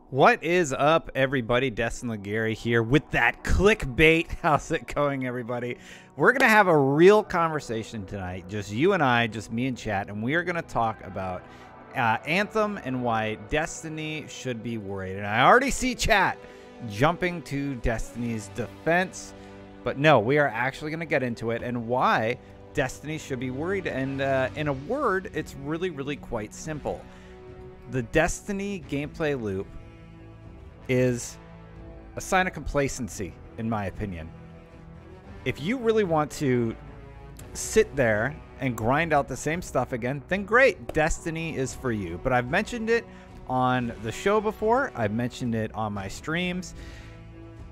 What is up, everybody? Destin Legary here with that clickbait. How's it going, everybody? We're going to have a real conversation tonight, just you and I, just me and chat, and we are going to talk about Anthem and why Destiny should be worried. And I already see chat jumping to Destiny's defense, but no, we are actually going to get into it and why Destiny should be worried. And in a word, it's really, really quite simple. The Destiny gameplay loop is a sign of complacency, in my opinion. If you really want to sit there and grind out the same stuff again, then great, Destiny is for you. But I've mentioned it on the show before. I've mentioned it on my streams.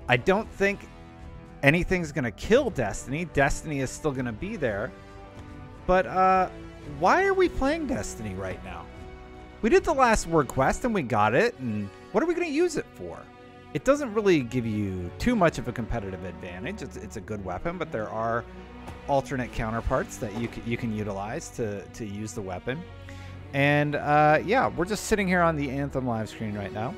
I don't think anything's going to kill Destiny. Destiny is still going to be there. But why are we playing Destiny right now? We did the last word quest and we got it, and what are we going to use it for? It doesn't really give you too much of a competitive advantage. It's a good weapon, but there are alternate counterparts that you can utilize to use the weapon. And yeah, we're just sitting here on the Anthem live screen right now.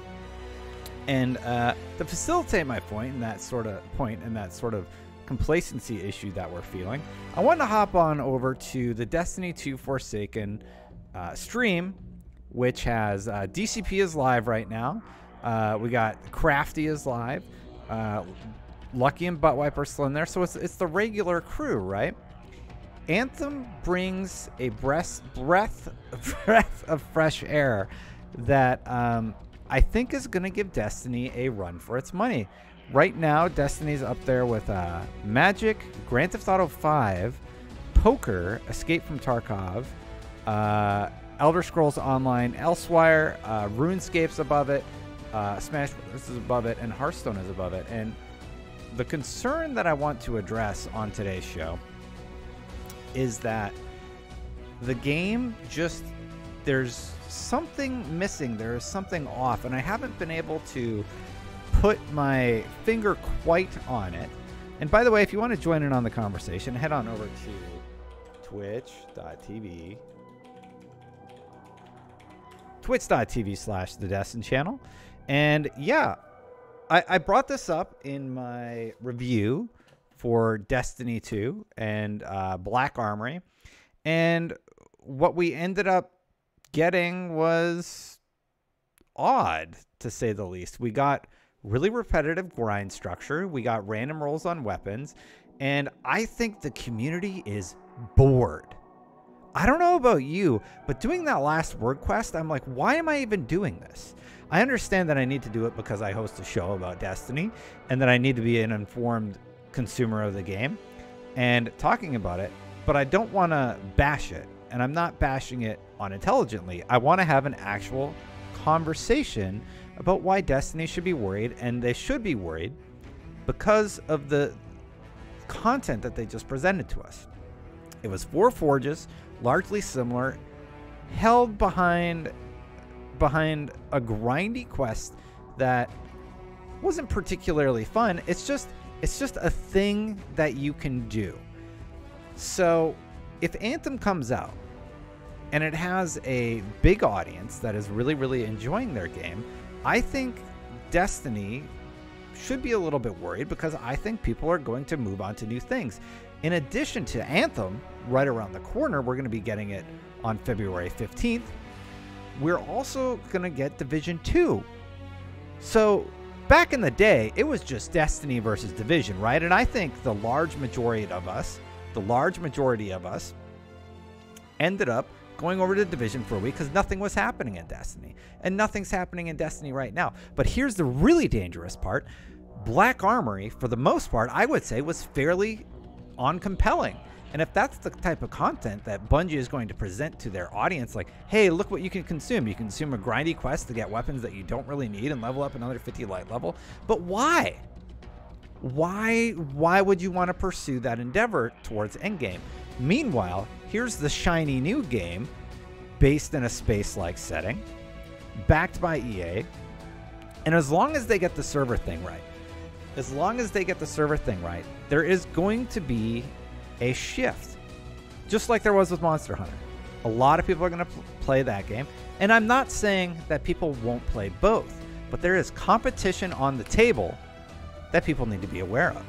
And to facilitate my point and that sort of complacency issue that we're feeling, I want to hop on over to the Destiny 2 Forsaken stream, which has DCP is live right now. We got Crafty is live. Lucky and Buttwiper still in there. So it's the regular crew, right? Anthem brings a breath of fresh air that I think is going to give Destiny a run for its money. Right now, Destiny's up there with Magic, Grand Theft Auto 5, Poker, Escape from Tarkov, Elder Scrolls Online, Elsewhere, RuneScape's above it, Smash Bros. Is above it, and Hearthstone is above it. And the concern that I want to address on today's show is that the game just, there's something missing, there's something off, and I haven't been able to put my finger quite on it. And by the way, if you want to join in on the conversation, head on over to twitch.tv /The Destin channel. And yeah, I brought this up in my review for Destiny 2 and Black Armory. And what we ended up getting was odd, to say the least. We got really repetitive grind structure. We got random rolls on weapons. And I think the community is bored. I don't know about you, but doing that last word quest, I'm like, why am I even doing this? I understand that I need to do it because I host a show about Destiny and that I need to be an informed consumer of the game and talking about it, but I don't want to bash it, and I'm not bashing it unintelligently. I want to have an actual conversation about why Destiny should be worried, and they should be worried because of the content that they just presented to us. It was 4 forges, largely similar, held behind a grindy quest that wasn't particularly fun. It's just a thing that you can do. So if Anthem comes out and it has a big audience that is really, really enjoying their game, I think Destiny should be a little bit worried, because I think people are going to move on to new things. In addition to Anthem, right around the corner, we're going to be getting it on February 15th. We're also going to get Division 2. So back in the day, it was just Destiny versus Division, right? And I think the large majority of us ended up going over to Division for a week because nothing was happening in Destiny. And nothing's happening in Destiny right now. But here's the really dangerous part. Black Armory, for the most part, I would say was fairly uncompelling. And if that's the type of content that Bungie is going to present to their audience, like, hey, look what you can consume. You consume a grindy quest to get weapons that you don't really need and level up another 50 light level. But why? Why would you want to pursue that endeavor towards endgame? Meanwhile, here's the shiny new game based in a space-like setting, backed by EA. And as long as they get the server thing right, there is going to be a shift, just like there was with Monster Hunter. A lot of people are going to play that game, and I'm not saying that people won't play both, but there is competition on the table that people need to be aware of.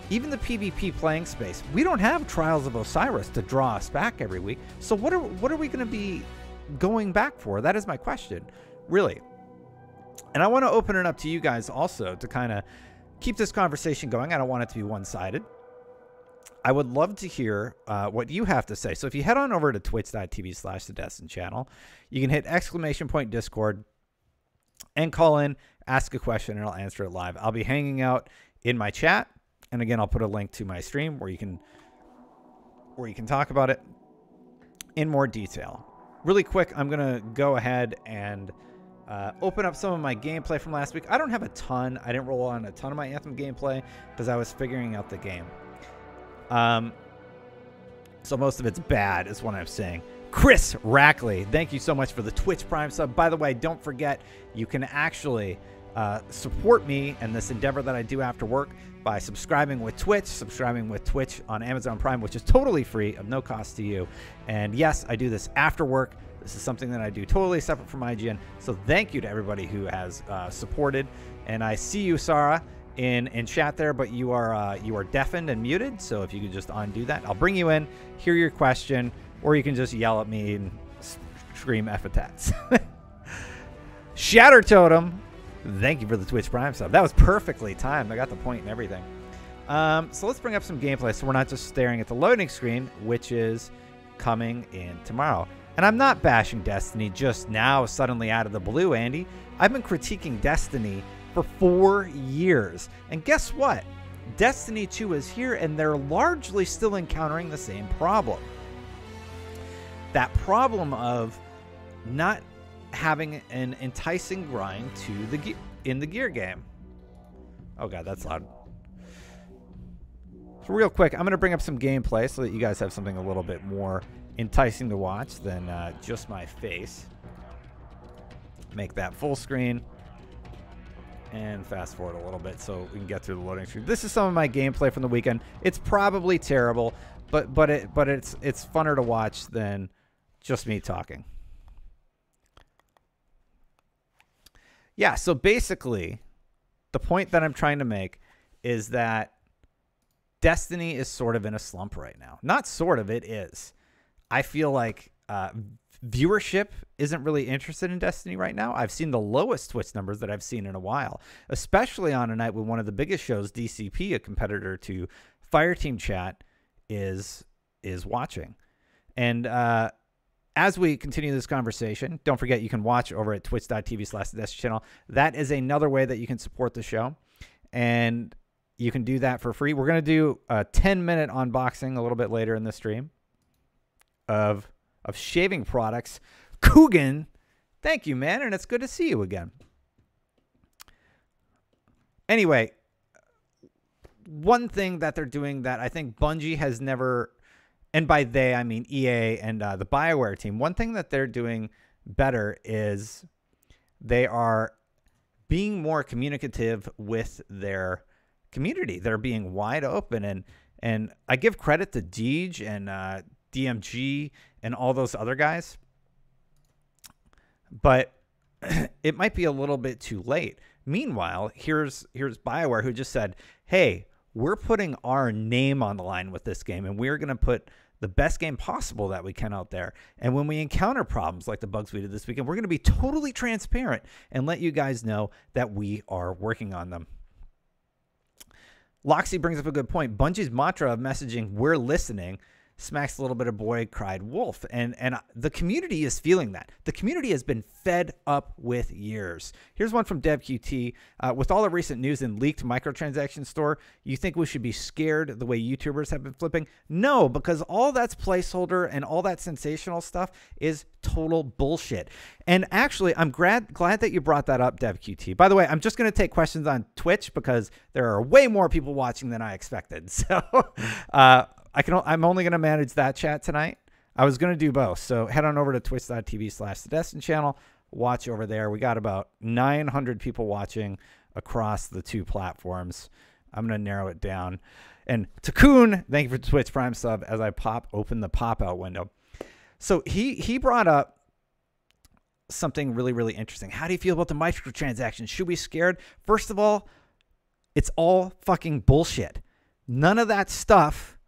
Even the PvP playing space, we don't have Trials of Osiris to draw us back every week. So what are we going to be going back for? That is my question, really. And I want to open it up to you guys also to kind of keep this conversation going. I don't want it to be one-sided. I would love to hear what you have to say. So if you head on over to twitch.tv/thedestin channel, you can hit !Discord and call in, ask a question, and I'll answer it live. I'll be hanging out in my chat. And again, I'll put a link to my stream where you can talk about it in more detail. Really quick, I'm going to go ahead and open up some of my gameplay from last week. I don't have a ton. I didn't roll on a ton of my Anthem gameplay because I was figuring out the game. So most of it's bad is what I'm saying. Chris Rackley, thank you so much for the Twitch Prime sub. By the way, don't forget, you can actually support me and this endeavor that I do after work by subscribing with Twitch on Amazon Prime, which is totally free, of no cost to you. And yes, I do this after work. This is something that I do totally separate from IGN. So thank you to everybody who has supported. And I see you, Sarah, in chat there, but you are deafened and muted. So if you could just undo that, I'll bring you in, hear your question, or you can just yell at me and scream epithets. Shatter Totem, thank you for the Twitch Prime sub. That was perfectly timed. I got the point and everything. So let's bring up some gameplay so we're not just staring at the loading screen, which is coming in tomorrow. And I'm not bashing Destiny just now, suddenly out of the blue, Andy. I've been critiquing Destiny for 4 years. And guess what? Destiny 2 is here, and they're largely still encountering the same problem. That problem of not having an enticing grind in the gear game. Oh god, that's loud. So real quick, I'm going to bring up some gameplay so that you guys have something a little bit more enticing to watch than just my face. Make that full screen and fast forward a little bit so we can get through the loading screen. This is some of my gameplay from the weekend. It's probably terrible, but it's funner to watch than just me talking. Yeah, so basically, the point that I'm trying to make is that Destiny is sort of in a slump right now. Not sort of, it is. I feel like viewership isn't really interested in Destiny right now. I've seen the lowest Twitch numbers that I've seen in a while, especially on a night when one of the biggest shows, DCP, a competitor to Fireteam Chat, is watching. And as we continue this conversation, don't forget you can watch over at twitch.tv/thedestin channel. That is another way that you can support the show, and you can do that for free. We're going to do a 10-minute unboxing a little bit later in the stream of shaving products. Coogan, thank you, man, and it's good to see you again. Anyway, one thing that they're doing that I think Bungie has never, and by they I mean EA and the BioWare team, one thing that they're doing better is they are being more communicative with their community. They're being wide open, and I give credit to Deej and DMG and all those other guys, but it might be a little bit too late. Meanwhile, here's BioWare, who just said, hey, we're putting our name on the line with this game, and we're going to put the best game possible that we can out there. And when we encounter problems like the bugs we did this weekend, we're going to be totally transparent and let you guys know that we are working on them. Loxy brings up a good point. Bungie's mantra of messaging, we're listening, smacks a little bit of boy cried wolf, and the community is feeling that. The community has been fed up with years. Here's one from DevQT. With all the recent news in leaked microtransaction store, you think we should be scared the way YouTubers have been flipping? No, because all that's placeholder and all that sensational stuff is total bullshit. And actually, I'm glad that you brought that up, DevQT. By the way, I'm just going to take questions on Twitch because there are way more people watching than I expected. So I'm only going to manage that chat tonight. I was going to do both. So head on over to twitch.tv/thedestin channel. Watch over there. We got about 900 people watching across the two platforms. I'm going to narrow it down. And Takun, thank you for the Twitch Prime sub as I open the pop-out window. So he brought up something really, really interesting. How do you feel about the microtransactions? Should we be scared? First of all, it's all fucking bullshit. None of that stuff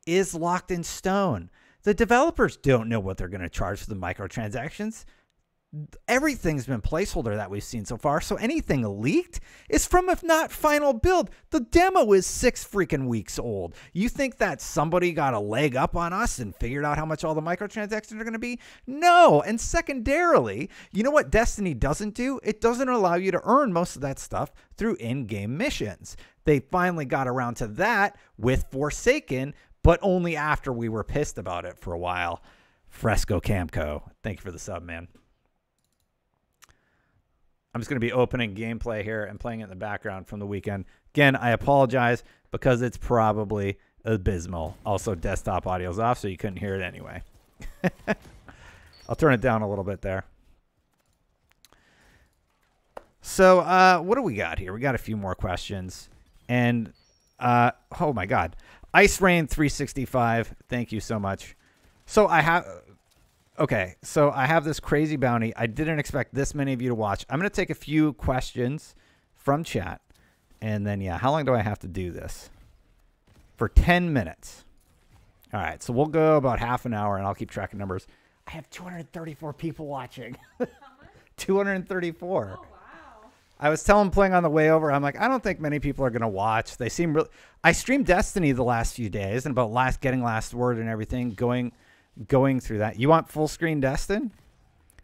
is locked in stone. The developers don't know what they're going to charge for the microtransactions. Everything's been placeholder that we've seen so far. So anything leaked is from, if not final build. The demo is 6 freaking weeks old. You think that somebody got a leg up on us and figured out how much all the microtransactions are going to be? No. And secondarily, you know what Destiny doesn't do? It doesn't allow you to earn most of that stuff through in-game missions. They finally got around to that with Forsaken, but only after we were pissed about it for a while. Fresco Camco, thank you for the sub, man. I'm just going to be opening gameplay here and playing it in the background from the weekend. Again, I apologize because it's probably abysmal. Also, desktop audio's off, so you couldn't hear it anyway. I'll turn it down a little bit there. So, what do we got here? We got a few more questions. And, oh my God. Ice Rain 365, thank you so much. So, okay, so I have this crazy bounty. I didn't expect this many of you to watch. I'm going to take a few questions from chat. And then, yeah, how long do I have to do this? For 10 minutes. All right, so we'll go about half an hour, and I'll keep track of numbers. I have 234 people watching. 234. Oh, wow. I was telling playing on the way over, I'm like, I don't think many people are going to watch. They seem really... I streamed Destiny the last few days, and about getting last word and everything, going through that. You want full screen Destin?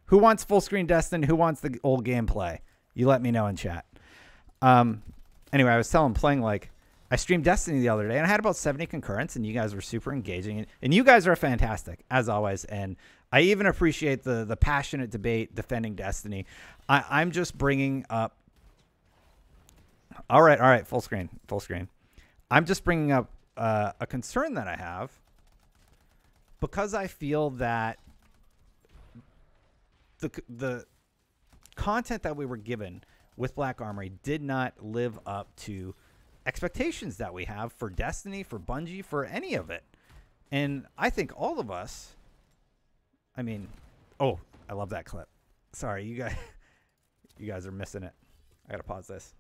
Who wants full screen Destin? Who wants the old gameplay? You let me know in chat. Anyway, I was playing I streamed Destiny the other day and I had about 70 concurrents and you guys were super engaging and you guys are fantastic as always. And I even appreciate the passionate debate defending Destiny. I'm just bringing up. All right. Full screen. I'm just bringing up a concern that I have. Because I feel that the content that we were given with Black Armory did not live up to expectations that we have for Destiny, for Bungie, for any of it. And I think all of us, I mean, oh, I love that clip. Sorry, you guys are missing it. I got to pause this.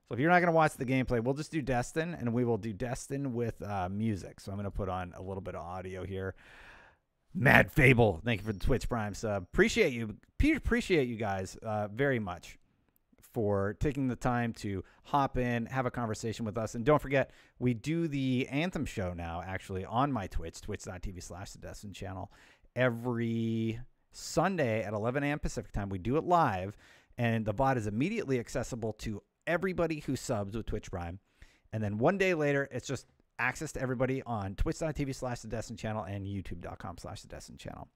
So if you're not going to watch the gameplay, we'll just do Destin, and we will do Destin with music. So I'm going to put on a little bit of audio here. Mad Fable, thank you for the Twitch Prime sub. Appreciate you guys very much for taking the time to hop in, have a conversation with us. And don't forget, we do the Anthem show now, actually, on my Twitch, twitch.tv/the Destin channel. Every Sunday at 11 a.m. Pacific time, we do it live, and the bot is immediately accessible to everybody who subs with Twitch Prime. And then one day later, it's just access to everybody on twitch.tv/the Destin channel and youtube.com/the Destin channel.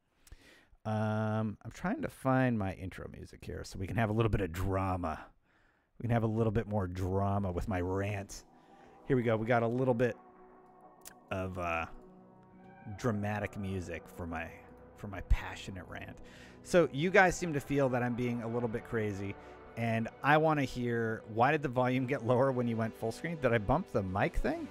I'm trying to find my intro music here so we can have a little bit of drama. We can have a little bit more drama with my rant. Here we go. We got a little bit of dramatic music for my passionate rant. So you guys seem to feel that I'm being a little bit crazy, and I want to hear, why did the volume get lower when you went full screen? Did I bump the mic thing?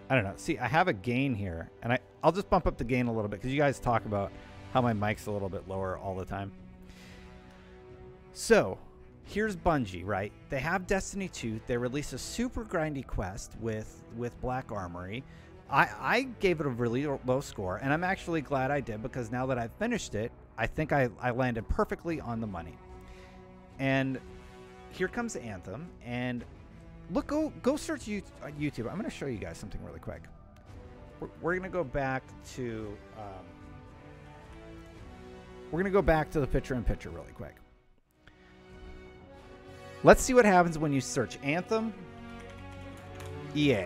I don't know. See, I have a gain here, and I'll just bump up the gain a little bit because you guys talk about how my mic's a little bit lower all the time. So here's Bungie, right? They have Destiny 2. They release a super grindy quest with Black Armory. I gave it a really low score, and I'm actually glad I did because now that I've finished it, I think I landed perfectly on the money. And here comes Anthem, and look, go search YouTube. I'm going to show you guys something really quick. We're going to go back to the picture-in-picture really quick. Let's see what happens when you search Anthem, EA.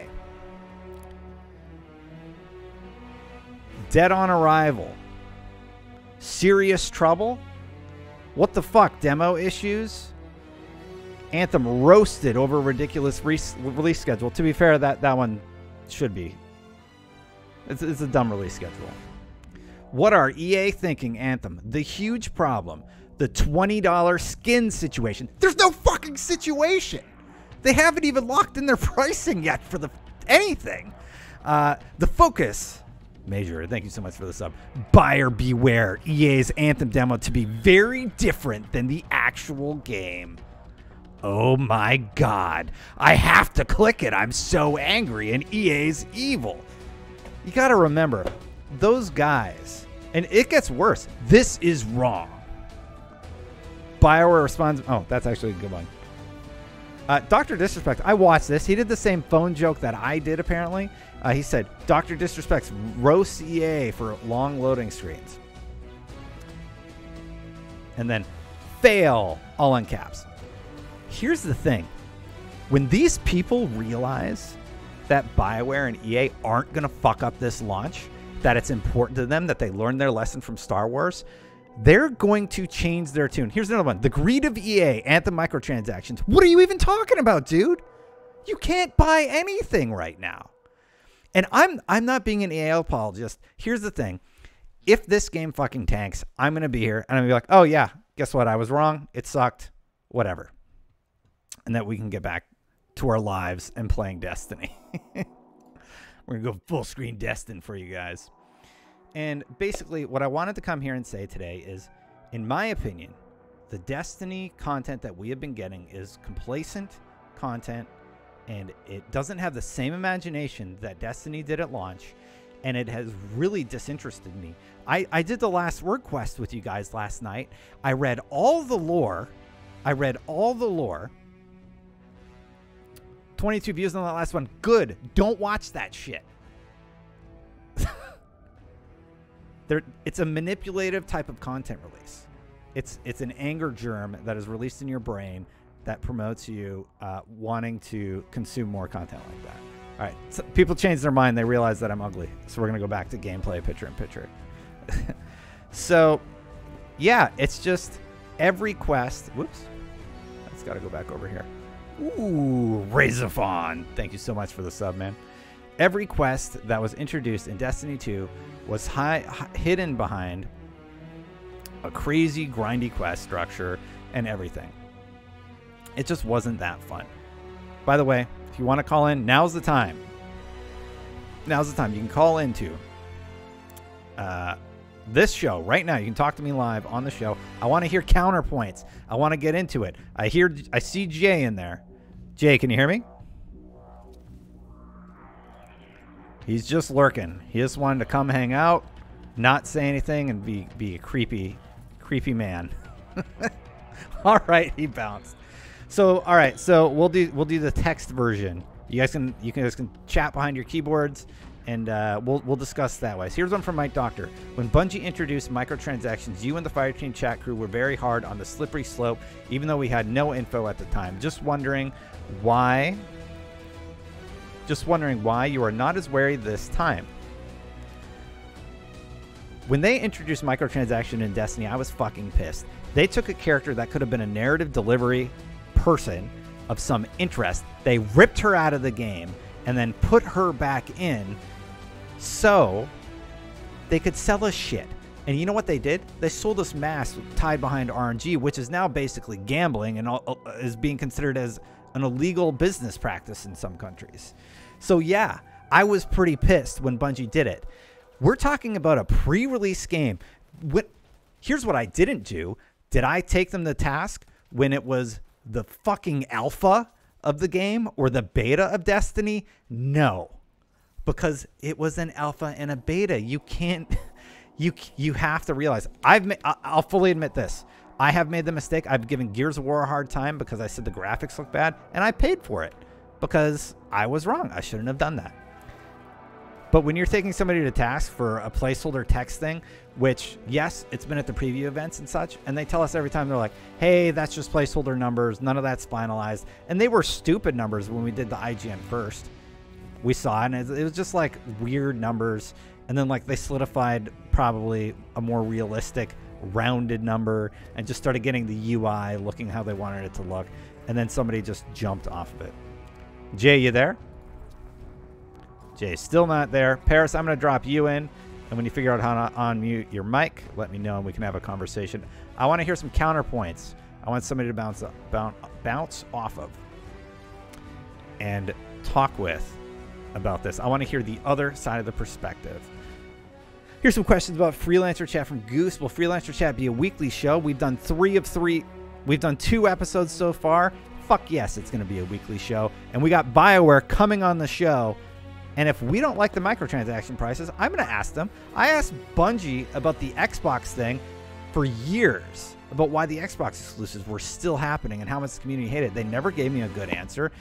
Dead on Arrival. Serious Trouble. What the fuck? Demo issues. Anthem roasted over ridiculous release schedule. To be fair, that one should be. It's a dumb release schedule. What are EA thinking, Anthem? The huge problem. The $20 skin situation. There's no fucking situation. They haven't even locked in their pricing yet for anything. The focus Major, thank you so much for the sub. Buyer beware. EA's Anthem demo to be very different than the actual game. Oh my god. I have to click it. I'm so angry, and EA's evil. You gotta remember, those guys, and it gets worse. This is wrong. BioWare responds. Oh, that's actually a good one. Dr. Disrespect, I watched this. He did the same phone joke that I did, apparently. He said, Dr. Disrespect's roast EA for long loading screens. And then, fail, all in caps. Here's the thing. When these people realize that BioWare and EA aren't going to fuck up this launch, that it's important to them that they learn their lesson from Star Wars, they're going to change their tune. Here's another one. The greed of EA, Anthem microtransactions. What are you even talking about, dude? You can't buy anything right now. And I'm not being an EA apologist. Here's the thing. If this game fucking tanks, I'm going to be here and I'm going to be like, oh yeah, guess what? I was wrong. It sucked. Whatever. And that we can get back to our lives and playing Destiny. We're going to go full screen Destin for you guys. And basically what I wanted to come here and say today is, in my opinion, the Destiny content that we have been getting is complacent content, and it doesn't have the same imagination that Destiny did at launch, and it has really disinterested me. I did the Last Word quest with you guys last night. I read all the lore. 22 views on that last one. Good. Don't watch that shit. It's a manipulative type of content release. It's an anger germ that is released in your brain that promotes you wanting to consume more content like that. All right, so people change their mind. They realize that I'm ugly. So we're going to go back to gameplay picture-in-picture. So, yeah, it's just every quest. Whoops. That's got to go back over here. Ooh, Razorfon. Thank you so much for the sub, man. Every quest that was introduced in Destiny 2 was hidden behind a crazy, grindy quest structure and everything. It just wasn't that fun. By the way, if you want to call in, now's the time. Now's the time. You can call into this show right now. You can talk to me live on the show. I want to hear counterpoints. I want to get into it. I see Jay in there. Jay, can you hear me? He's just lurking. He just wanted to come hang out, not say anything, and be a creepy man. All right, he bounced. So, all right, so we'll do the text version. You guys can chat behind your keyboards, and we'll discuss that way. So here's one from Mike Doctor. When Bungie introduced microtransactions, you and the Fireteam chat crew were very hard on the slippery slope, even though we had no info at the time. Just wondering why you are not as wary this time. When they introduced microtransaction in Destiny, I was fucking pissed. They took a character that could have been a narrative delivery person of some interest. They ripped her out of the game and then put her back in so they could sell us shit. And you know what they did? They sold us masks tied behind RNG, which is now basically gambling and is being considered as an illegal business practice in some countries. So yeah, I was pretty pissed when Bungie did it. We're talking about a pre-release game. Here's what I didn't do. Did I take them to task when it was the fucking alpha of the game or the beta of Destiny? No, because it was an alpha and a beta. You can't, you have to realize I'll fully admit this. I have made the mistake. I've given Gears of War a hard time because I said the graphics look bad, and I paid for it because I was wrong. I shouldn't have done that. But when you're taking somebody to task for a placeholder text thing, which, yes, it's been at the preview events and such, and they tell us every time, they're like, hey, that's just placeholder numbers. None of that's finalized. And they were stupid numbers when we did the IGN first. We saw it, and it was just like weird numbers. And then like they solidified probably a more realistic rounded number and just started getting the UI looking how they wanted it to look. And then somebody just jumped off of it. Jay, you there? Jay's still not there. Paris, I'm going to drop you in. And when you figure out how to unmute your mic, let me know and we can have a conversation. I want to hear some counterpoints. I want somebody to bounce off of and talk with about this. I want to hear the other side of the perspective. Here's some questions about Freelancer Chat from Goose. Will Freelancer Chat be a weekly show? We've done 3 of 3. We've done 2 episodes so far. Fuck yes, it's going to be a weekly show. And we got BioWare coming on the show. And if we don't like the microtransaction prices, I'm going to ask them. I asked Bungie about the Xbox thing for years, about why the Xbox exclusives were still happening and how much the community hated it. They never gave me a good answer.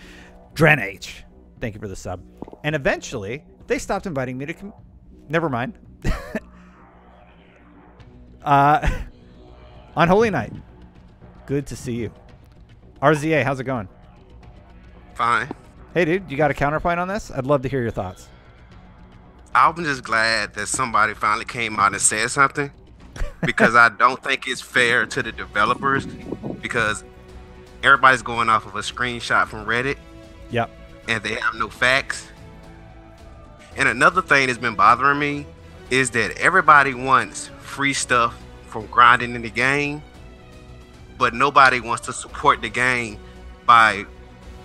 Dren H, thank you for the sub. And eventually, they stopped inviting me to... Never mind. On Holy Night, good to see you. RZA, how's it going? Fine. Hey, dude, you got a counterpoint on this? I'd love to hear your thoughts. I'm just glad that somebody finally came out and said something, because I don't think it's fair to the developers, because everybody's going off of a screenshot from Reddit. Yep. And they have no facts. And another thing that's been bothering me is that everybody wants free stuff from grinding in the game, but nobody wants to support the game by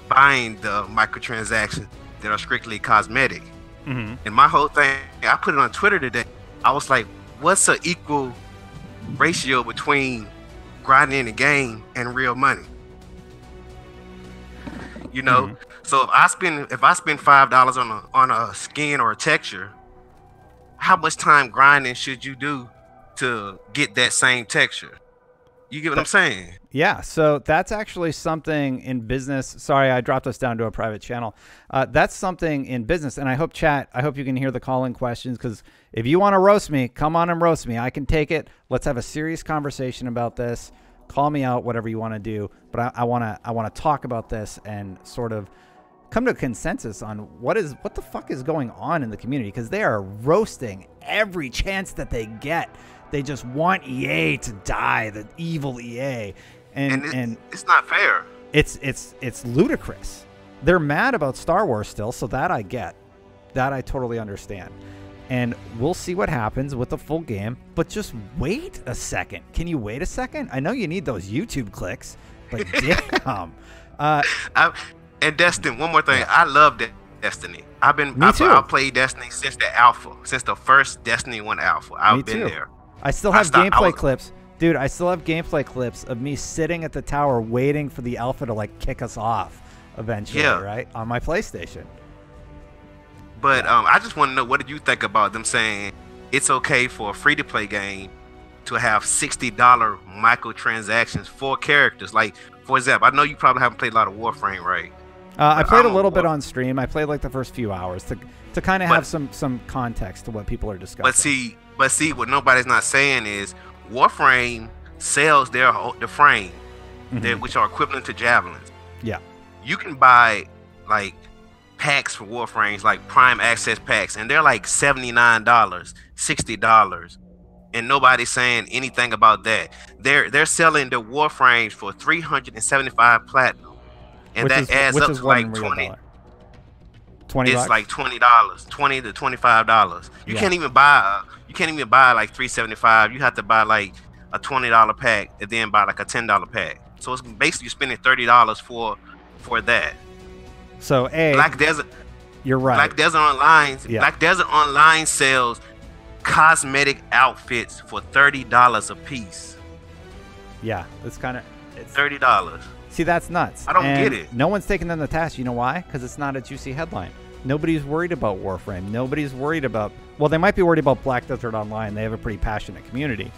buying the microtransactions that are strictly cosmetic. Mm-hmm. And my whole thing, I put it on Twitter today. I was like, what's an equal ratio between grinding in the game and real money? You know, mm-hmm. So if I spend $5 on a skin or a texture, how much time grinding should you do to get that same texture? You get what I'm saying? Yeah, so that's actually something in business. Sorry, I dropped us down to a private channel. That's something in business, and I hope you can hear the call-in questions, because if you want to roast me, come on and roast me. I can take it. Let's have a serious conversation about this. Call me out, whatever you want to do. But I want to talk about this and sort of come to a consensus on what the fuck is going on in the community, because they are roasting every chance that they get. They just want EA to die, the evil EA, and it's not fair. It's ludicrous. They're mad about Star Wars still, so that I get, that I totally understand, and we'll see what happens with the full game. But just wait a second. Can you wait a second? I know you need those YouTube clicks, but damn. And Destiny, one more thing. I love Destiny. I've played Destiny since the alpha, since the first Destiny 1 alpha. I've been there. I still have gameplay clips. Dude, I still have gameplay clips of me sitting at the tower waiting for the alpha to like kick us off eventually, right? On my PlayStation. But I just want to know, what did you think about them saying it's okay for a free-to-play game to have $60 microtransactions for characters? Like, for example, I know you probably haven't played a lot of Warframe, right? I played a little bit on stream. I played like the first few hours to kind of have some context to what people are discussing. But see, what nobody's not saying is Warframe sells the frame, which are equivalent to javelins. Yeah. You can buy like packs for Warframes, like Prime Access packs, and they're like $79, $60, and nobody's saying anything about that. They're selling the Warframes for 375 platinum, and that adds up to like $20. It's like $20, $20 to $25. You can't even buy like 375. You have to buy like a $20 pack and then buy like a $10 pack. So it's basically you're spending $30 for that. So Black Desert, you're right. Black Desert Online sells cosmetic outfits for $30 a piece. Yeah, it's $30. See, that's nuts. I don't get it. No one's taking them to task. You know why? Because it's not a juicy headline. Nobody's worried about Warframe. Nobody's worried about... Well, they might be worried about Black Desert Online. They have a pretty passionate community.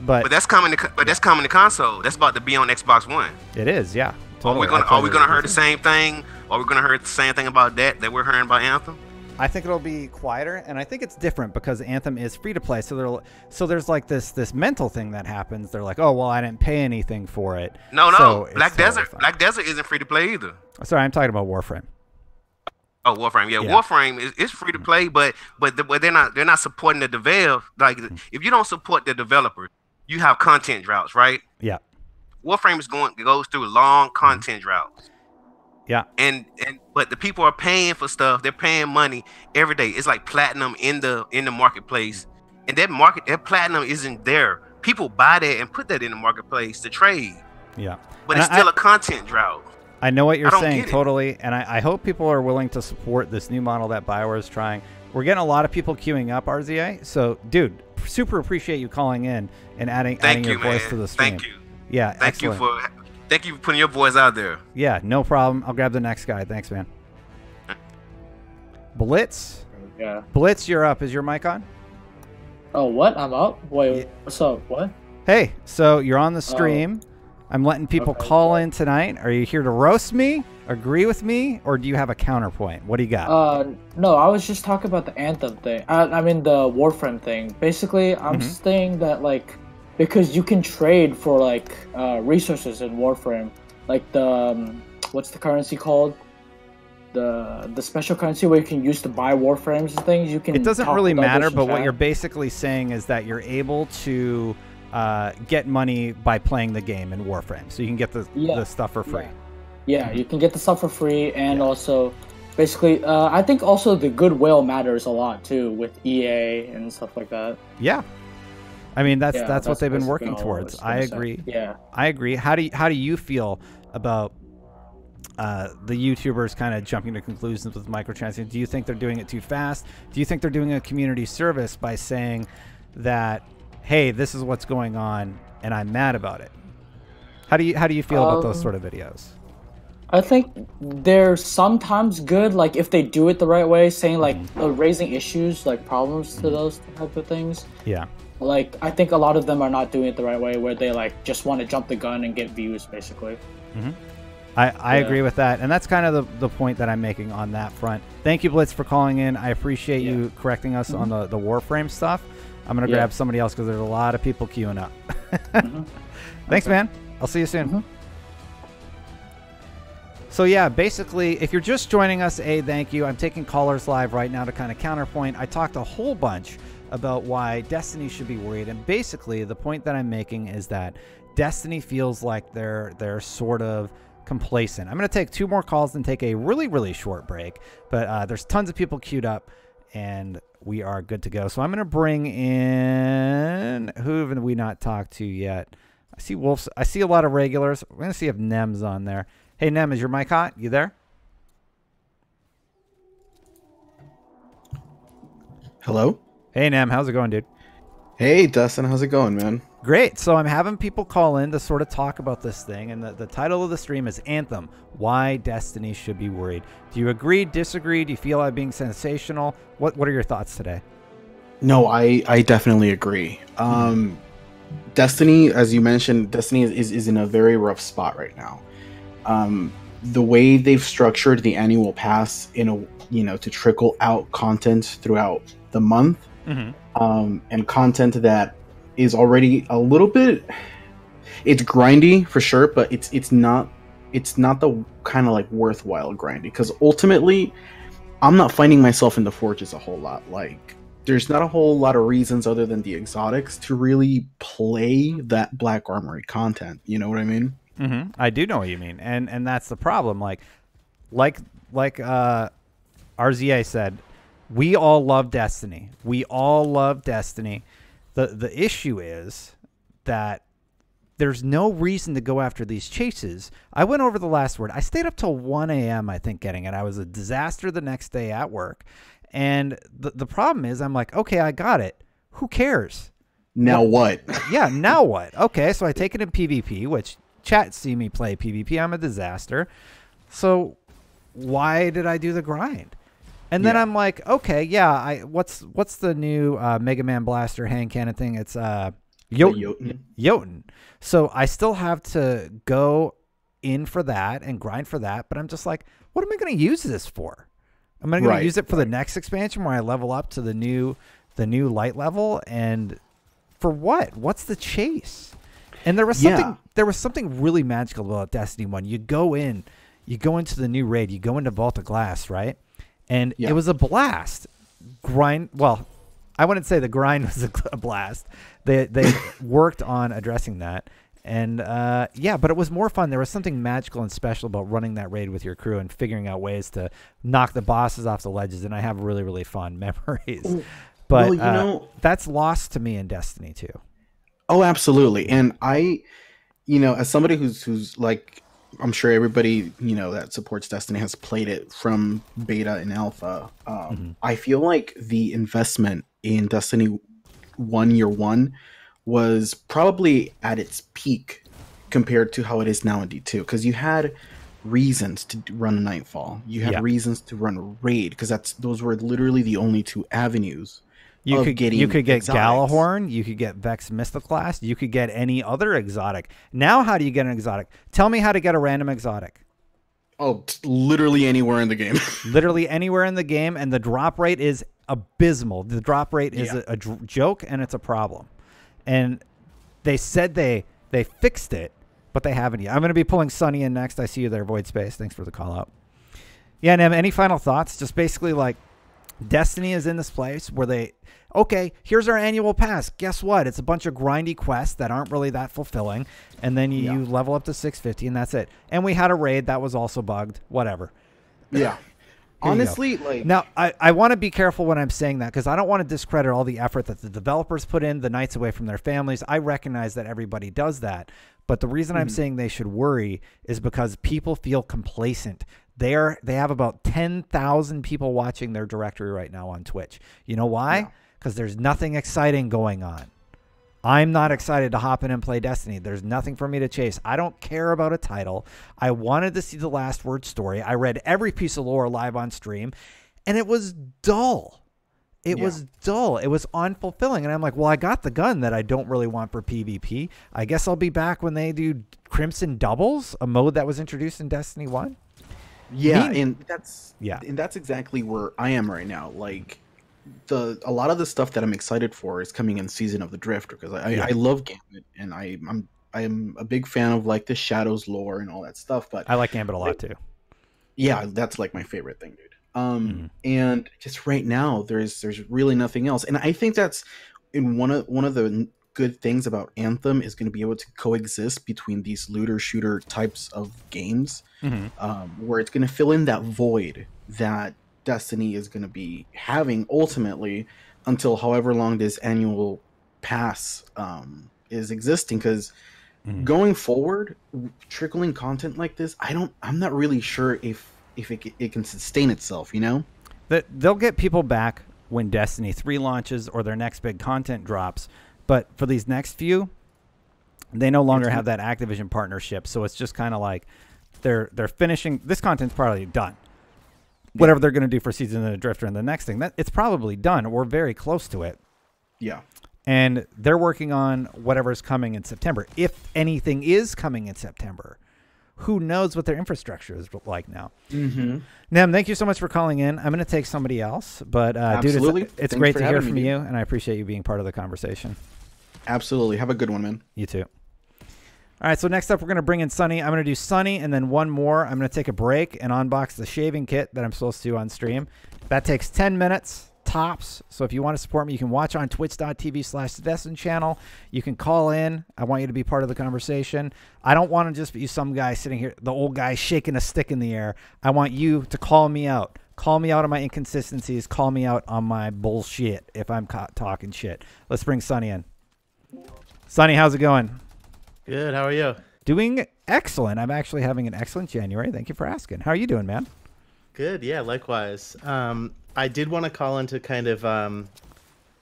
But that's coming to console. That's about to be on Xbox One. It is, yeah. Totally. Are we gonna hear the same thing? Are we gonna hear the same thing about that we're hearing about Anthem? I think it'll be quieter, and I think it's different because Anthem is free to play. So there's like this mental thing that happens. They're like, oh well, I didn't pay anything for it. No. So Black Desert isn't free to play either. Sorry, I'm talking about Warframe. Oh, Warframe, yeah. Warframe is free to play, but they're not supporting the dev. Like if you don't support the developer, you have content droughts, right? Yeah. Warframe goes through long content droughts. Yeah. But the people are paying for stuff. They're paying money every day. It's like platinum in the marketplace, and that platinum isn't there. People buy that and put that in the marketplace to trade. Yeah. But it's still a content drought. I know what you're saying totally, and I hope people are willing to support this new model that BioWare is trying. We're getting a lot of people queuing up, RZA. So, dude, super appreciate you calling in and adding your voice to the stream. Thank you. Yeah, thank you for putting your voice out there. Yeah, no problem. I'll grab the next guy. Thanks, man. Blitz. Yeah. Blitz, you're up. Is your mic on? Oh, what? I'm up? Wait, what's up? What? Hey, so you're on the stream. I'm letting people call in tonight. Are you here to roast me, agree with me, or do you have a counterpoint? What do you got? No, I was just talking about the Anthem thing. I mean the Warframe thing. Basically, I'm saying that like because you can trade for like resources in Warframe, like the what's the currency called? The special currency where you can use to buy Warframes and things. You can. It doesn't really matter, but what you're basically saying is that you're able to get money by playing the game in Warframe, so you can get the stuff for free. Yeah, you can get the stuff for free, and also, basically, I think also the goodwill matters a lot too with EA and stuff like that. Yeah, I mean that's what they've been working towards. I agree. Yeah, I agree. How do you feel about the YouTubers kind of jumping to conclusions with microtransactions? Do you think they're doing it too fast? Do you think they're doing a community service by saying that, hey, this is what's going on and I'm mad about it? How do you feel about those sort of videos? I think they're sometimes good, like if they do it the right way, saying like raising issues, like problems to those type of things. Yeah. Like I think a lot of them are not doing it the right way, where they like just want to jump the gun and get views, basically. I agree with that, and that's kind of the point that I'm making on that front. Thank you, Blitz, for calling in. I appreciate you correcting us on the Warframe stuff. I'm going to grab somebody else because there's a lot of people queuing up. Thanks, man. I'll see you soon. So, yeah, basically, if you're just joining us, thank you. I'm taking callers live right now to kind of counterpoint. I talked a whole bunch about why Destiny should be worried, and basically the point that I'm making is that Destiny feels like they're sort of complacent. I'm going to take 2 more calls and take a really, really short break, but there's tons of people queued up, and we are good to go. So I'm going to bring in, who have we not talked to yet? I see Wolves. I see a lot of regulars. We're going to see if Nem's on there. Hey, Nem, is your mic hot? You there? Hello? Hey, Nem, how's it going, dude? Hey, Dustin, how's it going, man? Great. So I'm having people call in to sort of talk about this thing, and the title of the stream is Anthem, Why Destiny Should Be Worried. Do you agree, disagree? Do you feel I'm being sensational? What are your thoughts today? No, I definitely agree. Destiny, as you mentioned, Destiny is in a very rough spot right now. The way they've structured the annual pass to trickle out content throughout the month, and content that is already a little bit, it's grindy for sure, but it's not the kind of like worthwhile grindy, because ultimately I'm not finding myself in the forges a whole lot. Like there's not a whole lot of reasons other than the exotics to really play that Black Armory content. You know what I mean? I do know what you mean, and that's the problem. Like RZA said, we all love Destiny. We all love Destiny. The issue is that there's no reason to go after these chases. I went over the last word. I stayed up till 1 a.m. I think getting it. I was a disaster the next day at work, and the problem is I'm like, okay, I got it. Who cares? Now what? Yeah, now what? Okay, so I take it in PvP, which chat see me play PvP. I'm a disaster. So why did I do the grind? And then I'm like, okay, yeah, what's the new Mega Man Blaster hand cannon thing? It's Jotun. So I still have to go in for that and grind for that, but I'm just like, what am I going to use this for? Am I going to use it for the next expansion where I level up to the new light level? And for what? What's the chase? And there was something really magical about Destiny 1. You go into the new raid, you go into Vault of Glass, right? And it was a blast. Well, I wouldn't say the grind was a blast. They worked on addressing that. And but it was more fun. There was something magical and special about running that raid with your crew and figuring out ways to knock the bosses off the ledges. And I have really, really fun memories. But that's lost to me in Destiny 2. Oh, absolutely. And I, as somebody who's like, I'm sure everybody, that supports Destiny has played it from beta and alpha. I feel like the investment in Destiny 1 year one was probably at its peak compared to how it is now in D2, because you had reasons to run a Nightfall. You had reasons to run a raid, because those were literally the only two avenues. You could get exotics. Galahorn, you could get Vex Mystoclast, you could get any other exotic. Now, how do you get an exotic? Tell me how to get a random exotic. Oh, literally anywhere in the game. Literally anywhere in the game, and the drop rate is abysmal. The drop rate is a joke, and it's a problem. And they said they fixed it, but they haven't yet. I'm going to be pulling Sunny in next. I see you there, Void Space. Thanks for the call out. Yeah, Nem, any final thoughts? Just basically like Destiny is in this place where okay, here's our annual pass. Guess what? It's a bunch of grindy quests that aren't really that fulfilling. And then you level up to 650 and that's it. And we had a raid that was also bugged. Whatever. Yeah. Honestly, like... Now, I want to be careful when I'm saying that, because I don't want to discredit all the effort that the developers put in, the nights away from their families. I recognize that everybody does that. But the reason I'm saying they should worry is because people feel complacent. They have about 10,000 people watching their directory right now on Twitch. You know why? Because there's nothing exciting going on. I'm not excited to hop in and play Destiny. There's nothing for me to chase. I don't care about a title. I wanted to see the Last Word story. I read every piece of lore live on stream, and it was dull. It was dull. It was unfulfilling. And I'm like, well, I got the gun that I don't really want for PvP. I guess I'll be back when they do Crimson Doubles, a mode that was introduced in Destiny 1. Yeah, and that's exactly where I am right now. Like, a lot of the stuff that I'm excited for is coming in Season of the Drift, because I love Gambit, and I am a big fan of like the Shadows lore and all that stuff. But I like Gambit a lot too. Yeah, that's like my favorite thing, dude. And just right now, there's really nothing else, and I think that's one of the good things about Anthem is going to be able to coexist between these looter shooter types of games, where it's going to fill in that void that Destiny is going to be having ultimately until however long this annual pass is existing. Because going forward, trickling content like this, I'm not really sure if it can sustain itself, That they'll get people back when Destiny 3 launches or their next big content drops. But for these next few, they no longer have that Activision partnership. So it's just kind of like they're finishing. This content's probably done. Whatever they're going to do for Season of the Drifter and the next thing, it's probably done. We're very close to it. Yeah. And they're working on whatever's coming in September. If anything is coming in September, who knows what their infrastructure is like now. Nem, thank you so much for calling in. I'm going to take somebody else. But, dude, it's great to hear from you, and I appreciate you being part of the conversation. Absolutely. Have a good one, man. You too. All right, so next up, we're going to bring in Sunny. I'm going to do Sunny and then one more. I'm going to take a break and unbox the shaving kit that I'm supposed to do on stream. That takes 10 minutes tops. So if you want to support me, you can watch on twitch.tv/thedestin channel. You can call in. I want you to be part of the conversation. I don't want to just be some guy sitting here, the old guy shaking a stick in the air. I want you to call me out. Call me out on my inconsistencies. Call me out on my bullshit if I'm caught talking shit. Let's bring Sunny in. Sunny, how's it going? Good. How are you? Doing excellent. I'm actually having an excellent January. Thank you for asking. How are you doing, man? Good. Yeah, likewise. I did want to call in to kind of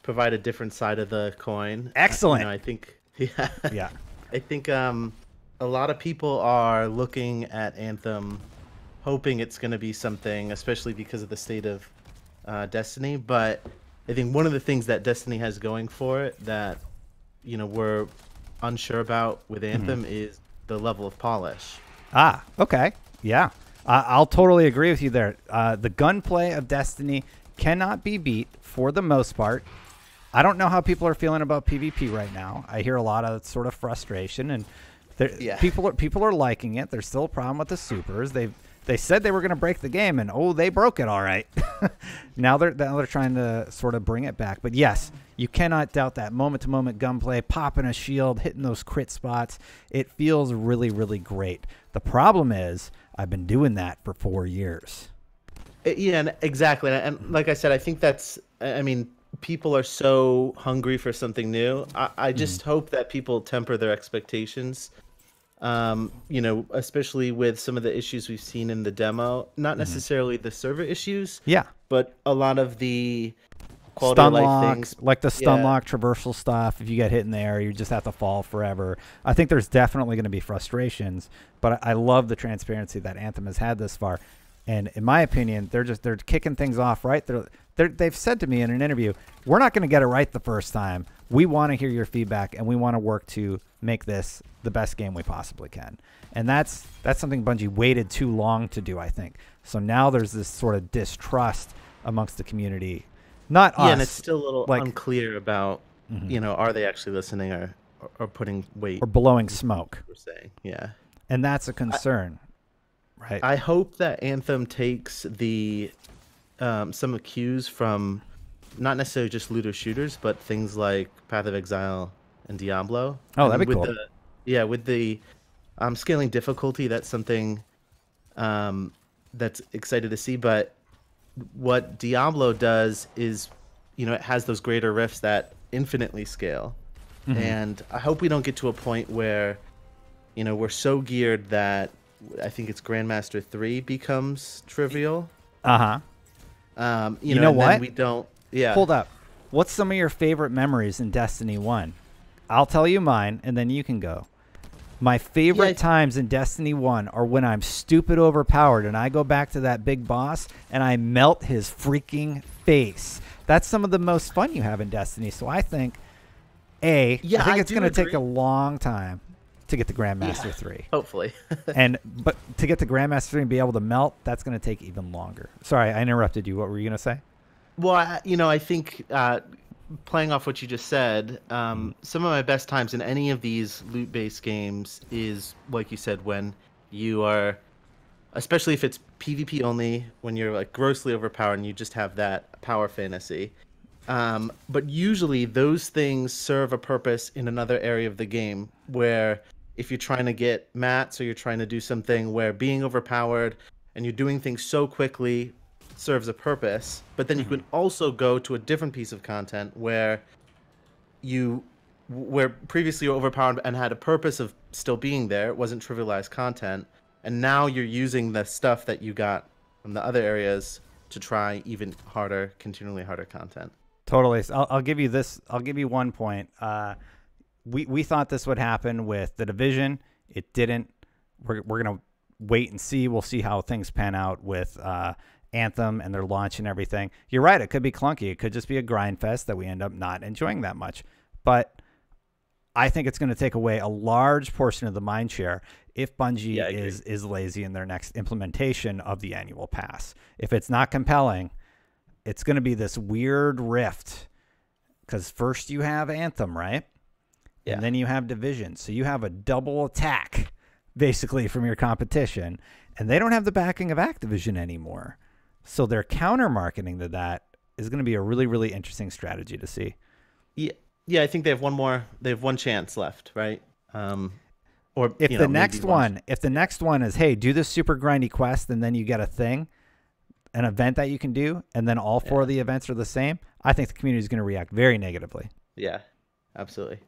provide a different side of the coin. Excellent. I think, I think a lot of people are looking at Anthem, hoping it's going to be something, especially because of the state of Destiny. But I think one of the things that Destiny has going for it that, we're unsure about with Anthem is the level of polish. Okay. Yeah. I'll totally agree with you there. The gunplay of Destiny cannot be beat for the most part. I don't know how people are feeling about PvP right now. I hear a lot of sort of frustration, and people are liking it. There's still a problem with the supers. They said they were going to break the game, and they broke it all right. Now they're trying to sort of bring it back. But yes, you cannot doubt that moment-to-moment gunplay, popping a shield, hitting those crit spots. It feels really, really great. The problem is I've been doing that for 4 years. Yeah, exactly. And like I said, I think people are so hungry for something new. I just hope that people temper their expectations. You know, especially with some of the issues we've seen in the demo, not necessarily the server issues, Yeah. but a lot of the quality Stun of life lock, things. like the stun Yeah. lock traversal stuff. If you get hit in the air, you just have to fall forever. I think there's definitely going to be frustrations, but I love the transparency that Anthem has had this far. And in my opinion, they're kicking things off right. They've said to me in an interview, we're not going to get it right the first time. We want to hear your feedback, and we want to work to make this the best game we possibly can. And that's something Bungie waited too long to do, I think. So now there's this sort of distrust amongst the community. Not us. Yeah, and it's still a little like, unclear about, you know, are they actually listening or putting weight or blowing smoke. we're saying. Yeah. And that's a concern, right? I hope that Anthem takes the some cues from not necessarily just looter shooters, but things like Path of Exile and Diablo. Oh, that'd And be with cool. with the scaling difficulty, that's something that's excited to see. But what Diablo does is, you know, it has those greater rifts that infinitely scale. And I hope we don't get to a point where, you know, we're so geared that I think it's Grandmaster 3 becomes trivial. Uh-huh. You know and then what? we don't. Yeah. Hold up. What's some of your favorite memories in Destiny 1? I'll tell you mine, and then you can go. My favorite times in Destiny 1 are when I'm stupid overpowered and I go back to that big boss and I melt his freaking face. That's some of the most fun you have in Destiny. So I think, I think it's going to take a long time to get to Grandmaster 3. Hopefully. But to get to Grandmaster 3 and be able to melt, that's going to take even longer. Sorry, I interrupted you. What were you going to say? Well, I think playing off what you just said, some of my best times in any of these loot-based games is, like you said, when you are, especially if it's PvP only, when you're like grossly overpowered and you just have that power fantasy. But usually those things serve a purpose in another area of the game, where if you're trying to get mats or you're trying to do something where being overpowered and you're doing things so quickly serves a purpose, but then you can also go to a different piece of content where previously you were overpowered and had a purpose of still being there. It wasn't trivialized content, and now you're using the stuff that you got from the other areas to try even harder, continually harder content. Totally. So I'll give you this. I'll give you one point. We thought this would happen with The Division. It didn't. We're gonna wait and see. We'll see how things pan out with Anthem and their launch and everything. You're right. It could be clunky. It could just be a grind fest that we end up not enjoying that much. But I think it's going to take away a large portion of the mind share if Bungie is lazy in their next implementation of the annual pass. If it's not compelling, it's going to be this weird rift, because first you have Anthem, right? Yeah. And then you have Division. So you have a double attack basically from your competition, and they don't have the backing of Activision anymore. So their counter marketing to that is going to be a really, really interesting strategy to see. Yeah, I think they have one more. They have one chance left, right? Or if the next one is, hey, do this super grindy quest, and then you get a thing, an event that you can do, and then all four of the events are the same, I think the community is going to react very negatively. Yeah, absolutely.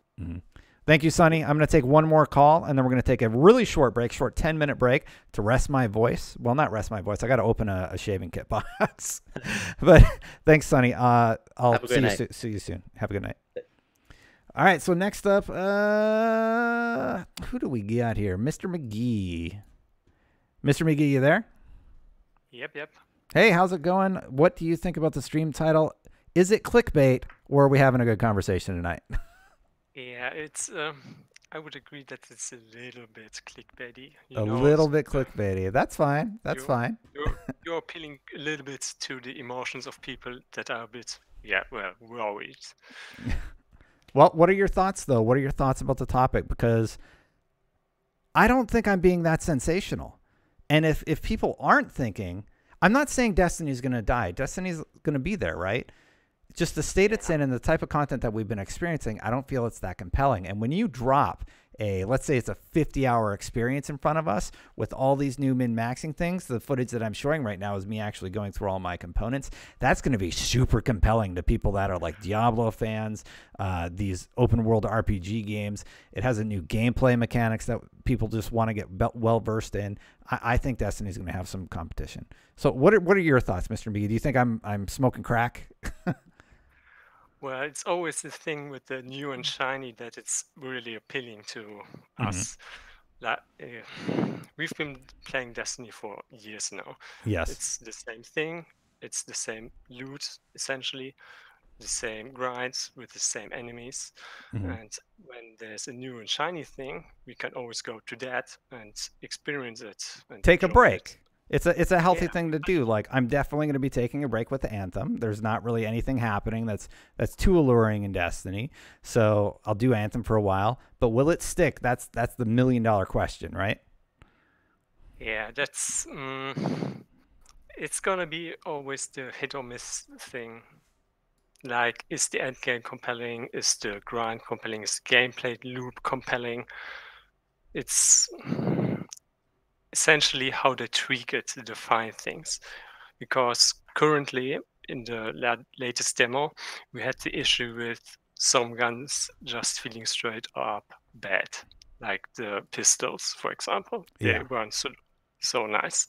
Thank you, Sonny. I'm going to take one more call, and then we're going to take a really short 10-minute break to rest my voice. Well, not rest my voice. I got to open a shaving kit box. But thanks, Sonny. I'll see you soon. Have a good night. All right, so next up, who do we got here? Mr. McGee. Mr. McGee, you there? Yep. Hey, how's it going? What do you think about the stream title? Is it clickbait, or are we having a good conversation tonight? Yeah, it's. I would agree that it's a little bit clickbaity. Little bit clickbaity. That's fine. That's fine. You're appealing a little bit to the emotions of people that are a bit, worried. Well, what are your thoughts, though? What are your thoughts about the topic? Because I don't think I'm being that sensational. And if people aren't thinking, I'm not saying Destiny's going to die. Destiny's going to be there, right? Just the state it's in and the type of content that we've been experiencing, I don't feel it's that compelling. And when you drop let's say it's a 50-hour experience in front of us with all these new min-maxing things. The footage that I'm showing right now is me actually going through all my components. That's going to be super compelling to people that are like Diablo fans, these open world RPG games. It has a new gameplay mechanics that people just want to get well versed in. I think Destiny's going to have some competition. So what are your thoughts, Mr. McGee? Do you think I'm smoking crack? Well, it's always the thing with the new and shiny that it's really appealing to us. Like, we've been playing Destiny for years now. Yes. It's the same thing. It's the same loot, essentially, the same grinds with the same enemies. And when there's a new and shiny thing, we can always go to that and experience it. And take a enjoy break. it. It's a healthy thing to do. Like, I'm definitely going to be taking a break with the Anthem. There's not really anything happening that's too alluring in Destiny. So I'll do Anthem for a while. But will it stick? That's the $1 million question, right? Yeah, that's it's gonna be always the hit or miss thing. Like, is the end game compelling? Is the grind compelling? Is the gameplay loop compelling? It's essentially how they tweak it to define things. Because currently, in the latest demo, we had the issue with some guns just feeling straight up bad. Like the pistols, for example. They weren't so nice.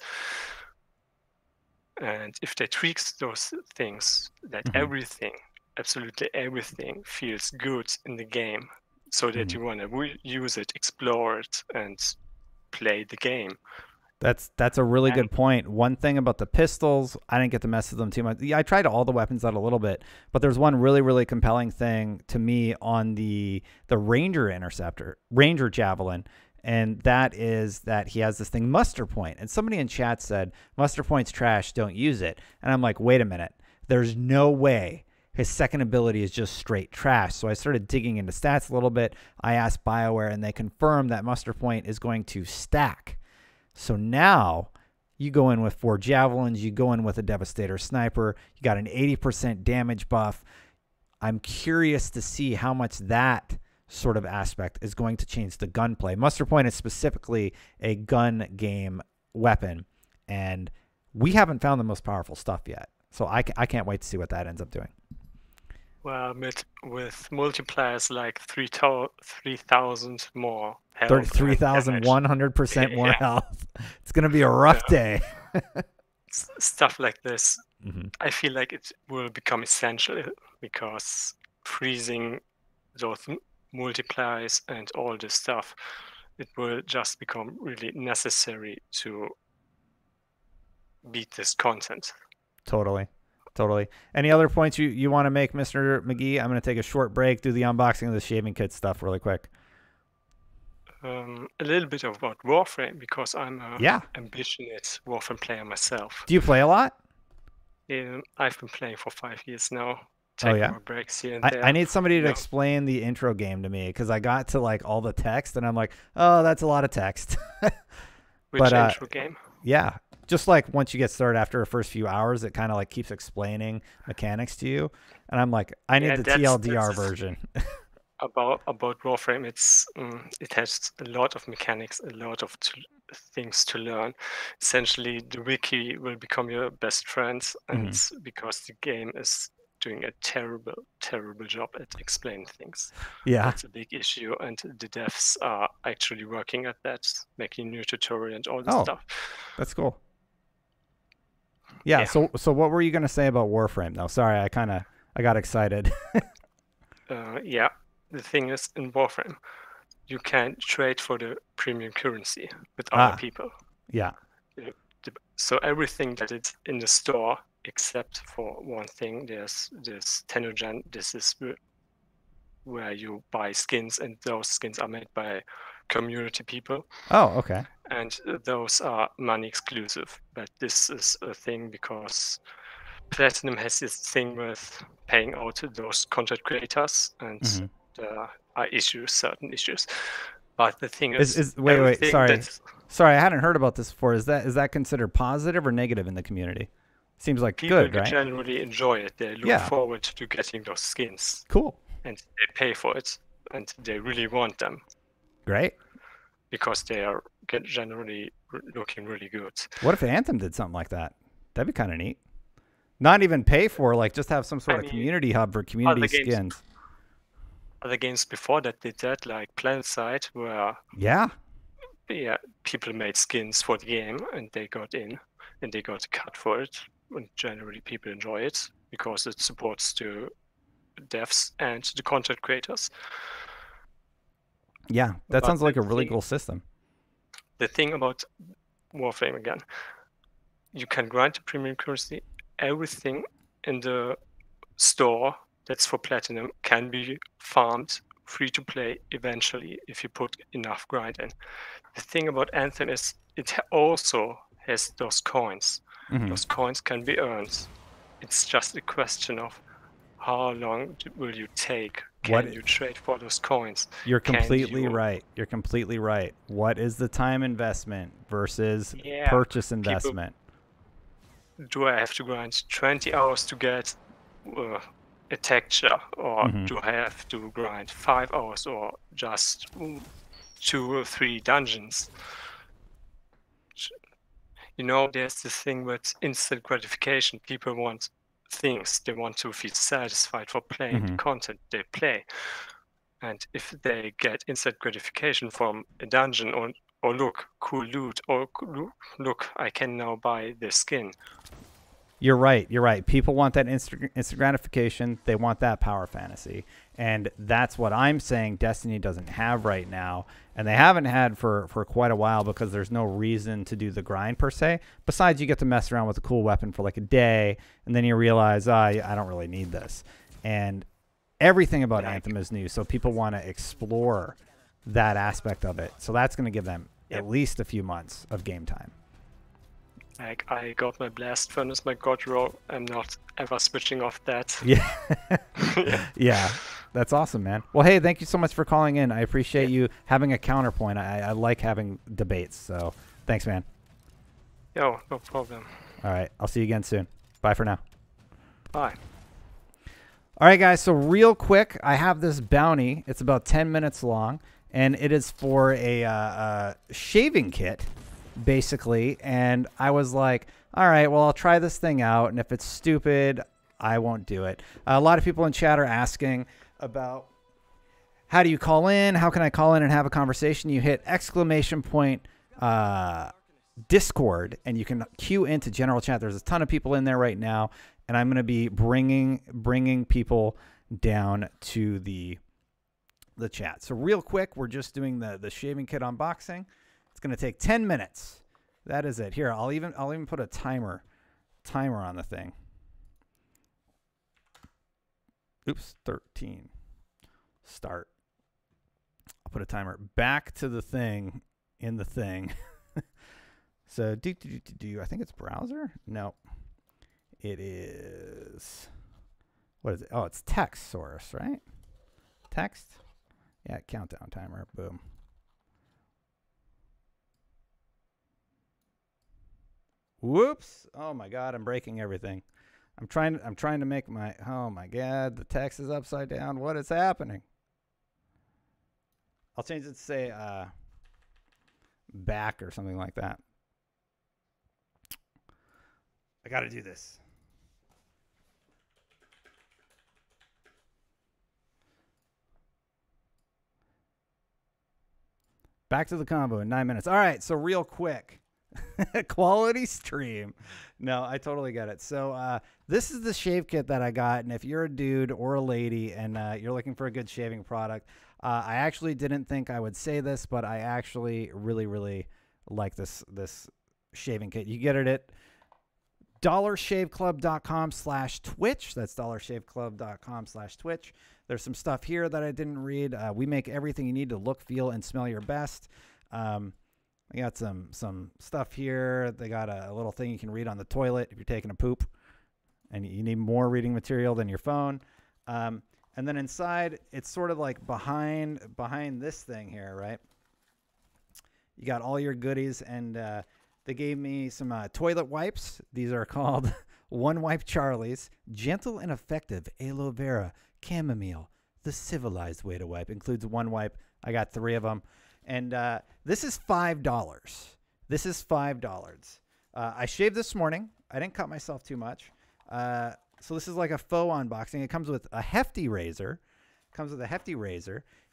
And if they tweak those things, that everything, absolutely everything, feels good in the game, so that you want to use it, explore it, and play the game. That's a really good point. One thing about the pistols, I didn't get to mess with them too much. Yeah, I tried all the weapons out a little bit, but there's one really, really compelling thing to me on the Ranger Javelin. And that is that he has this thing, muster point. And somebody in chat said, muster point's trash, don't use it. And I'm like, wait a minute. There's no way his second ability is just straight trash. So I started digging into stats a little bit. I asked BioWare, and they confirmed that muster point is going to stack. So now you go in with 4 javelins. You go in with a Devastator sniper. You got an 80% damage buff. I'm curious to see how much that sort of aspect is going to change the gunplay. Muster point is specifically a gun game weapon, and we haven't found the most powerful stuff yet. So I can't wait to see what that ends up doing. Well, with multipliers like 3,000 more health. 3,100% more health. It's going to be a rough day. Stuff like this, I feel like it will become essential, because freezing those multipliers and all this stuff, it will just become really necessary to beat this content. Totally. Any other points you want to make, Mr. McGee? I'm going to take a short break, do the unboxing of the shaving kit stuff really quick. A little bit about Warframe, because I'm a ambitious Warframe player myself. Do you play a lot? I've been playing for 5 years now. More breaks here and there. I need somebody to explain the intro game to me, because I got to like all the text and I'm like, oh, that's a lot of text. Which intro game? Yeah. Just like once you get started after the first few hours, it kind of like keeps explaining mechanics to you. And I'm like, I need the TLDR version. About Warframe, it has a lot of mechanics, a lot of things to learn. Essentially, the wiki will become your best friend, and because the game is doing a terrible job at explaining things. Yeah, that's a big issue, and the devs are actually working at that, making new tutorial and all this stuff. That's cool. Yeah. So what were you going to say about Warframe though? Sorry, I got excited. The thing is, in Warframe, you can trade for the premium currency with other people. Yeah. So everything that is in the store, except for one thing, there's this Tenogen. This is where you buy skins, and those skins are made by community people. Oh, okay. And those are money exclusive. But this is a thing because Platinum has this thing with paying out to those content creators, and there are certain issues. But the thing is wait, sorry, I hadn't heard about this before. Is that considered positive or negative in the community? Seems like good, right? People generally enjoy it. They look forward to getting those skins. Cool. And they pay for it, and they really want them. Great. Because they are generally looking really good. What if Anthem did something like that? That'd be kind of neat. Not even pay for, like, just have some sort of community hub for community skins. Other games before that did that, like PlanetSide, where people made skins for the game and they got in and they got a cut for it. And generally people enjoy it because it supports the devs and the content creators. Yeah, that sounds like a really cool system. The thing about Warframe, again, you can grind the premium currency. Everything in the store that's for platinum can be farmed free to play eventually if you put enough grind in. The thing about Anthem is it also has those coins. Those coins can be earned. It's just a question of how long will you take? Can you trade for those coins? You're completely right. You're completely right. What is the time investment versus purchase investment? Do I have to grind 20 hours to get a texture, or do I have to grind 5 hours, or just 2 or 3 dungeons? You know, there's this thing with instant gratification. People want things. They want to feel satisfied for playing the content they play. And if they get instant gratification from a dungeon, or look, cool loot, or look, I can now buy the skin. You're right. You're right. People want that instant gratification. They want that power fantasy. And that's what I'm saying Destiny doesn't have right now. And they haven't had for quite a while because there's no reason to do the grind per se. Besides, you get to mess around with a cool weapon for like a day. And then you realize, I don't really need this. And everything about Anthem is new. So people want to explore that aspect of it. So that's going to give them at least a few months of game time. Like, I got my blast furnace, my god roll. I'm not ever switching off that. Yeah, that's awesome, man. Well, hey, thank you so much for calling in. I appreciate you having a counterpoint. I like having debates, so thanks, man. Yo, no problem. All right, I'll see you again soon. Bye for now. Bye. All right, guys, so real quick, I have this bounty. It's about 10 minutes long, and it is for a shaving kit, basically. And I was like, all right, well, I'll try this thing out, and if it's stupid, I won't do it. A lot of people in chat are asking about how do you call in? How can I call in and have a conversation? You hit !! Discord, and you can queue into general chat. There's a ton of people in there right now, and I'm going to be bringing people down to the chat. So real quick, we're just doing the shaving kit unboxing. It's going to take 10 minutes. That is it. Here, I'll even put a timer on the thing. Oops, 13. Start. I'll put a timer back to the thing in the thing. So I think it's browser? No. It is, what is it? Oh, it's text source, right? Text? Yeah, countdown timer. Boom. Whoops. Oh my God, I'm breaking everything. I'm trying to make my, oh my God, the text is upside down. What is happening? I'll change it to say back or something like that. I got to do this. Back to the combo in 9 minutes. All right, so real quick. Quality stream. No, I totally get it. So this is the shave kit that I got, and if you're a dude or a lady and you're looking for a good shaving product, I actually didn't think I would say this, but I actually really like this shaving kit. You get it at dollarshaveclub.com/Twitch. That's dollarshaveclub.com/Twitch. There's some stuff here that I didn't read. We make everything you need to look, feel, and smell your best. I got some stuff here. They got a little thing you can read on the toilet if you're taking a poop and you need more reading material than your phone. And then inside, it's sort of like behind this thing here, right? You got all your goodies, and they gave me some toilet wipes. These are called One Wipe Charlie's. Gentle and effective aloe vera chamomile. The civilized way to wipe. Includes one wipe. I got 3 of them. And this is $5. This is $5. I shaved this morning. I didn't cut myself too much. So this is like a faux unboxing. It comes with a hefty razor.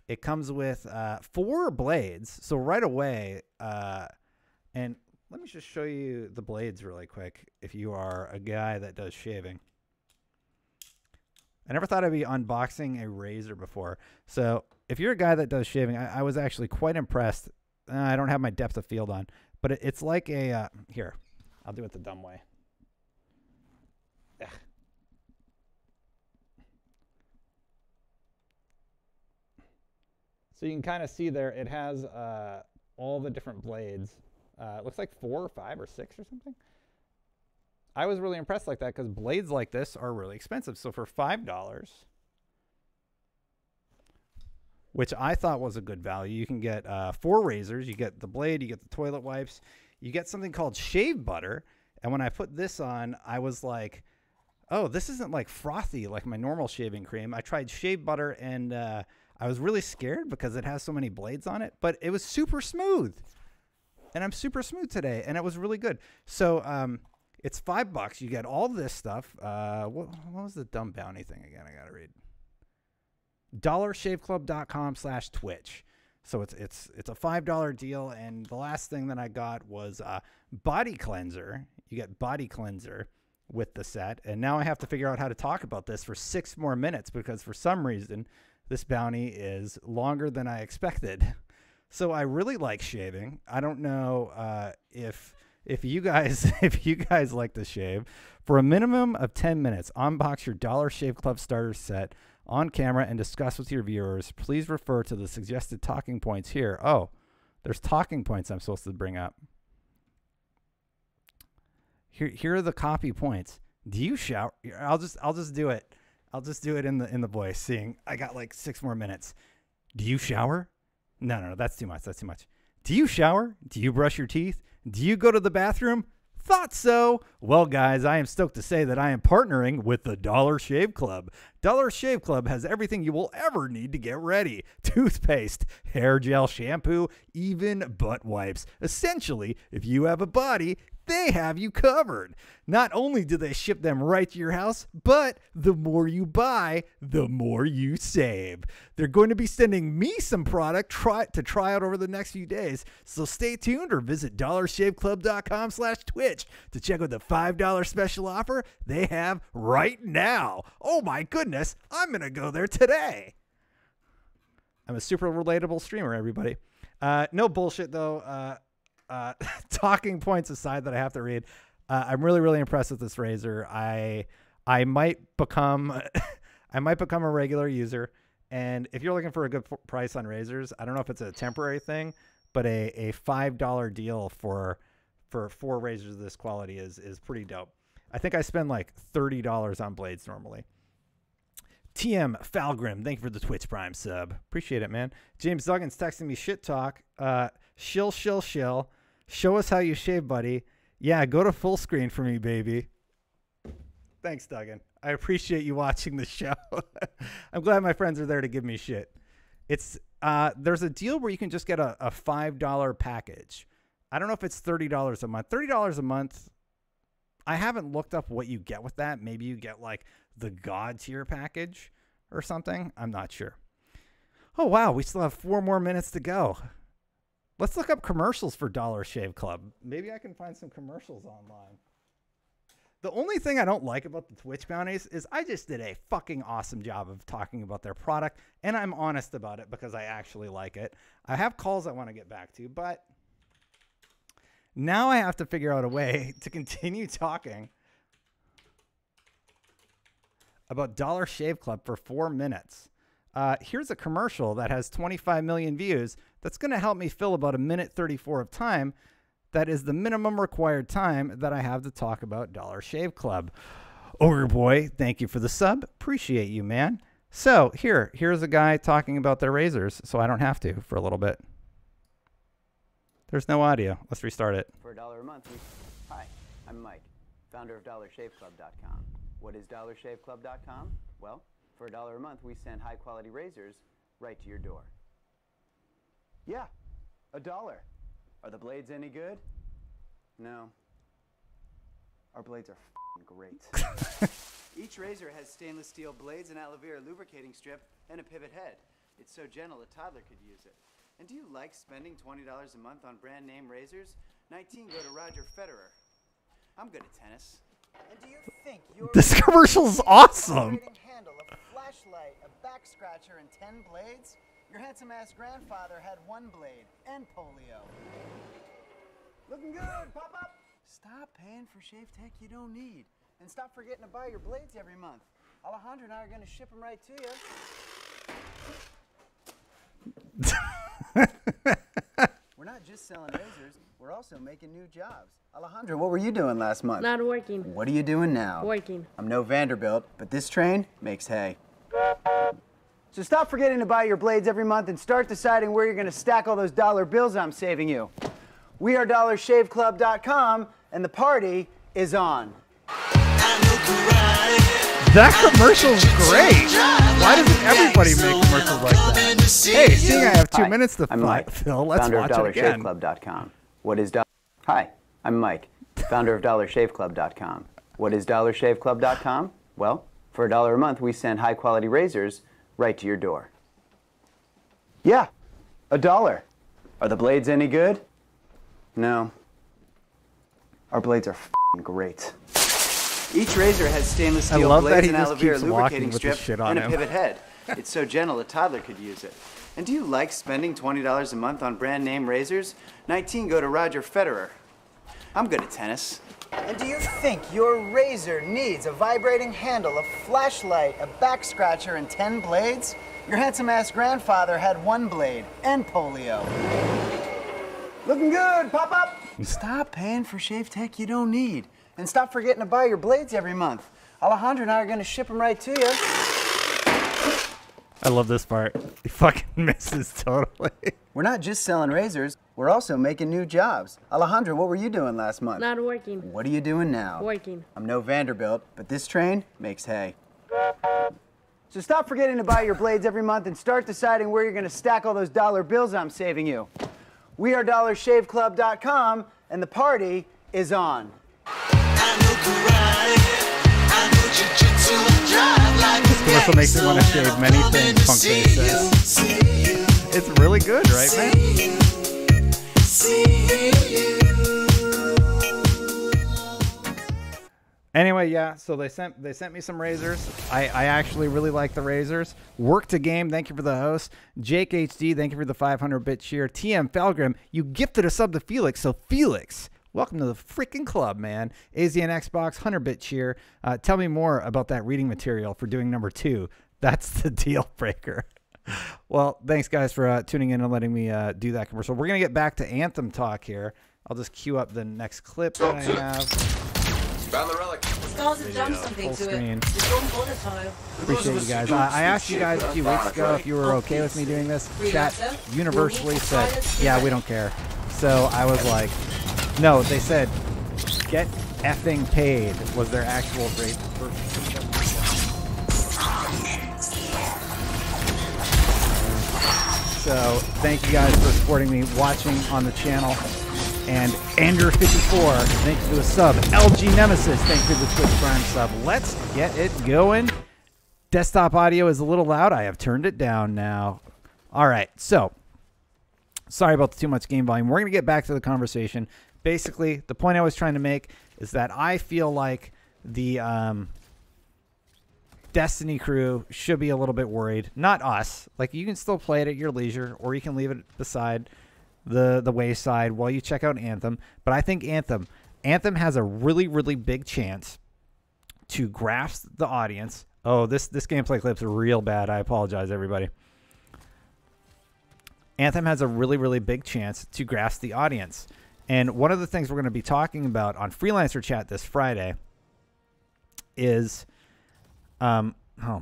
It comes with 4 blades. So right away, and let me just show you the blades really quick if you are a guy that does shaving. I never thought I'd be unboxing a razor before. So if you're a guy that does shaving, I was actually quite impressed. I don't have my depth of field on, but it's like a, here, I'll do it the dumb way. Ugh. So you can kind of see there, it has all the different blades. It looks like 4 or 5 or 6 or something. I was really impressed like that because blades like this are really expensive. So for $5, which I thought was a good value, you can get 4 razors. You get the blade, you get the toilet wipes, you get something called shave butter. And when I put this on, I was like, oh, this isn't like frothy like my normal shaving cream. I tried shave butter and I was really scared because it has so many blades on it, but it was super smooth. And I'm super smooth today, and it was really good. So it's $5. You get all this stuff. What was the dumb bounty thing again? I got to read. DollarShaveClub.com/Twitch. So it's a $5 deal, and the last thing that I got was body cleanser. You get body cleanser with the set, and now I have to figure out how to talk about this for 6 more minutes because for some reason this bounty is longer than I expected. So I really like shaving. I don't know if you guys like to shave. For a minimum of 10 minutes, unbox your Dollar Shave Club starter set on camera and discuss with your viewers. Please refer to the suggested talking points here. Oh, there's talking points I'm supposed to bring up. Here are the copy points. Do you shower? I'll just do it. I'll just do it in the voice. Seeing I got like 6 more minutes. Do you shower? No, that's too much. That's too much. Do you shower? Do you brush your teeth? Do you go to the bathroom? Thought so. Well, guys, I am stoked to say that I am partnering with the Dollar Shave Club. Dollar Shave Club has everything you will ever need to get ready. Toothpaste, hair gel, shampoo, even butt wipes. Essentially, if you have a body, they have you covered. Not only do they ship them right to your house, but the more you buy, the more you save. They're going to be sending me some product to try out over the next few days. So stay tuned or visit dollarshaveclub.com/Twitch to check out the $5 special offer they have right now. Oh my goodness, I'm going to go there today. I'm a super relatable streamer, everybody. No bullshit though. Talking points aside that I have to read, I'm really impressed with this razor. I might become a regular user, and if you're looking for a good price on razors, I don't know if it's a temporary thing, but a $5 deal for 4 razors of this quality is pretty dope. I think I spend like $30 on blades normally. TM Falgrim, thank you for the Twitch Prime sub. Appreciate it, man. James Duggan's texting me shit talk. Shill. Show us how you shave, buddy. Yeah, go to full screen for me, baby. Thanks, Duggan. I appreciate you watching the show. I'm glad my friends are there to give me shit. It's there's a deal where you can just get a $5 package. I don't know if it's $30 a month. $30 a month. I haven't looked up what you get with that. Maybe you get like the God tier package or something. I'm not sure. Oh, wow. We still have 4 more minutes to go. Let's look up commercials for Dollar Shave Club. Maybe I can find some commercials online. The only thing I don't like about the Twitch bounties is I just did a fucking awesome job of talking about their product, and I'm honest about it because I actually like it. I have calls I want to get back to, but now I have to figure out a way to continue talking about Dollar Shave Club for 4 minutes. Here's a commercial that has 25 million views that's going to help me fill about 1:34 of time. That is the minimum required time that I have to talk about Dollar Shave Club. Ogre Boy, thank you for the sub. Appreciate you, man. So here's a guy talking about their razors, so I don't have to for a little bit. There's no audio. Let's restart it. For $1 a month, Hi, I'm Mike, founder of DollarShaveClub.com. What is DollarShaveClub.com? Well, for $1 a month, we send high-quality razors right to your door. Yeah, $1. Are the blades any good? No. Our blades are f***ing great. Each razor has stainless steel blades, an aloe vera lubricating strip, and a pivot head. It's so gentle a toddler could use it. And do you like spending $20 a month on brand name razors? 19 go to Roger Federer. I'm good at tennis. And do you think this commercial's awesome? Handle, a flashlight, a back scratcher, and 10 blades? Your handsome-ass grandfather had 1 blade and polio. Looking good, pop up! Stop paying for shave tech you don't need. And stop forgetting to buy your blades every month. Alejandro and I are going to ship them right to you. We're not just selling razors, we're also making new jobs. Alejandro, what were you doing last month? Not working. What are you doing now? Working. I'm no Vanderbilt, but this train makes hay. So stop forgetting to buy your blades every month and start deciding where you're going to stack all those dollar bills I'm saving you. We are DollarShaveClub.com, and the party is on. That commercial's great. Why doesn't everybody make commercials like that? Hey, seeing I have 2 minutes to fill, let's watch it again. DollarShaveClub.com. What is Hi, I'm Mike, founder of DollarShaveClub.com. What is DollarShaveClub.com? Well, for $1 a month, we send high-quality razors right to your door. Yeah, $1. Are the blades any good? No. Our blades are f***ing great. Each razor has stainless steel blades and aloe vera lubricating strip and a pivot head. It's so gentle a toddler could use it. And do you like spending $20 a month on brand name razors? 19 go to Roger Federer. I'm good at tennis. And do you think your razor needs a vibrating handle, a flashlight, a back scratcher, and 10 blades? Your handsome-ass grandfather had 1 blade and polio. Looking good, pop up! Stop paying for shave tech you don't need. And stop forgetting to buy your blades every month. Alejandro and I are going to ship them right to you. I love this part. He fucking misses totally. We're not just selling razors, we're also making new jobs. Alejandro, what were you doing last month? Not working. What are you doing now? Working. I'm no Vanderbilt, but this train makes hay. So stop forgetting to buy your blades every month and start deciding where you're going to stack all those dollar bills I'm saving you. We are DollarShaveClub.com, and the party is on. This commercial makes me want to shave many things, Punk Face says. It's really good, right, man? Anyway, yeah, so they sent me some razors. I actually really like the razors. Work to Game, thank you for the host. Jake HD, thank you for the 500-bit cheer. TM Felgrim, you gifted a sub to Felix, so Felix, welcome to the freaking club, man. AZN Xbox, 100-bit cheer. Tell me more about that reading material for doing number 2. That's the deal breaker. Well, thanks, guys, for tuning in and letting me do that commercial. We're going to get back to Anthem talk here. I'll just queue up the next clip that I have. Found the relic. Stars have done something to it. It's gone volatile. Appreciate you guys. I asked you guys a few weeks ago if you were okay with me doing this. Chat universally said, yeah, we don't care. So I was like, no, they said, get effing paid was their actual rate. So thank you guys for supporting me, watching on the channel. And Andrew54, thank you for the sub. LG Nemesis, thank you for the Twitch Prime sub. Let's get it going. Desktop audio is a little loud. I have turned it down now. All right, so sorry about the too much game volume. We're going to get back to the conversation. Basically, the point I was trying to make is that I feel like the Destiny crew should be a little bit worried. Not us. Like, you can still play it at your leisure, or you can leave it beside the wayside while you check out Anthem. But I think Anthem has a really, really big chance to grasp the audience. Oh, this gameplay clip's real bad. I apologize, everybody. Anthem has a really, really big chance to grasp the audience. And one of the things we're going to be talking about on Freelancer Chat this Friday is, oh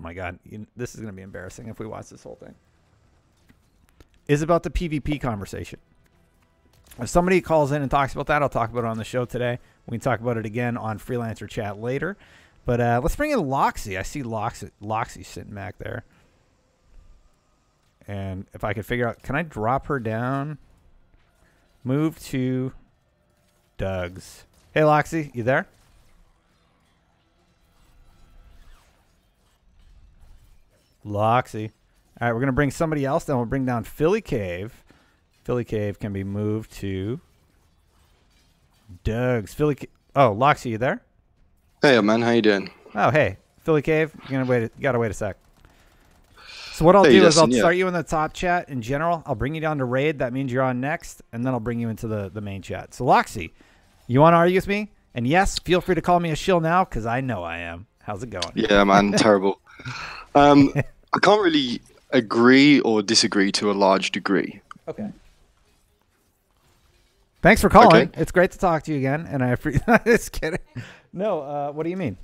my God, this is going to be embarrassing if we watch this whole thing, is about the PvP conversation. If somebody calls in and talks about that, I'll talk about it on the show today. We can talk about it again on Freelancer Chat later. But let's bring in Loxy. I see Loxy sitting back there. And if I could figure out, can I drop her down? Move to Doug's. Hey, Loxy, you there? Loxy. All right, we're going to bring somebody else down. We'll bring down Philly Cave. Philly Cave can be moved to Doug's. Oh, Loxy, you there? Hey, man. How you doing? Oh, hey. Philly Cave, you gotta wait a sec. So what I'll do is I'll start you in the top chat in general. I'll bring you down to raid. That means you're on next, and then I'll bring you into the main chat. So, Loxy, you want to argue with me? And yes, feel free to call me a shill now, because I know I am. How's it going? Yeah, man. Terrible. I can't really agree or disagree to a large degree. Okay. Thanks for calling. Okay. It's great to talk to you again, and I appreciate. Just kidding. No, what do you mean?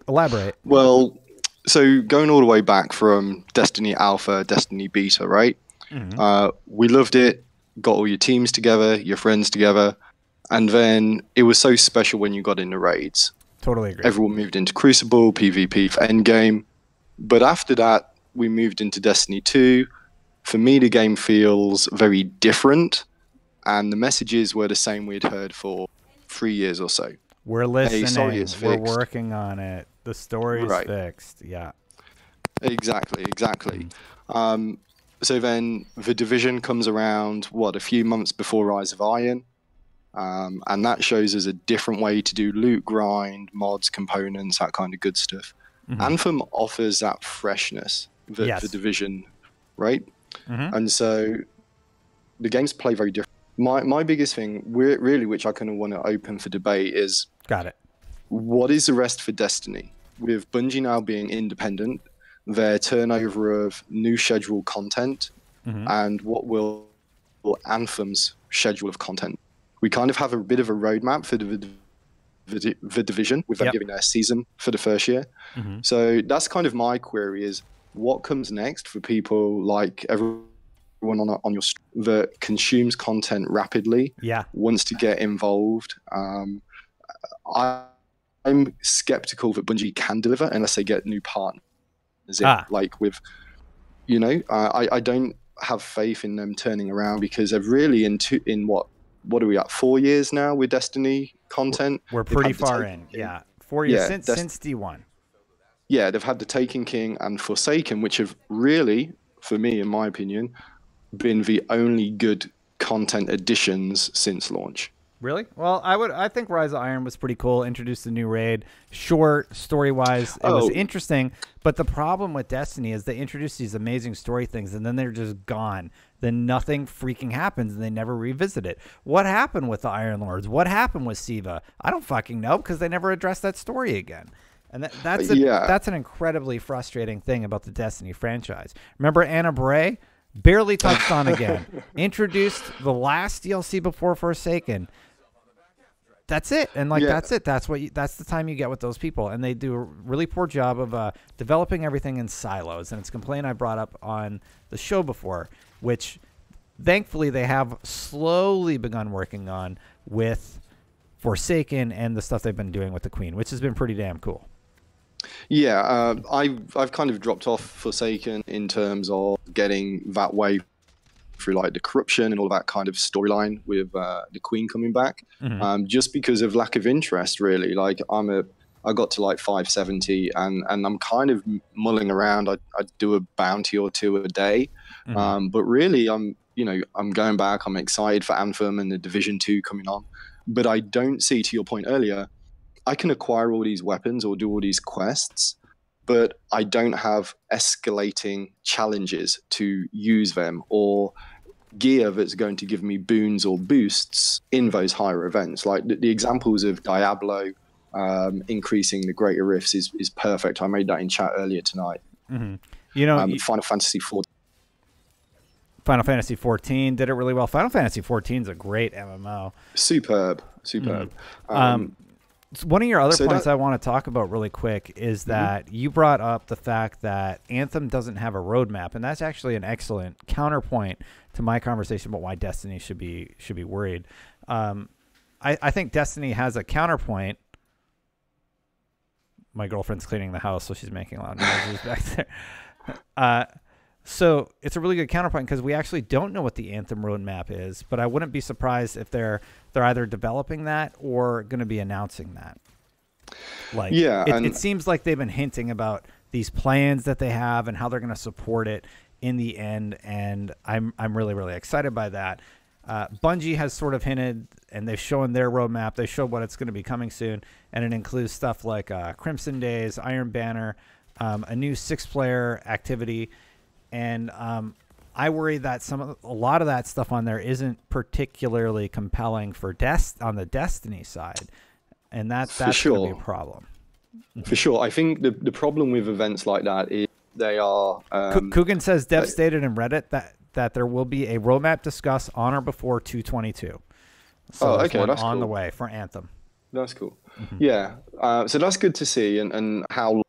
Elaborate. Well, so going all the way back from Destiny Alpha, Destiny Beta, right? Mm-hmm. We loved it. Got all your teams together, your friends together, and then it was so special when you got into raids. Totally agree. Everyone moved into Crucible, PvP for Endgame, but after that, we moved into Destiny 2. For me, the game feels very different, and the messages were the same we'd heard for 3 years or so. We're listening. Hey, sorry, it's fixed. We're working on it. The story's fixed. Yeah. Exactly. So then The Division comes around, a few months before Rise of Iron. And that shows us a different way to do loot grind, mods, components, that kind of good stuff. Mm-hmm. Anthem offers that freshness, the Division, right? Mm-hmm. And so the games play very different. My biggest thing, really, which I kind of want to open for debate is... Got it. What is the rest for Destiny? With Bungie now being independent, their turnover of new scheduled content, and what will Anthem's schedule of content? We kind of have a bit of a roadmap for the Division, with them giving their season for the first year. Mm-hmm. So that's kind of my query is, what comes next for people like everyone on your that consumes content rapidly, wants to get involved? I'm skeptical that Bungie can deliver unless they get new partners. Like with, I don't have faith in them turning around, because they've really in what are we at, 4 years now with Destiny content? We're pretty far in. Yeah. 4 years since D1. Yeah, they've had the Taken King and Forsaken, which have really, for me, in my opinion, been the only good content additions since launch. Really? Well, I think Rise of Iron was pretty cool. Introduced a new raid. Short, story-wise, it was interesting. But the problem with Destiny is they introduce these amazing story things, and then they're just gone. Then nothing freaking happens, and they never revisit it. What happened with the Iron Lords? What happened with Siva? I don't fucking know, because they never addressed that story again. And that's an incredibly frustrating thing about the Destiny franchise. Remember Anna Bray? Barely touched on again. Introduced the last DLC before Forsaken. That's it. And that's it. That's the time you get with those people. And they do a really poor job of developing everything in silos. And it's a complaint I brought up on the show before, which thankfully they have slowly begun working on with Forsaken and the stuff they've been doing with the Queen, which has been pretty damn cool. Yeah, I've kind of dropped off Forsaken in terms of getting that way through like the corruption and all that kind of storyline with the Queen coming back, just because of lack of interest, really. Like I got to like 570 and I'm kind of mulling around. I do a bounty or two a day, but really I'm going back. I'm excited for Anthem and the Division 2 coming on, but I don't see, to your point earlier, I can acquire all these weapons or do all these quests, but I don't have escalating challenges to use them or gear that's going to give me boons or boosts in those higher events. Like the examples of Diablo increasing the greater rifts is perfect. I made that in chat earlier tonight. Final Fantasy 14. Final Fantasy 14 did it really well. Final Fantasy 14 is a great MMO. Superb. One of your other points I want to talk about really quick is that you brought up the fact that Anthem doesn't have a roadmap, and that's actually an excellent counterpoint to my conversation about why Destiny should be worried. I think Destiny has a counterpoint. My girlfriend's cleaning the house, so she's making a lot of noises back there. So it's a really good counterpoint because we actually don't know what the Anthem roadmap is, but I wouldn't be surprised if they're either developing that or going to be announcing that. Like, it seems like they've been hinting about these plans that they have and how they're going to support it in the end, and I'm really, really excited by that. Bungie has sort of hinted, and they've shown their roadmap. They showed what it's going to be coming soon, and it includes stuff like Crimson Days, Iron Banner, a new 6-player activity, and I worry that a lot of that stuff on there isn't particularly compelling for on the Destiny side, and that's going to be a problem. For sure. I think the problem with events like that is they are... Coogan says Dev stated in Reddit that there will be a roadmap discussed on or before 222. So okay, that's on cool. the way for Anthem. That's cool. Yeah. So that's good to see. And how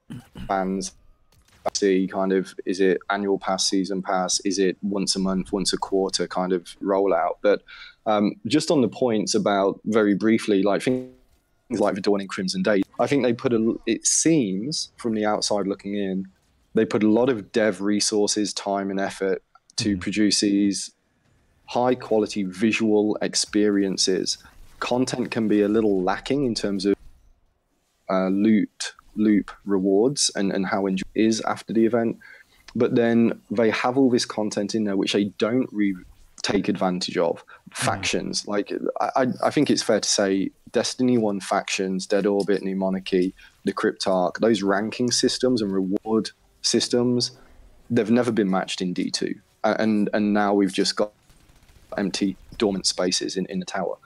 fans see kind of, is it annual pass, season pass? Is it once a month, once a quarter kind of rollout? But just on the points about, very briefly, like things like the Dawn and Crimson Days, I think they put it seems from the outside looking in, they put a lot of dev resources, time and effort to produce these high quality visual experiences. Content can be a little lacking in terms of loop rewards and how it is after the event. But then they have all this content in there which they don't take advantage of. Factions, like I think it's fair to say Destiny 1 factions, Dead Orbit, New Monarchy, the Cryptarch, those ranking systems and reward systems, they've never been matched in D2. And now we've just got empty dormant spaces in the tower.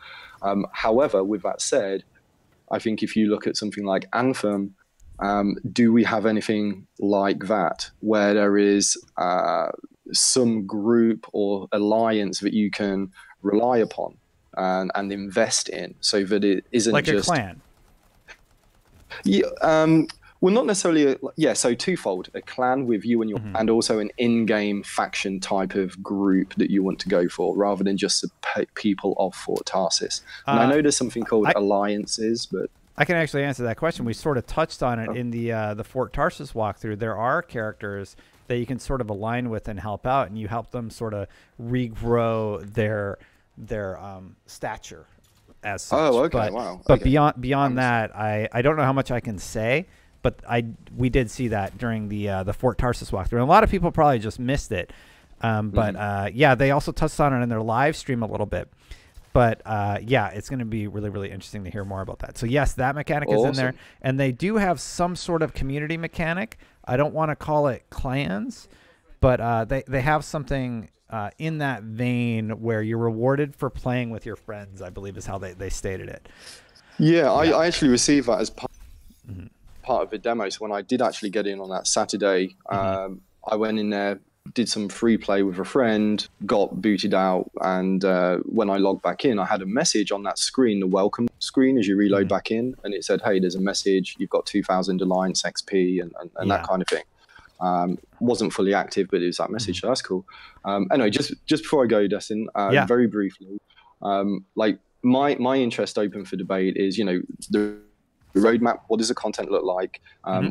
However, with that said, I think if you look at something like Anthem, do we have anything like that where there is some group or alliance that you can rely upon and invest in, so that it isn't like just a clan? Yeah. Well, not necessarily. So twofold: a clan with you and your, and also an in-game faction type of group that you want to go for, rather than just the people of Fort Tarsis. And I know there's something called alliances, but I can actually answer that question. We sort of touched on it in the Fort Tarsis walkthrough. There are characters that you can sort of align with and help out, and you help them sort of regrow their stature as such. Oh, okay, but, wow. But beyond that, I don't know how much I can say. But we did see that during the Fort Tarsis walkthrough. And a lot of people probably just missed it. Yeah, they also touched on it in their live stream a little bit. But yeah, it's going to be really, really interesting to hear more about that. So yes, that mechanic is in there. And they do have some sort of community mechanic. I don't want to call it clans, but they have something in that vein where you're rewarded for playing with your friends, I believe is how they stated it. Yeah, I actually received that as part of the demo. So when I did actually get in on that Saturday, I went in there, did some free play with a friend, got booted out, and when I logged back in, I had a message on that screen, the welcome screen, as you reload back in, and it said, hey, there's a message, you've got 2,000 Alliance XP and that kind of thing. Wasn't fully active, but it was that message, so that's cool. Anyway, just before I go, Destin, very briefly, like my interest open for debate is, the roadmap, what does the content look like?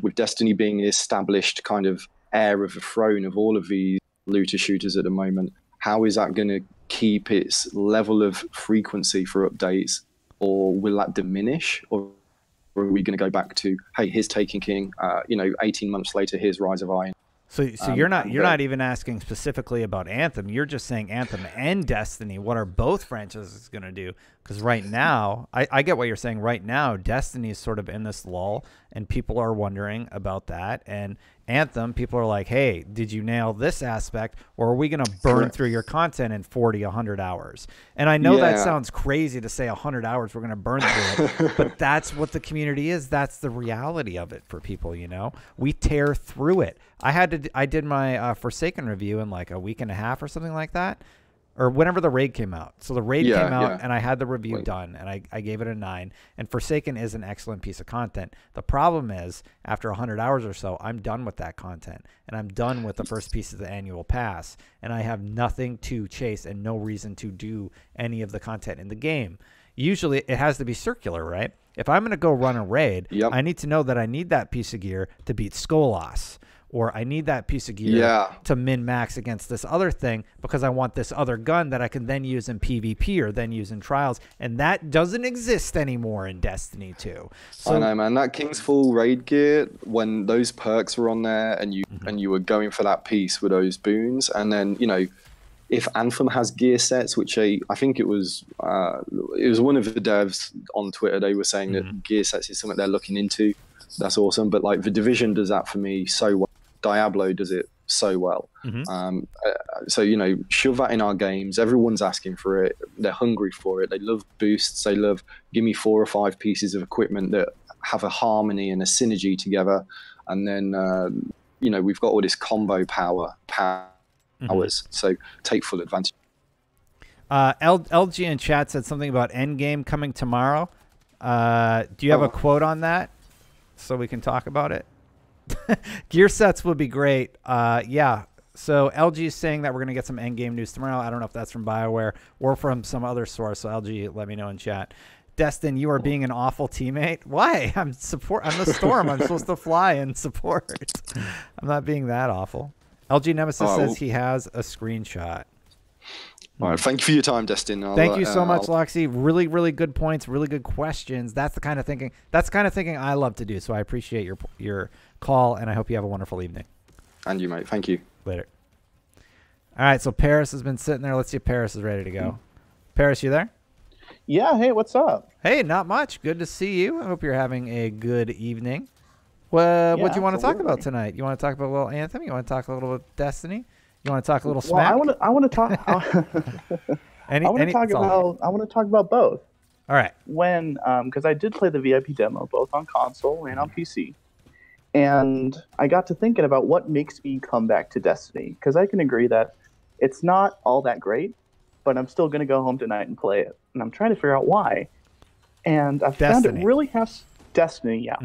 With Destiny being the established kind of heir of the throne of all of these looter shooters at the moment, how is that going to keep its level of frequency for updates, or will that diminish, or are we going to go back to, hey, here's Taken King, 18 months later, here's Rise of Iron? So you're not even asking specifically about Anthem. You're just saying Anthem and Destiny. What are both franchises going to do? Because right now, I get what you're saying. Right now, Destiny is sort of in this lull, and people are wondering about that. And Anthem, people are like, hey, did you nail this aspect, or are we going to burn through your content in 40, 100 hours? And I know that sounds crazy to say 100 hours we're going to burn through it, but that's what the community is. That's the reality of it for people, We tear through it. I did my Forsaken review in like a week and a half or something like that, or whenever the raid came out. So the raid came out, and I had the review done, and I gave it a 9. And Forsaken is an excellent piece of content. The problem is, after 100 hours or so, I'm done with that content, and I'm done with the first piece of the annual pass, and I have nothing to chase and no reason to do any of the content in the game. Usually, it has to be circular, right? If I'm going to go run a raid, I need to know that I need that piece of gear to beat Skolas, or I need that piece of gear to min-max against this other thing because I want this other gun that I can then use in PvP or then use in trials. And that doesn't exist anymore in Destiny 2. So, I know, man. That King's Fall raid gear, when those perks were on there and you were going for that piece with those boons, and then, you know, if Anthem has gear sets, which I think it was one of the devs on Twitter, they were saying that gear sets is something they're looking into. That's awesome. But like the Division does that for me so well. Diablo does it so well. So, you know, shove that in our games. Everyone's asking for it. They're hungry for it. They love boosts. They love, give me 4 or 5 pieces of equipment that have a harmony and a synergy together. And then, you know, we've got all this combo powers. So take full advantage. LG in chat said something about Endgame coming tomorrow. Do you have a quote on that so we can talk about it? Gear sets would be great. Yeah. So LG is saying that we're going to get some Endgame news tomorrow. I don't know if that's from BioWare or from some other source. So LG, let me know in chat. Destin, you are being an awful teammate. Why? I'm the Storm. I'm supposed to fly and support. I'm not being that awful. LG Nemesis says he has a screenshot. All right. Thank you for your time, Destin. Thank you so much, Loxy. Really, really good points. Really good questions. That's the kind of thinking. That's the kind of thinking I love to do. So I appreciate your call, and I hope you have a wonderful evening. And you, mate. Thank you. Later. All right. So Paris has been sitting there. Let's see if Paris is ready to go. Paris, you there? Yeah. Hey, what's up? Hey, not much. Good to see you. I hope you're having a good evening. Well, what do you want to talk about tonight? You want to talk about a little Anthem? You want to talk a little about Destiny? You want to talk a little Smack? Well, I want to talk. I want to talk about both. All right. When, because I did play the VIP demo both on console and on PC, and I got to thinking about what makes me come back to Destiny. Because I can agree that it's not all that great, but I'm still going to go home tonight and play it, and I'm trying to figure out why. And I found it really has Destiny, yeah.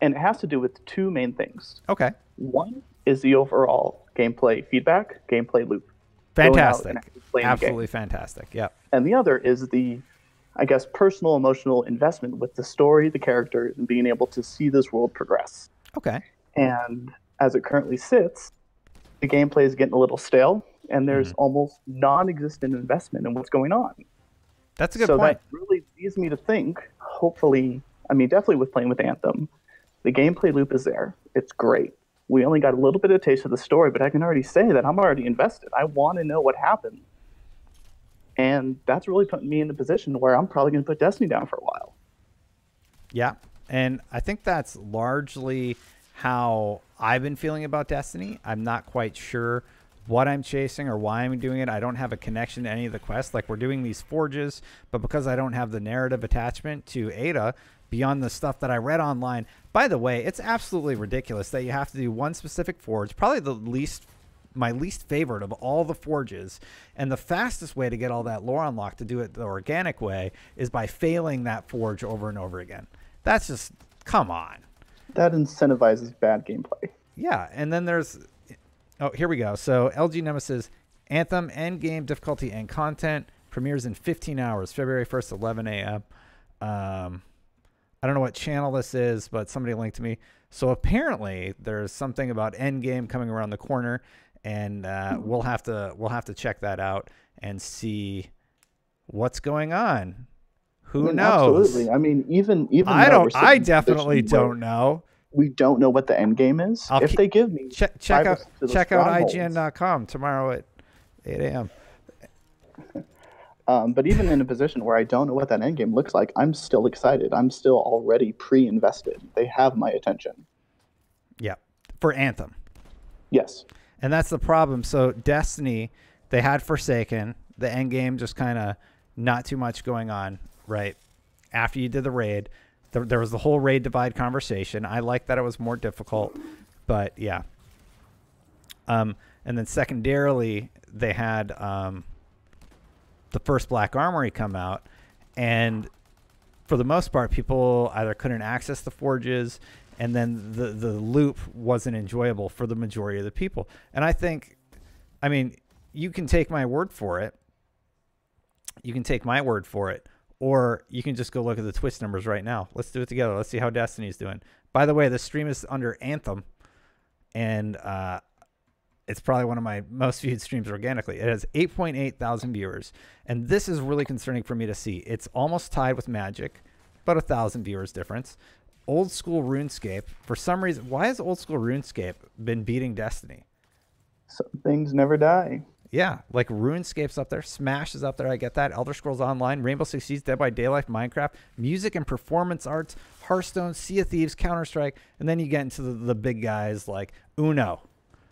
And it has to do with 2 main things. Okay. One is the overall gameplay feedback, gameplay loop. Fantastic. Absolutely fantastic. Yep. And the other is the, I guess, personal, emotional investment with the story, the characters, and being able to see this world progress. Okay. And as it currently sits, the gameplay is getting a little stale, and there's almost non-existent investment in what's going on. That's a good point. So that really leads me to think, hopefully, I mean, definitely with playing with Anthem, the gameplay loop is there. It's great. We only got a little bit of a taste of the story, but I can already say that I'm already invested. I want to know what happened. And that's really putting me in a position where I'm probably going to put Destiny down for a while. Yeah. And I think that's largely how I've been feeling about Destiny. I'm not quite sure what I'm chasing or why I'm doing it. I don't have a connection to any of the quests. Like, we're doing these forges, but because I don't have the narrative attachment to Ada beyond the stuff that I read online. By the way, it's absolutely ridiculous that you have to do one specific forge, probably my least favorite of all the forges, and the fastest way to get all that lore unlocked, to do it the organic way, is by failing that forge over and over again. That's just, come on. That incentivizes bad gameplay. Yeah, and then there's, oh, here we go. So LG Nemesis, Anthem endgame difficulty and content premieres in 15 hours, February 1st, 11 a.m. I don't know what channel this is, but somebody linked to me. So apparently there's something about Endgame coming around the corner, and we'll have to check that out and see what's going on. Who knows? Absolutely. I mean, even I definitely don't know. We don't know what the end game is. If they give me check out IGN.com tomorrow at 8 a.m. But even in a position where I don't know what that end game looks like, I'm still excited. I'm still already pre-invested. They have my attention. Yeah, for Anthem. Yes. And that's the problem. So Destiny, they had Forsaken. The end game just kind of not too much going on, right? After you did the raid, there was the whole raid divide conversation. I like that it was more difficult, but yeah. And then secondarily, they had the first Black Armory come out, and for the most part, people either couldn't access the forges, and then the loop wasn't enjoyable for the majority of the people. And I think, I mean, you can take my word for it. You can take my word for it, or you can just go look at the Twitch numbers right now. Let's do it together. Let's see how Destiny's doing. By the way, the stream is under Anthem, and it's probably one of my most viewed streams organically. It has 8.8 thousand viewers, and this is really concerning for me to see. It's almost tied with Magic, about 1,000 viewers difference. Old school RuneScape, for some reason, why has old school RuneScape been beating Destiny? Some things never die. Yeah, like RuneScape's up there, Smash is up there, I get that. Elder Scrolls Online, Rainbow Six Siege, Dead by Daylight, Minecraft, music and performance arts, Hearthstone, Sea of Thieves, Counter-Strike, and then you get into the big guys like Uno,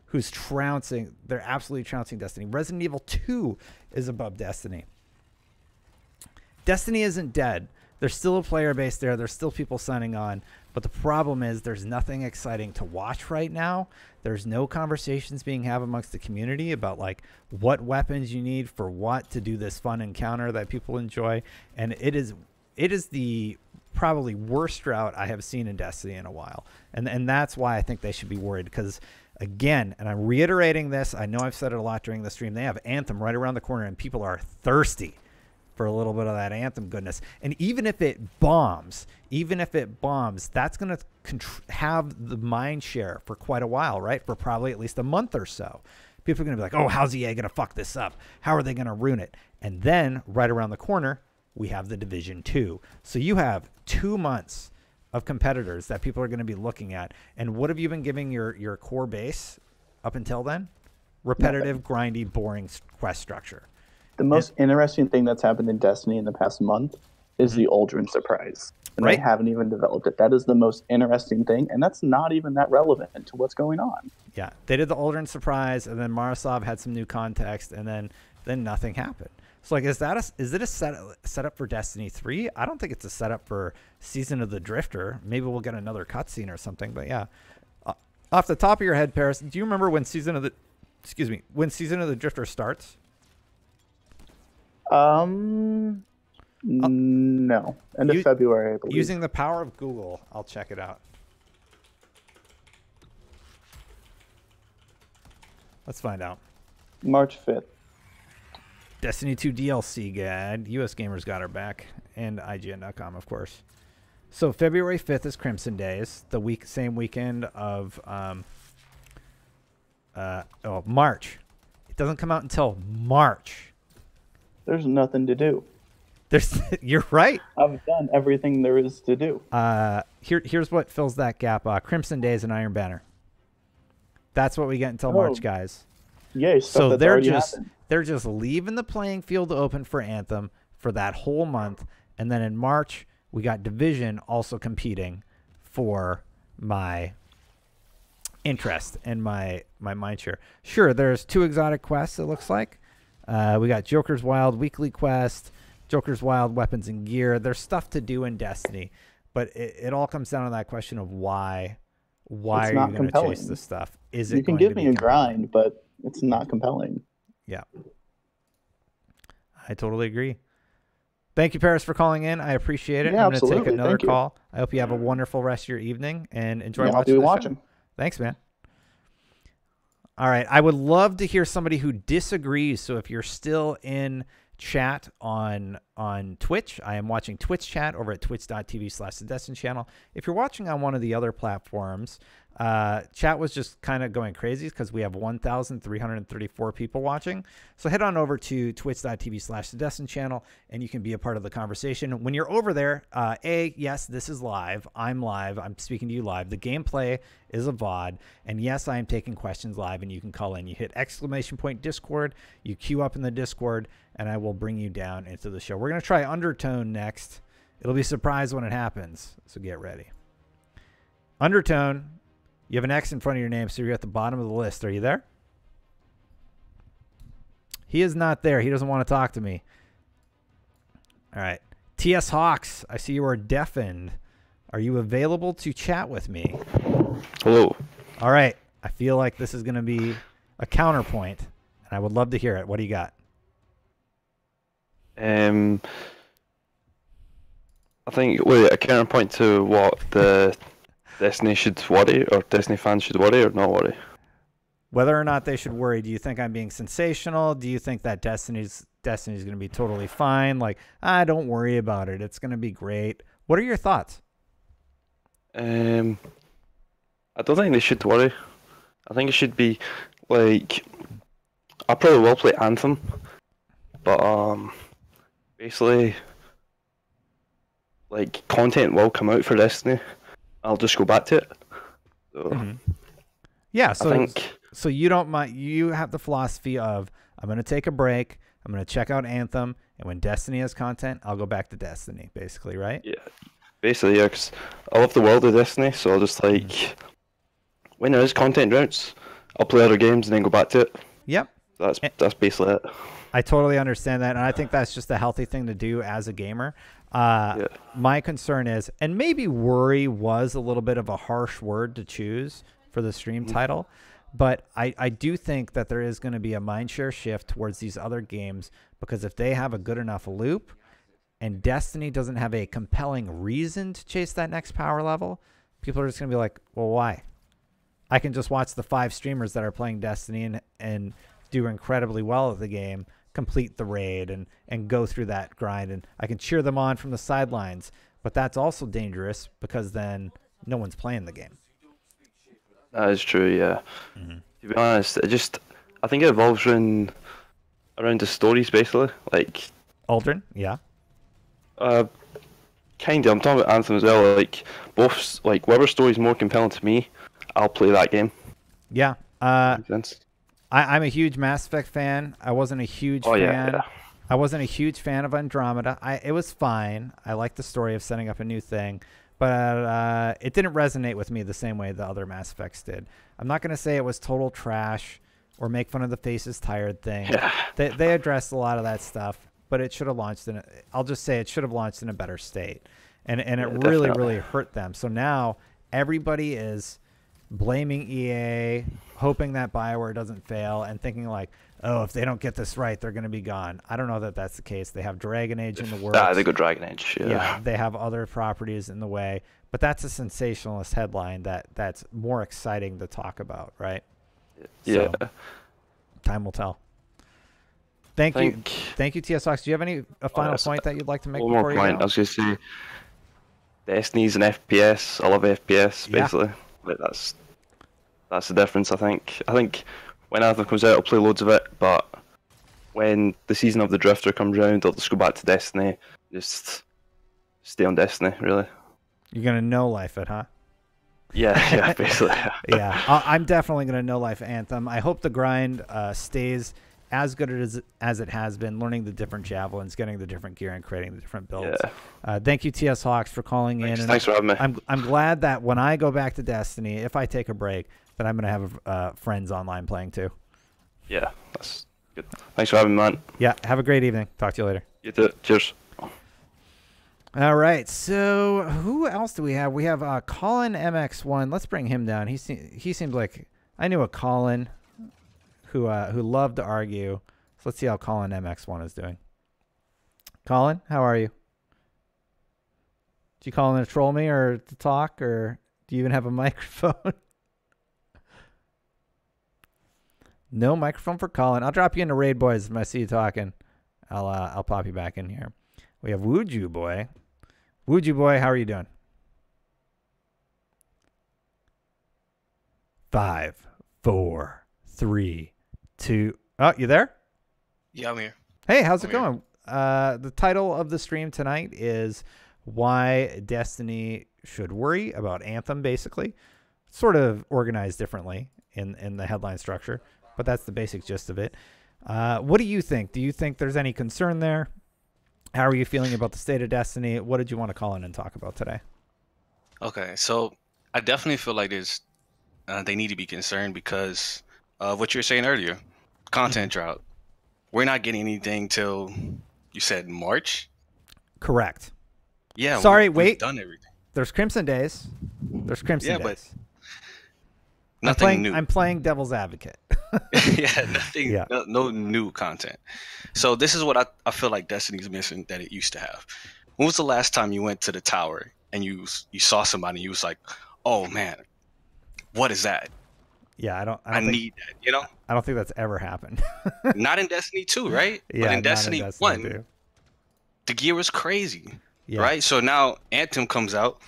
who's trouncing. They're absolutely trouncing Destiny. Resident Evil 2 is above Destiny. Destiny isn't dead. There's still a player base there. There's still people signing on. But the problem is there's nothing exciting to watch right now. There's no conversations being had amongst the community about like what weapons you need for what to do this fun encounter that people enjoy. And it is the probably worst route I have seen in Destiny in a while. And that's why I think they should be worried, because again, and I'm reiterating this, I know I've said it a lot during the stream, they have Anthem right around the corner and people are thirsty for a little bit of that Anthem goodness. And even if it bombs, that's going to have the mind share for quite a while, right? For probably at least a month or so. People are going to be like, oh, how's EA going to fuck this up? How are they going to ruin it? And then right around the corner, we have the Division 2. So you have 2 months of competitors that people are going to be looking at. And what have you been giving your core base up until then? Repetitive, grindy, boring quest structure. The most interesting thing that's happened in Destiny in the past month is the Aldrin surprise. And they haven't even developed it. That is the most interesting thing, and that's not even that relevant to what's going on. Yeah, they did the Aldrin surprise, and then Marasov had some new context, and then nothing happened. So, like, is it a setup for Destiny 3? I don't think it's a setup for Season of the Drifter. Maybe we'll get another cutscene or something, but yeah. Off the top of your head, Paris, do you remember when Season of the Drifter starts? No. End of February, I believe. Using the power of Google, I'll check it out. Let's find out. March 5th. Destiny 2 DLC guide. US Gamers got our back. And IGN.com, of course. So February 5th is Crimson Days. The same weekend of March. It doesn't come out until March. There's nothing to do. You're right. I've done everything there is to do. Here's what fills that gap. Crimson Days and Iron Banner. That's what we get until March, guys. Yay, so they're just leaving the playing field open for Anthem for that whole month, and then in March we got Division also competing for my interest and my mind share. Sure, there's 2 exotic quests, it looks like. We got Joker's Wild Weekly Quest, Joker's Wild Weapons and Gear. There's stuff to do in Destiny, but it all comes down to that question of why are you going to chase this stuff? Is it you can give me a grind, but it's not compelling. Yeah, I totally agree. Thank you, Paris, for calling in. I appreciate it. Yeah, I'm going to take another Thank call. I hope you have a wonderful rest of your evening and enjoy I'll watching be the watching. show. Thanks, man. All right. I would love to hear somebody who disagrees. So if you're still in chat on Twitch, I am watching Twitch chat over at twitch.tv/the channel. If you're watching on one of the other platforms, chat was just kind of going crazy because we have 1,334 people watching. So head on over to twitch.tv/the channel and you can be a part of the conversation. When you're over there, yes, this is live. I'm live. I'm speaking to you live. The gameplay is a VOD. And yes, I am taking questions live and you can call in. You hit !Discord, you queue up in the Discord, and I will bring you down into the show. We're going to try Undertone next. It'll be a surprise when it happens. So get ready. Undertone. You have an X in front of your name, so you're at the bottom of the list. Are you there? He is not there. He doesn't want to talk to me. All right. TS Hawks, I see you are deafened. Are you available to chat with me? Hello. All right. I feel like this is going to be a counterpoint, and I would love to hear it. What do you got? I think, a counterpoint to what the Destiny should worry, or Destiny fans should worry or not worry? Whether or not they should worry, do you think I'm being sensational? Do you think that Destiny's going to be totally fine? Like, don't worry about it. It's going to be great. What are your thoughts? I don't think they should worry. I think it should be like I probably will play Anthem, but basically like content will come out for Destiny. I'll just go back to it. So Yeah, I think so you don't mind. You have the philosophy of I'm going to take a break. I'm going to check out Anthem, and when Destiny has content, I'll go back to Destiny. Basically, right? yeah, basically yeah. Cause I love the world of Destiny, so I'll just like when there is content drops, I'll play other games and then go back to it. Yep. That's basically it. I totally understand that, and I think that's just a healthy thing to do as a gamer. My concern is, and maybe worry was a little bit of a harsh word to choose for the stream title, but I do think that there is going to be a mindshare shift towards these other games, because if they have a good enough loop and Destiny doesn't have a compelling reason to chase that next power level, people are just going to be like, well, why? I can just watch the 5 streamers that are playing Destiny and do incredibly well at the game, complete the raid and go through that grind, and I can cheer them on from the sidelines. But that's also dangerous, because then no one's playing the game. That is true, yeah. To be honest, I think it evolves around the stories, basically. Like Aldrin, yeah. Kinda. I'm talking about Anthem as well. Like both, like whatever story is more compelling to me, I'll play that game. Yeah. Makes sense. I'm a huge Mass Effect fan. I wasn't a huge fan. Yeah. I wasn't a huge fan of Andromeda. It was fine. I liked the story of setting up a new thing, but it didn't resonate with me the same way the other Mass Effects did. I'm not going to say it was total trash or make fun of the Faces Tired thing. Yeah. They addressed a lot of that stuff, but it should have launched I'll just say it should have launched in a better state. And it really, really hurt them. So now everybody is blaming EA, hoping that BioWare doesn't fail, and thinking like, oh, if they don't get this right, they're going to be gone. I don't know that that's the case. They have Dragon Age in the works. They go Dragon Age. Yeah. They have other properties in the way, but that's a sensationalist headline that's more exciting to talk about, right? Yeah. So, time will tell. Thank you, TS Fox. Do you have a final point that you'd like to make? One more point. I was going to say, Destiny's an FPS. I love FPS, basically. Like that's the difference, I think. I think when Anthem comes out, I'll play loads of it, but when the season of the Drifter comes around, I'll just go back to Destiny. Just stay on Destiny, really. You're going to no life it, huh? Yeah, basically. Yeah, I'm definitely going to no life Anthem. I hope the grind stays as good as it has been, learning the different javelins, getting the different gear, and creating the different builds. Yeah. Thank you, TS Hawks, for calling in. Thanks for having me. I'm glad that when I go back to Destiny, if I take a break, that I'm going to have friends online playing too. Yeah, that's good. Thanks for having me, man. Yeah, have a great evening. Talk to you later. You too. Cheers. All right, so who else do we have? We have Colin MX1. Let's bring him down. He seems like I knew a Colin who loved to argue. So let's see how Colin MX1 is doing. Colin, how are you? Did you call in to troll me or to talk, or do you even have a microphone? No microphone for Colin. I'll drop you into Raid Boys if I see you talking. I'll pop you back in here. We have Wooju Boy. Wooju Boy, how are you doing? 5, 4, 3, 2. Oh, you there? Yeah, I'm here. Hey, how's it going? The title of the stream tonight is Why Destiny Should Worry About Anthem, basically. Sort of organized differently in the headline structure, but that's the basic gist of it. What do you think? Do you think there's any concern there? How are you feeling about the state of Destiny? What did you want to call in and talk about today? Okay, so I definitely feel like they need to be concerned because of what you were saying earlier. Content drought. We're not getting anything till, you said, March? Correct. Yeah. Sorry, wait. We've done everything. There's Crimson Days. There's Crimson Days. But nothing new. I'm playing Devil's Advocate. Yeah, nothing. Yeah. No new content. So this is what I feel like Destiny's missing that it used to have. When was the last time you went to the tower and you saw somebody and you was like, oh man, what is that? Yeah, I need that, you know? I don't think that's ever happened. Not in Destiny 2, right? Yeah, but in Destiny 1, 2. The gear was crazy, right? So now Anthem comes out,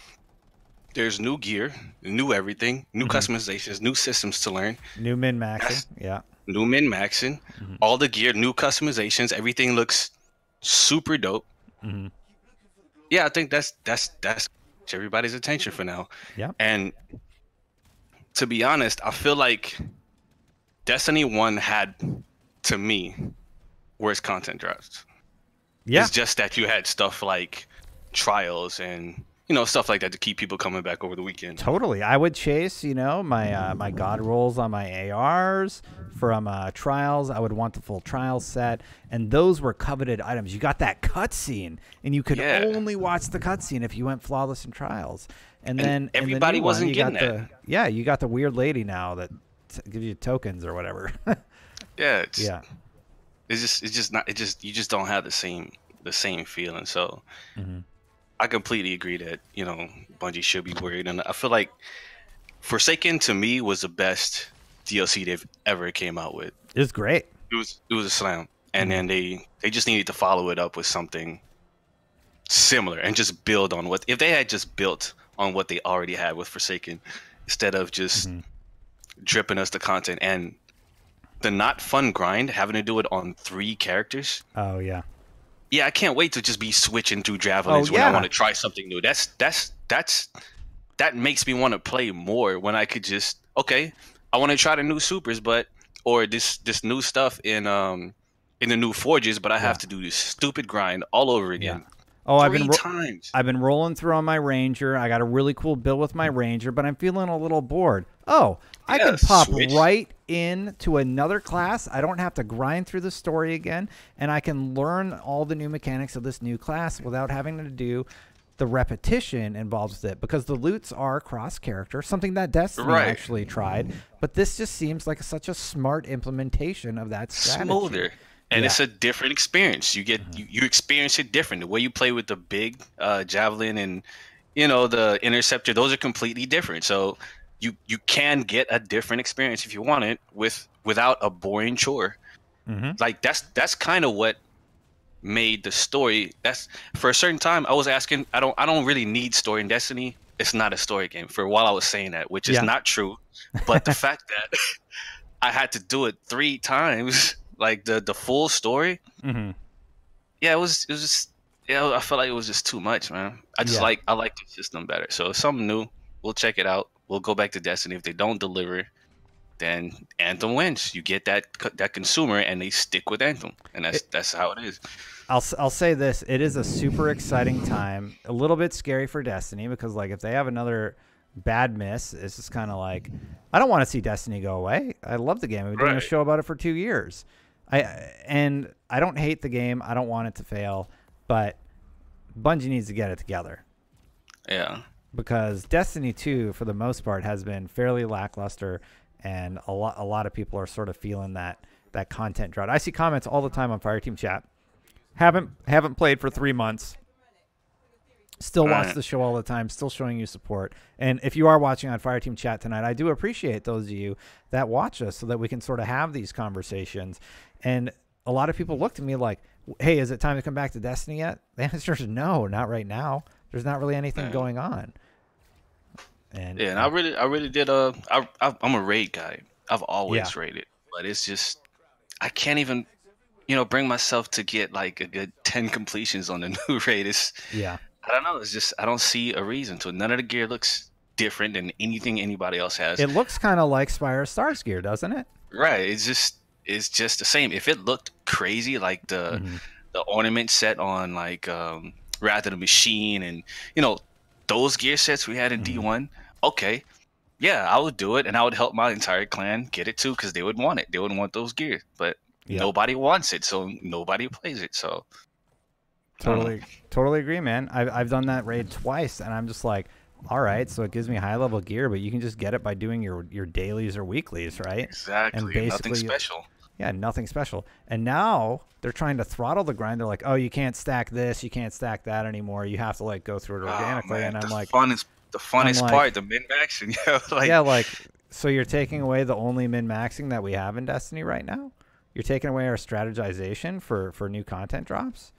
there's new gear, new everything, new customizations, new systems to learn, new min maxing. Yeah, new min maxing, all the gear, new customizations. Everything looks super dope. Yeah, I think that's everybody's attention for now. Yeah, and to be honest, I feel like Destiny 1 had, to me, worse content drops. Yeah, it's just that you had stuff like trials and stuff like that to keep people coming back over the weekend. Totally. I would chase, my my god rolls on my ARs from trials. I would want the full trials set, and those were coveted items. You got that cutscene, and you could only watch the cutscene if you went flawless in trials. And then everybody in the wasn't getting that. You got the weird lady now that gives you tokens or whatever. It's just not. You just don't have the same feeling. So. I completely agree that Bungie should be worried, and I feel like Forsaken to me was the best DLC they've ever came out with. It was great. It was a slam, and then they just needed to follow it up with something similar and just build on if they had just built on what they already had with Forsaken instead of just dripping us the content and the not fun grind having to do it on 3 characters. Oh yeah. Yeah, I can't wait to just be switching through javelins when I want to try something new. That makes me want to play more when I could just I want to try the new supers, or this new stuff in the new forges, but I have to do this stupid grind all over again. Oh, I've been rolling through on my ranger. I got a really cool build with my ranger, but I'm feeling a little bored. Oh, I can pop right into another class. I don't have to grind through the story again, and I can learn all the new mechanics of this new class without having to do the repetition involved with it, because the loots are cross-character, something that Destiny actually tried, but this just seems like such a smart implementation of that strategy. Smoother. And it's a different experience. You get you experience it different. The way you play with the big javelin and the interceptor, those are completely different. So you can get a different experience if you want it without a boring chore. Like that's kind of what made the story. That's for a certain time I was asking. I don't really need story in Destiny. It's not a story game. For a while I was saying that, which is not true. But the fact that I had to do it 3 times. Like the full story, it was just I felt like it was just too much, man. I like the system better. So if something new, we'll check it out. We'll go back to Destiny. If they don't deliver, then Anthem wins. You get that consumer, and they stick with Anthem, and that's how it is. I'll say this: it is a super exciting time. A little bit scary for Destiny because if they have another bad miss, it's just kind of like I don't want to see Destiny go away. I love the game. We've been doing a show about it for 2 years. I don't hate the game. I don't want it to fail, but Bungie needs to get it together. Yeah. Because Destiny 2, for the most part, has been fairly lackluster, and a lot of people are sort of feeling that content drought. I see comments all the time on Fireteam Chat. Haven't played for 3 months. Still watch the show all the time, still showing you support. And if you are watching on Fireteam Chat tonight, I do appreciate those of you that watch us so that we can sort of have these conversations. And a lot of people look to me like, hey, is it time to come back to Destiny yet? The answer is no, not right now. There's not really anything going on. And I really did I'm a raid guy. I've always raided, but it's just I can't even bring myself to get like a good 10 completions on the new raid. I don't know. It's just I don't see a reason to. None of the gear looks different than anything anybody else has. It looks kind of like Spire Stars gear, doesn't it? Right. It's just the same. If it looked crazy, like the ornament set on like Wrath of the Machine and those gear sets we had in D1, okay, yeah, I would do it, and I would help my entire clan get it too because they would want it. They would want those gear, but nobody wants it, so nobody plays it. So. Totally agree, man. I've done that raid twice, and I'm just like, all right, so it gives me high level gear, but you can just get it by doing your dailies or weeklies, right? Exactly. And basically, nothing special. Yeah, nothing special. And now they're trying to throttle the grind. They're like, oh, you can't stack this, you can't stack that anymore. You have to go through it organically. And I'm like, the funnest part, the min maxing. So you're taking away the only min maxing that we have in Destiny right now. You're taking away our strategization for new content drops.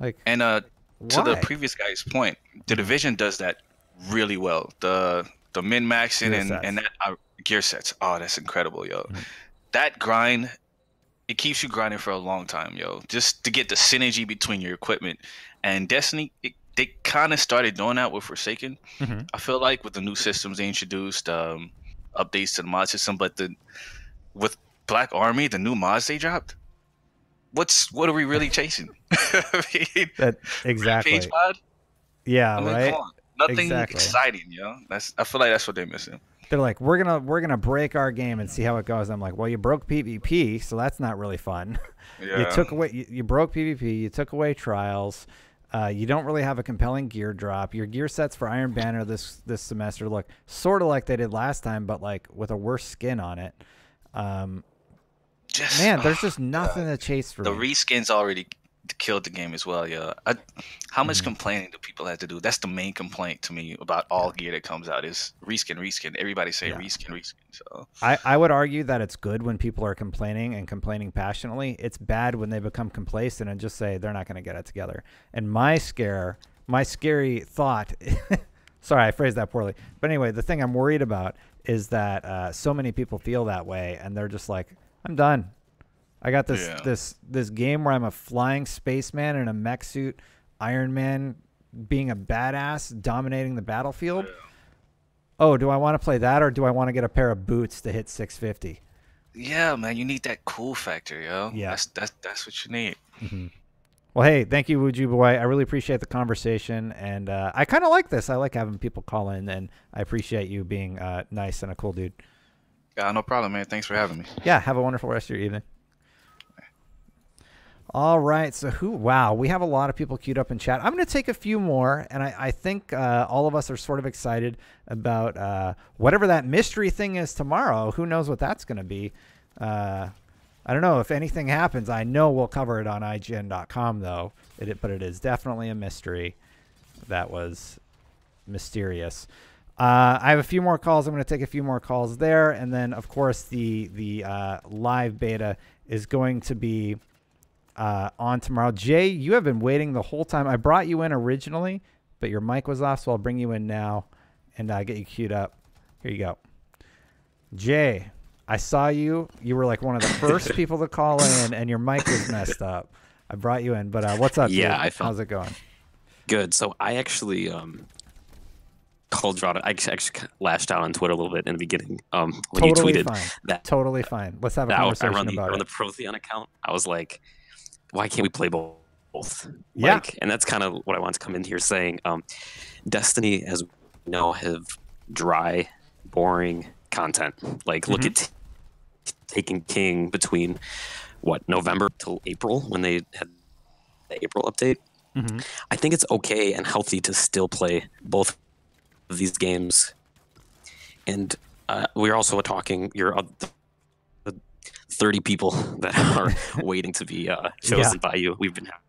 To the previous guy's point, the Division does that really well. The min maxing and that gear sets. Oh, that's incredible, yo. That grind, it keeps you grinding for a long time, yo. Just to get the synergy between your equipment and Destiny. They kind of started doing that with Forsaken. I feel like with the new systems they introduced, updates to the mod system, but with Black Army, the new mods they dropped. What are we really chasing? Exactly. Page mod? Yeah, I mean, right. Come on. Nothing exactly. exciting, yo. I feel like that's what they're missing. They're like, we're gonna break our game and see how it goes. I'm like, well, you broke PvP, so that's not really fun. Yeah. You took away, you broke PvP. You took away trials. You don't really have a compelling gear drop. Your gear sets for Iron Banner this semester look sort of like they did last time, but like with a worse skin on it. Man, there's just nothing to chase for the me. reskins already killed the game as well, yeah. How much complaining do people have to do? That's the main complaint to me about all gear that comes out is reskin. Everybody say reskin. So I would argue that it's good when people are complaining and complaining passionately. It's bad when they become complacent and just say they're not going to get it together. And my scary thought, sorry, I phrased that poorly. But anyway, the thing I'm worried about is that so many people feel that way and they're just like, I'm done. I got this game where I'm a flying spaceman in a mech suit, Iron Man being a badass, dominating the battlefield. Oh, do I want to play that or do I want to get a pair of boots to hit 650? yeah, man, you need that cool factor, yo. Yeah. That's what you need. Well, hey, thank you, Wuju Boy. I really appreciate the conversation, and I kind of like this. I like having people call in, and I appreciate you being nice and a cool dude. Yeah, no problem, man. Thanks for having me. Yeah, have a wonderful rest of your evening. All right, so wow, we have a lot of people queued up in chat. I'm going to take a few more, and I think all of us are sort of excited about whatever that mystery thing is tomorrow. Who knows what that's going to be? I don't know. If anything happens, I know we'll cover it on IGN.com, though. But it is definitely a mystery. That was mysterious. I have a few more calls. I'm going to take a few more calls there, and then, of course, the live beta is going to be on tomorrow. Jay, you have been waiting the whole time. I brought you in originally, but your mic was off, so I'll bring you in now and get you queued up. Here you go. Jay, I saw you. You were like one of the first people to call in, and your mic was messed up. I brought you in, but what's up, yeah, dude? How's it going? Good. So I actually called Gerardo. I actually lashed out on Twitter a little bit in the beginning when Totally you tweeted fine. that. Totally fine. Let's have a conversation about it. On the Protheon account, I was like, why can't we play both? Yeah. And that's kind of what I want to come in here saying. Destiny, as we know, have dry, boring content. Like, look at Taken King between, November till April when they had the April update. I think it's okay and healthy to still play both of these games. And we're also talking, you're 30 people that are waiting to be chosen by you. We've been having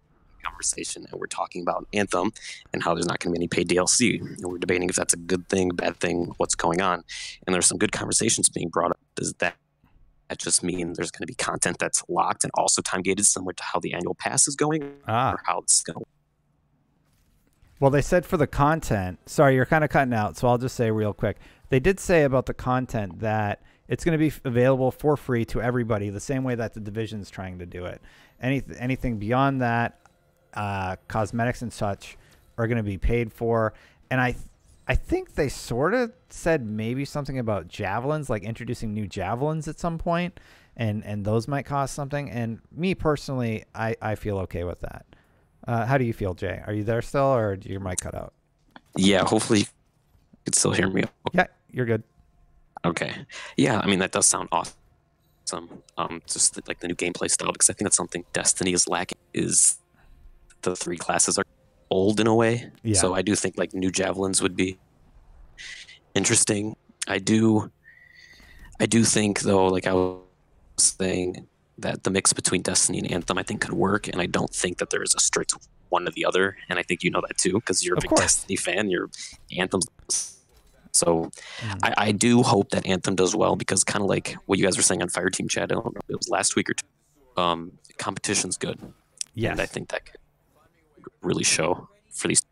a conversation and we're talking about Anthem and how there's not going to be any paid DLC. And we're debating if that's a good thing, bad thing, what's going on. And there's some good conversations being brought up. Does that just mean there's going to be content that's locked and also time gated, similar to how the annual pass is going, or how it's going to? Well, they said for the content, sorry, you're kind of cutting out, so I'll just say real quick. They did say about the content that it's going to be available for free to everybody, the same way that the Division's trying to do it. Anything beyond that, cosmetics and such, are going to be paid for. And I think they sort of said maybe something about javelins, like introducing new javelins at some point, and those might cost something. And me personally, I feel okay with that. How do you feel, Jay? Are you there still, or do your mic cut out? Yeah, hopefully you can still hear me. Yeah, you're good. Okay. Yeah, I mean, that does sound awesome. Just like the new gameplay style, because I think that's something Destiny is lacking, is the 3 classes are old in a way. Yeah. So I do think like new javelins would be interesting. I do think, though, like I was saying, that the mix between Destiny and Anthem I think could work, and I don't think that there is a strict one or the other, and I think you know that too, because you're a big Destiny fan, you're Anthem. So I do hope that Anthem does well, because kind of like what you guys were saying on Fireteam Chat, I don't know if it was last week or two, competition's good. Yes. And I think that could really show for these.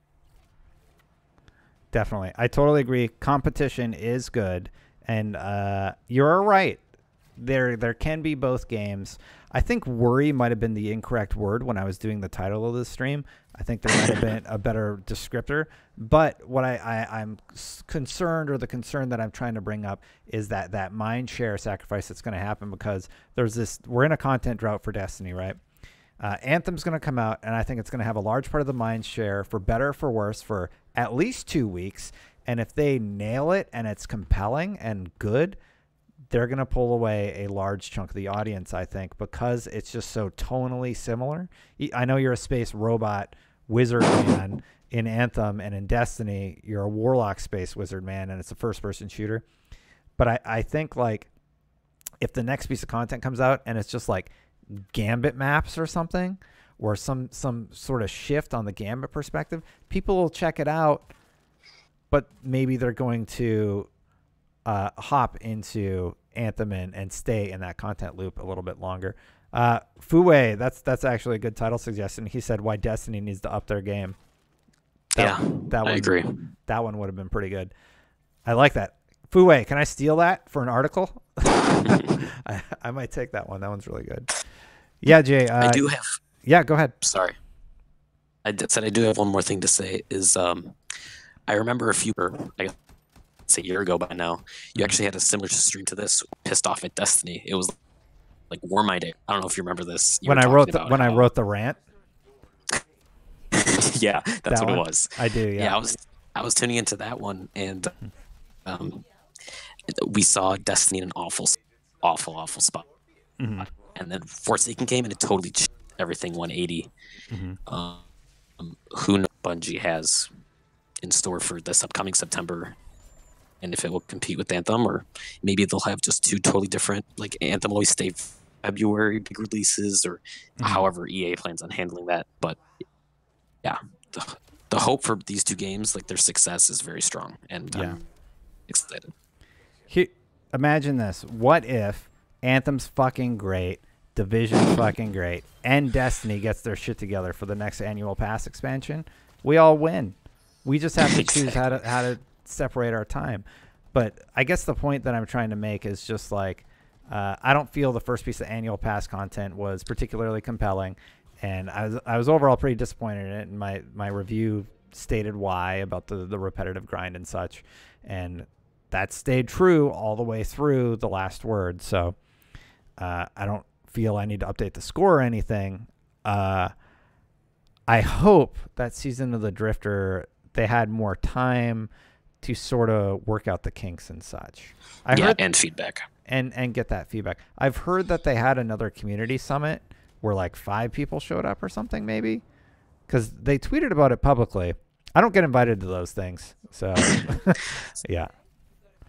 Definitely. I totally agree. Competition is good. And you're right. There can be both games. I think worry might have been the incorrect word when I was doing the title of this stream. I think there might have been a better descriptor. But what I'm concerned, or the concern that I'm trying to bring up, is that mind share sacrifice that's going to happen, because we're in a content drought for Destiny, right? Anthem's going to come out, and I think it's going to have a large part of the mind share, for better or for worse, for at least 2 weeks. And if they nail it and it's compelling and good, they're going to pull away a large chunk of the audience, I think, because it's just so tonally similar. I know you're a space robot wizard man in Anthem, and in Destiny, you're a warlock space wizard man, and it's a first-person shooter. But I think, like, if the next piece of content comes out and it's just like Gambit maps or something, or some sort of shift on the Gambit perspective, people will check it out, but maybe they're going to hop into Anthem and stay in that content loop a little bit longer. Fuwei, that's actually a good title suggestion. He said why Destiny needs to up their game. I agree. That one would have been pretty good. I like that. Fuwei, can I steal that for an article? I might take that one. That one's really good. Yeah, Jay. I do have. Yeah, go ahead. Sorry. I do have one more thing to say. Is I remember I guess a year ago by now, you actually had a similar stream to this, pissed off at Destiny. It was like War My Day. I don't know if you remember this. When I wrote the rant. Yeah, that's what one? It was. I do. Yeah. I was tuning into that one, and we saw Destiny in an awful spot. Mm-hmm. And then Forsaken came and it totally changed everything 180. Mm-hmm. Who knows what Bungie has in store for this upcoming September, and if it will compete with Anthem, or maybe they'll have just two totally different, like Anthem always stay February big releases, or however EA plans on handling that. But yeah, the hope for these two games, like their success, is very strong, and I'm excited. Imagine this. What if Anthem's fucking great, Division's fucking great, and Destiny gets their shit together for the next annual pass expansion? We all win. We just have to choose how to separate our time. But I guess the point that I'm trying to make is just like, I don't feel the first piece of annual pass content was particularly compelling, and I was overall pretty disappointed in it, and my review stated why, about the repetitive grind and such, and that stayed true all the way through the last word. So I don't feel I need to update the score or anything. I hope that Season of the Drifter, they had more time to sort of work out the kinks and such. And feedback. And get that feedback. I've heard that they had another community summit where like 5 people showed up or something, maybe, because they tweeted about it publicly. I don't get invited to those things, so yeah.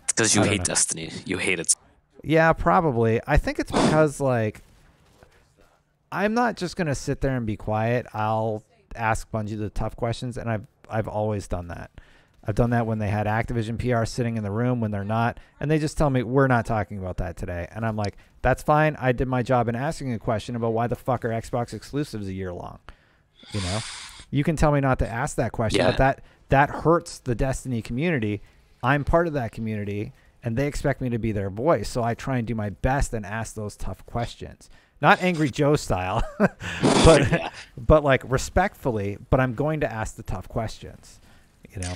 It's because you hate Destiny. You hate it. Yeah, probably. I think it's because, like, I'm not just gonna sit there and be quiet. I'll ask Bungie the tough questions, and I've always done that. I've done that when they had Activision PR sitting in the room when they're not, and they just tell me, we're not talking about that today. And I'm like, that's fine. I did my job in asking a question about why the fuck are Xbox exclusives a year long. You know? You can tell me not to ask that question, but that hurts the Destiny community. I'm part of that community, and they expect me to be their voice, so I try and do my best and ask those tough questions. Not Angry Joe style, but like respectfully, but I'm going to ask the tough questions, you know?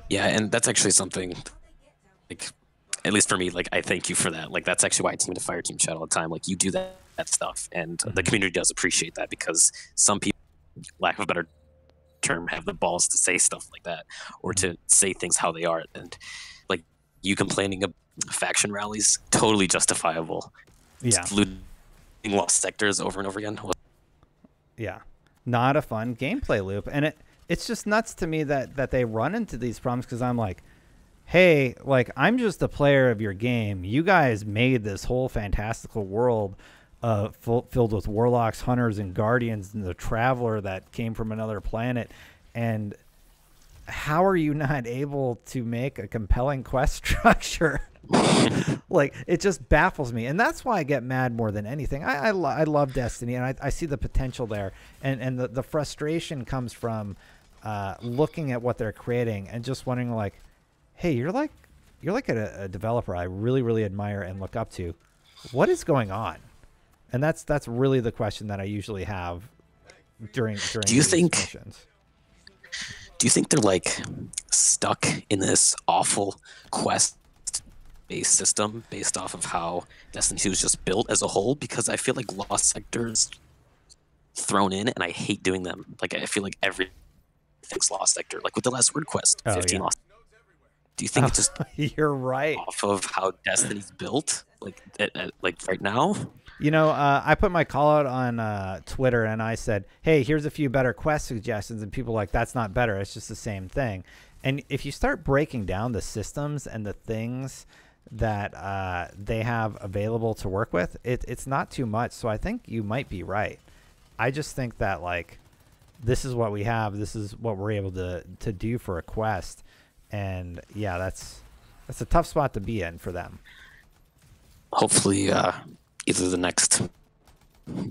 Yeah, and that's actually something, like, at least for me, like, I thank you for that. Like, that's actually why I team to fire team chat all the time. Like, you do that stuff, and the community does appreciate that, because some people, lack of a better term, have the balls to say stuff like that, or to say things how they are. And like, you complaining of faction rallies, totally justifiable. Yeah. Looting lost sectors over and over again. Yeah. Not a fun gameplay loop. And it's just nuts to me that they run into these problems, because I'm like, hey, like, I'm just a player of your game. You guys made this whole fantastical world filled with warlocks, hunters, and guardians, and the traveler that came from another planet. And how are you not able to make a compelling quest structure? Like, it just baffles me. And that's why I get mad more than anything. I love Destiny, and I see the potential there. And the frustration comes from looking at what they're creating and just wondering like, hey, you're like a developer I really, really admire and look up to. What is going on? And that's really the question that I usually have during these missions. Do you think they're like stuck in this awful quest-based system based off of how Destiny 2 is just built as a whole? Because I feel like Lost Sector's thrown in, and I hate doing them. Like I feel like everything's Lost Sector. Like with the Last Word quest, 15 Lost. Do you think it's just you're right off of how Destiny's built, like right now? You know, I put my call out on Twitter and I said, hey, here's a few better quest suggestions. And people are like, that's not better. It's just the same thing. And if you start breaking down the systems and the things that they have available to work with, it's not too much. So I think you might be right. I just think that, like, this is what we have. This is what we're able to do for a quest. And, yeah, that's a tough spot to be in for them. Hopefully, either the next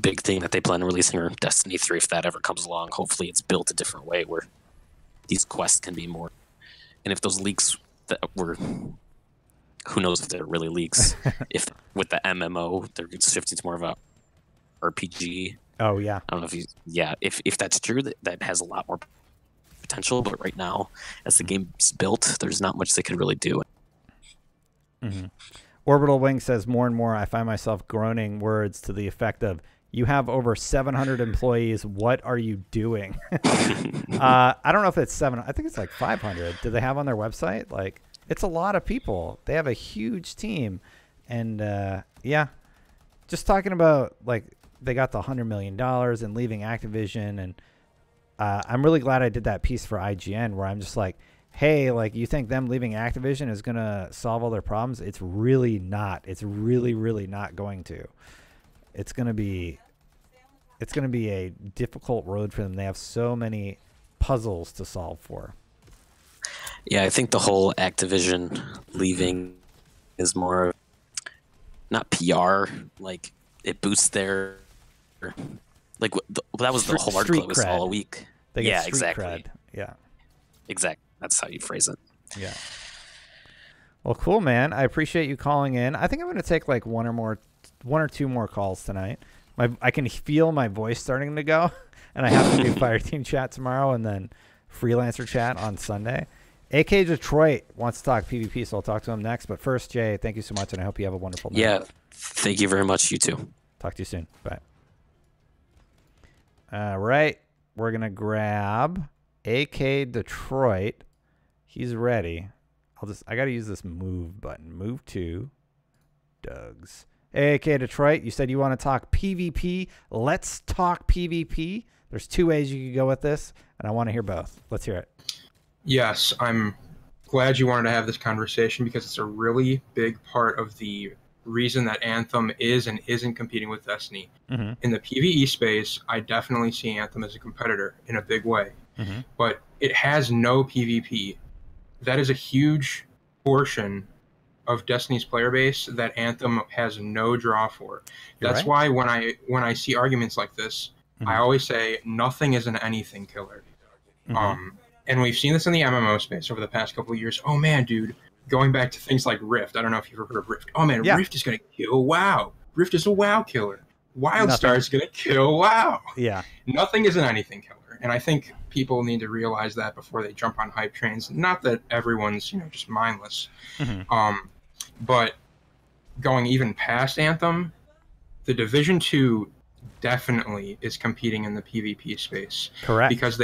big thing that they plan on releasing or Destiny 3, if that ever comes along, hopefully it's built a different way where these quests can be more. And if those leaks that were, who knows if they're really leaks, if with the MMO, they're shifting to more of a RPG. Oh, yeah. I don't know if that's true, that has a lot more potential. But right now, as the game's built, there's not much they could really do. Mm-hmm. Orbital Wing says, more and more I find myself groaning words to the effect of, you have over 700 employees. What are you doing? I don't know if it's 700. I think it's like 500. Do they have on their website? Like, it's a lot of people. They have a huge team. And, yeah, just talking about, like, they got the $100 million and leaving Activision. And I'm really glad I did that piece for IGN where I'm just like, hey, like, you think them leaving Activision is going to solve all their problems? It's really not. It's really, really not going to. It's going to be a difficult road for them. They have so many puzzles to solve for. Yeah, I think the whole Activision leaving is more not PR, like it boosts their, like that was the whole article. It was all a week. Yeah, exactly. Cred. Yeah, exactly. That's how you phrase it. Yeah. Well, cool, man. I appreciate you calling in. I think I'm going to take like one or two more calls tonight. I can feel my voice starting to go, and I have to do Fire Team Chat tomorrow and then Freelancer Chat on Sunday. AK Detroit wants to talk PvP, so I'll talk to him next. But first, Jay, thank you so much, and I hope you have a wonderful night. Yeah, thank you very much. You too. Talk to you soon. Bye. All right, we're going to grab AK Detroit. He's ready. I got to use this move button. Move to Doug's. AK Detroit, you said you want to talk PvP. Let's talk PvP. There's two ways you could go with this, and I want to hear both. Let's hear it. Yes, I'm glad you wanted to have this conversation because it's a really big part of the reason that Anthem is and isn't competing with Destiny. Mm-hmm. In the PvE space, I definitely see Anthem as a competitor in a big way, mm-hmm. but it has no PvP. That is a huge portion of Destiny's player base that Anthem has no draw for. That's why when I see arguments like this, mm-hmm. I always say nothing is an anything killer. Mm-hmm. And we've seen this in the MMO space over the past couple of years. Oh man, dude, going back to things like Rift. I don't know if you've ever heard of Rift. Oh man, yeah. Rift is gonna kill WoW. Rift is a WoW killer. WildStar is gonna kill WoW. Yeah. Nothing is an anything killer. And I think people need to realize that before they jump on hype trains. Not that everyone's, just mindless. Mm-hmm. But going even past Anthem, the Division 2 definitely is competing in the PvP space. Correct. Because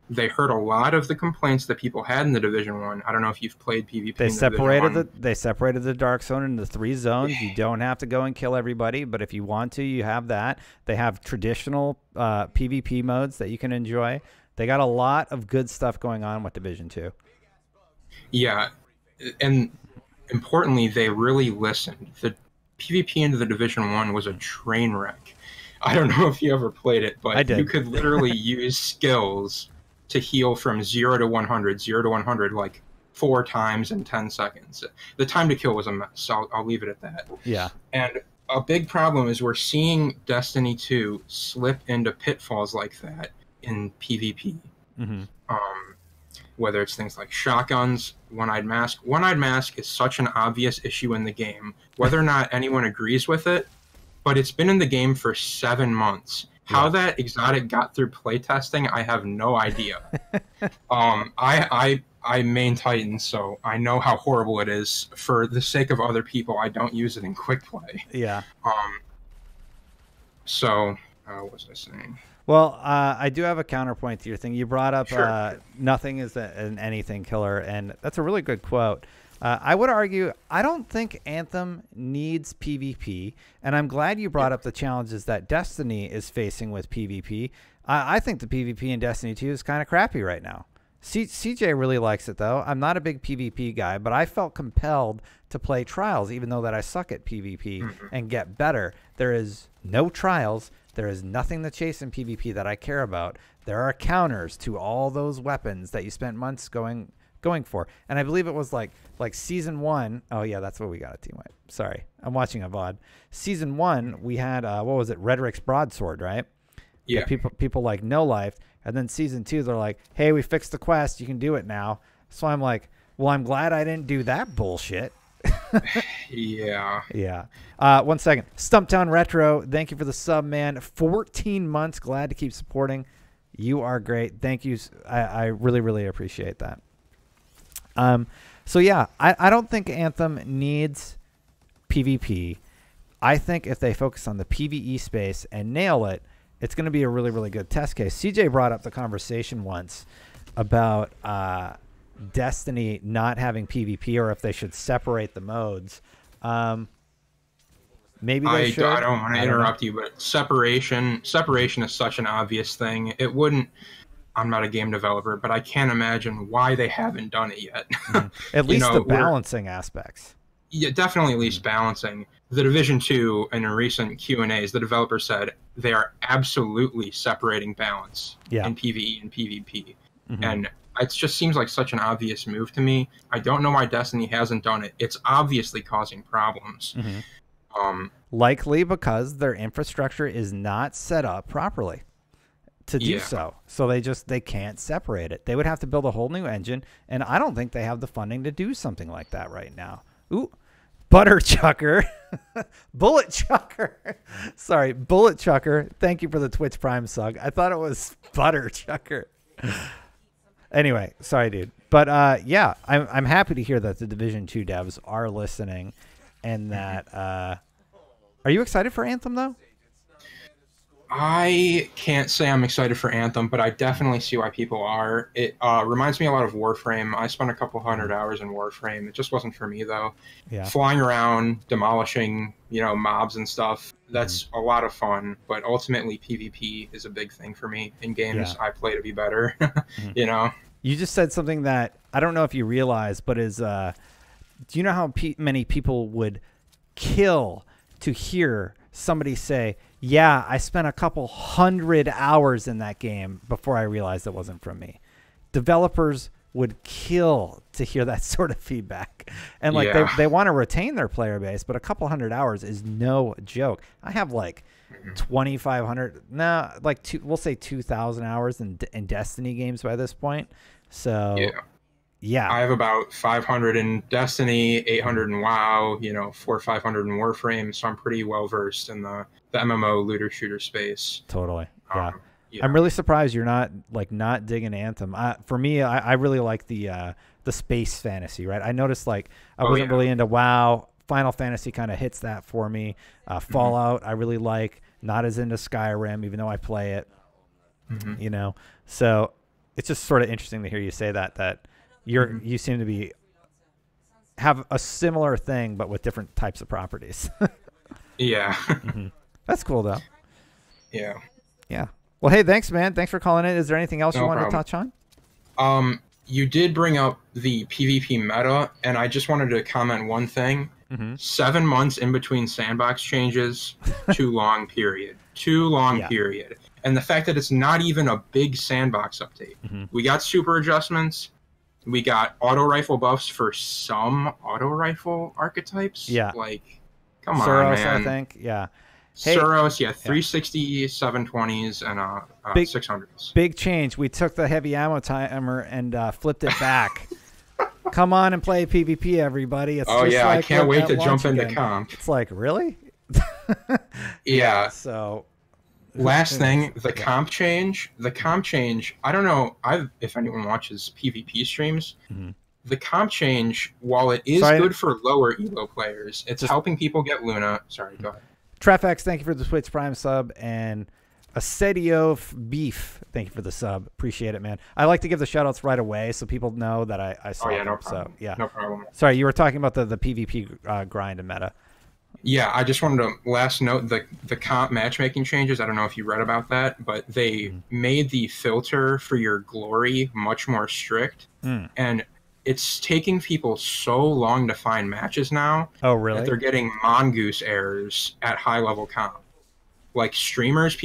they heard a lot of the complaints that people had in the Division 1. I don't know if you've played PvP. They separated the Dark Zone into 3 zones. You don't have to go and kill everybody, but if you want to, you have that. They have traditional PvP modes that you can enjoy. They got a lot of good stuff going on with Division 2. Yeah, and importantly, they really listened. The PvP into the Division 1 was a train wreck. I don't know if you ever played it, but you could literally use skills to heal from 0 to 100, like 4 times in 10 seconds. The time to kill was a mess, so I'll leave it at that. Yeah. And a big problem is we're seeing Destiny 2 slip into pitfalls like that in PvP. Whether it's things like shotguns, one-eyed mask. One-eyed mask is such an obvious issue in the game, whether or not anyone agrees with it, but it's been in the game for 7 months. How that exotic got through playtesting, I have no idea. I main Titan, so I know how horrible it is. For the sake of other people, I don't use it in quick play. Yeah. So, what was I saying? Well, I do have a counterpoint to your thing. You brought up Sure. nothing is an anything killer, and that's a really good quote. I would argue I don't think Anthem needs PvP, and I'm glad you brought up the challenges that Destiny is facing with PvP. I think the PvP in Destiny 2 is kind of crappy right now. CJ really likes it, though. I'm not a big PvP guy, but I felt compelled to play Trials, even though that I suck at PvP, and get better. There is no Trials. There is nothing to chase in PvP that I care about. There are counters to all those weapons that you spent months going for. And I believe it was like season 1. Oh yeah, that's what we got at Team White. Sorry, I'm watching a VOD. Season 1, we had what was it? Redrick's broadsword, right? Yeah. People like No Life, and then season 2, they're like, hey, we fixed the quest. You can do it now. So I'm like, well, I'm glad I didn't do that bullshit. Yeah. Yeah. 1 second. Stumptown Retro, thank you for the sub, man. 14 months. Glad to keep supporting. You are great. Thank you. I really, really appreciate that. So yeah, I don't think Anthem needs PvP. I think if they focus on the PvE space and nail it, it's going to be a really, really good test case. CJ brought up the conversation once about Destiny not having PvP, or if they should separate the modes. Maybe they should. I don't want to interrupt you, but separation is such an obvious thing. It wouldn't. I'm not a game developer, but I can't imagine why they haven't done it yet. At least the balancing aspects. Yeah, definitely at least balancing. The Division 2, in a recent Q&As, the developer said they are absolutely separating balance in PvE and PvP. And it just seems like such an obvious move to me. I don't know why Destiny hasn't done it. It's obviously causing problems. Likely because their infrastructure is not set up properly to do so. So they can't separate it. They would have to build a whole new engine, and I don't think they have the funding to do something like that right now. Ooh, Butter Chucker. Bullet Chucker. Sorry, Bullet Chucker. Thank you for the Twitch Prime sub. I thought it was Butter Chucker. Anyway, sorry, dude. But yeah, I'm happy to hear that the Division 2 devs are listening, and that are you excited for Anthem though? I can't say I'm excited for Anthem, but I definitely see why people are. It reminds me a lot of Warframe. I spent a couple 100 hours in Warframe. It just wasn't for me, though. Yeah. Flying around, demolishing, mobs and stuff, that's a lot of fun. But ultimately, PvP is a big thing for me. In games, I play to be better, You just said something that I don't know if you realize, but is do you know how many people would kill to hear somebody say, yeah, I spent a couple 100 hours in that game before I realized it wasn't from me. Developers would kill to hear that sort of feedback. And they want to retain their player base, but a couple 100 hours is no joke. I have like 2,500, we'll say 2,000 hours in Destiny games by this point. So yeah. I have about 500 in Destiny, 800 in WoW, 400 or 500 in Warframe, so I'm pretty well versed in the MMO looter shooter space. Totally. Yeah. I'm really surprised you're not digging Anthem. For me, I really like the space fantasy, right? I noticed I wasn't really into WoW. Final Fantasy kind of hits that for me. Fallout, I really like. Not as into Skyrim, even though I play it. So it's just sort of interesting to hear you say that you seem to have a similar thing, but with different types of properties. Yeah. That's cool, though. Yeah. Yeah. Well, hey, thanks, man. Thanks for calling in. Is there anything else you wanted to touch on? You did bring up the PvP meta, and I just wanted to comment one thing. 7 months in between sandbox changes, too long period. Too long period. And the fact that it's not even a big sandbox update. We got super adjustments. We got auto rifle buffs for some auto rifle archetypes. Yeah. Come Suros, on, man. I think. Yeah. Hey, Suros, yeah, 360, 720s, and 600s. Big change. We took the heavy ammo timer and flipped it back. Come on and play PvP, everybody. It's just I like can't wait to jump again. into comp. It's like, really? Yeah. So, last thing, the comp change. I don't know if anyone watches PvP streams. Mm-hmm. The comp change, while it is good for lower elo players, it's helping people get Luna. Sorry, go ahead. Trafex, thank you for the Twitch Prime sub, and Acedio Beef, thank you for the sub. Appreciate it, man. I like to give the shoutouts right away so people know that I saw them. No problem. So, yeah. No problem. Sorry, you were talking about the PvP grind and meta. Yeah, I just wanted to last note the comp matchmaking changes. I don't know if you read about that, but they made the filter for your glory much more strict, and it's taking people so long to find matches now. Oh, really? That they're getting mongoose errors at high level comp. Like streamers,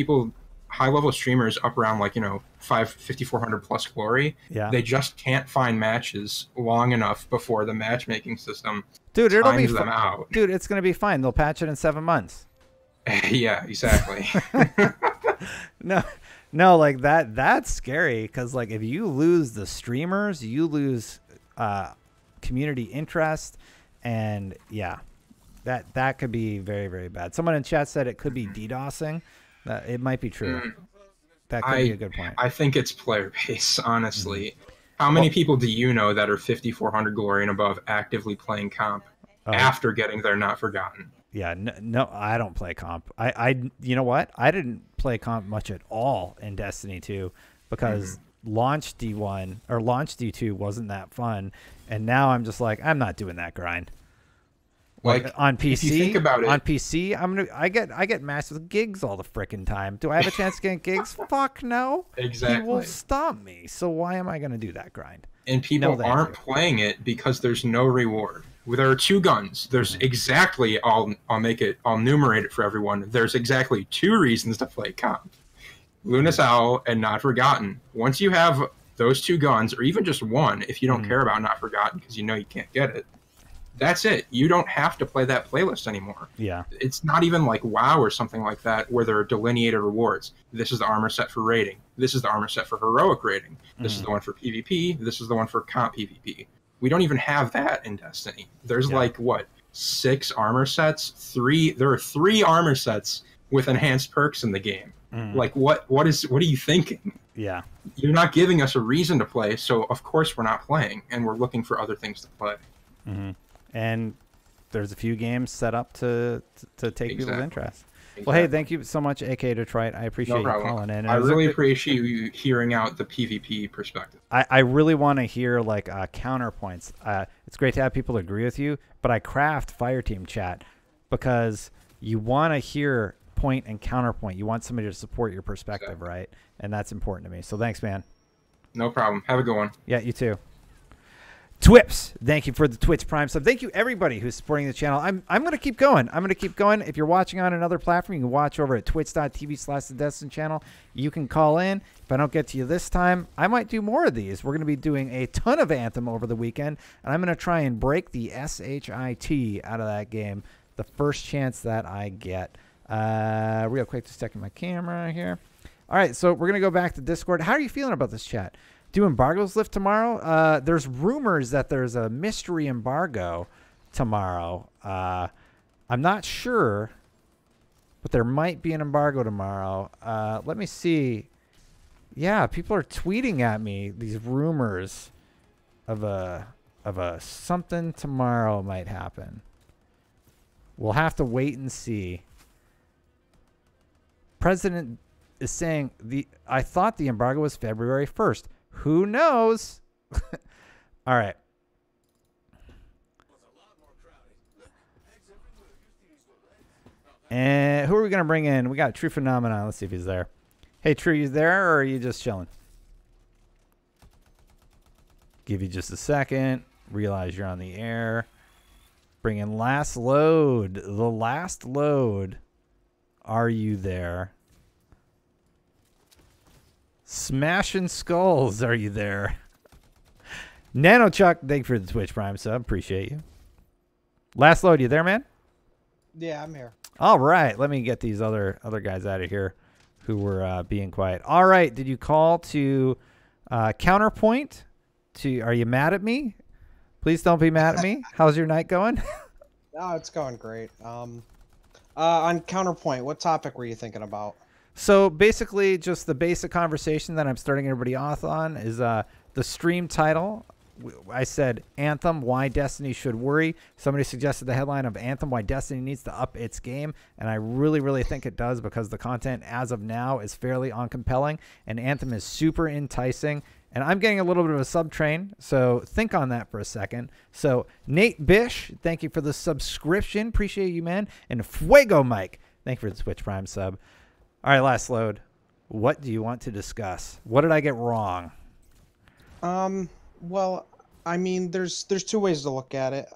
high level streamers up around 5,400 plus glory. Yeah. They just can't find matches long enough before the matchmaking system Dude, it'll be them out. Dude, it's gonna be fine. They'll patch it in 7 months. Yeah, exactly. No, like that's scary because like if you lose the streamers, you lose community interest, and that could be very, very bad. Someone in chat said it could be DDoSing. It might be true. That could be a good point. I think it's player base, honestly. How many people do you know that are 5,400 glory and above actively playing comp after getting their Not Forgotten? Yeah, no, I don't play comp. You know what? I didn't play comp much at all in Destiny 2 because launch D1 or launch D2 wasn't that fun, and now I'm just like, I'm not doing that grind. Like on PC, if you think about it, on PC, I get matched with gigs all the frickin' time. Do I have a chance to get gigs? Fuck no. Exactly. He will stomp me. So why am I going to do that grind? And people aren't playing it because there's no reward. There are 2 guns. There's exactly I'll numerate it for everyone. There's exactly 2 reasons to play comp: Luna's Owl and Not Forgotten. Once you have those 2 guns, or even just one, if you don't care about Not Forgotten because you know you can't get it, that's it. You don't have to play that playlist anymore. Yeah. It's not even like WoW or something like that where there are delineated rewards. This is the armor set for raiding. This is the armor set for heroic raiding. This is the one for PvP. This is the one for comp PvP. We don't even have that in Destiny. There's 6 armor sets? There are 3 armor sets with enhanced perks in the game. Like what are you thinking? Yeah. You're not giving us a reason to play, so of course we're not playing, and we're looking for other things to play. And there's a few games set up to take people's interest. Well, hey, thank you so much, AK Detroit. I appreciate you calling in. I really appreciate you hearing out the PvP perspective. I really want to hear counterpoints. It's great to have people agree with you, but I craft Fireteam chat because you want to hear point and counterpoint. You want somebody to support your perspective, right? And that's important to me. So thanks, man. No problem. Have a good one. Yeah, you too. Twips, thank you for the Twitch Prime sub. Thank you everybody who's supporting the channel. I'm going to keep going. If you're watching on another platform, you can watch over at twitch.tv/thedestin channel. You can call in. If I don't get to you this time, I might do more of these. We're going to be doing a ton of Anthem over the weekend, and I'm going to try and break the SHIT out of that game the first chance that I get. Real quick, just checking my camera here. All right, so we're going to go back to Discord. How are you feeling about this chat? Do embargoes lift tomorrow? There's rumors that there's a mystery embargo tomorrow. I'm not sure, but there might be an embargo tomorrow. Let me see. Yeah, people are tweeting at me these rumors of a something tomorrow might happen. We'll have to wait and see. President is saying I thought the embargo was February 1st. Who knows? All right. And who are we going to bring in? We got True Phenomenon. Let's see if he's there. Hey, True, you there or are you just chilling? Give you just a second. Realize you're on the air. Bring in last load. The last load. Are you there? Smashing Skulls, are you there? Nanochuck, thank you for the Twitch Prime sub. Appreciate you. Last load, you there, man? Yeah, I'm here. All right, let me get these other guys out of here who were being quiet. All right, did you call to counterpoint? Are you mad at me? Please don't be mad at me. How's your night going? Oh, it's going great. On counterpoint, what topic were you thinking about? So basically, just the basic conversation that I'm starting everybody off on is the stream title. I said Anthem, why Destiny should worry. Somebody suggested the headline of Anthem, why Destiny needs to up its game. And I really, really think it does, because the content as of now is fairly uncompelling. And Anthem is super enticing. And I'm getting a little bit of a subtrain, so think on that for a second. So Nate Bish, thank you for the subscription. Appreciate you, man. And Fuego Mike, thank you for the Twitch Prime sub. All right, last load. What do you want to discuss? What did I get wrong? Well, I mean, there's two ways to look at it.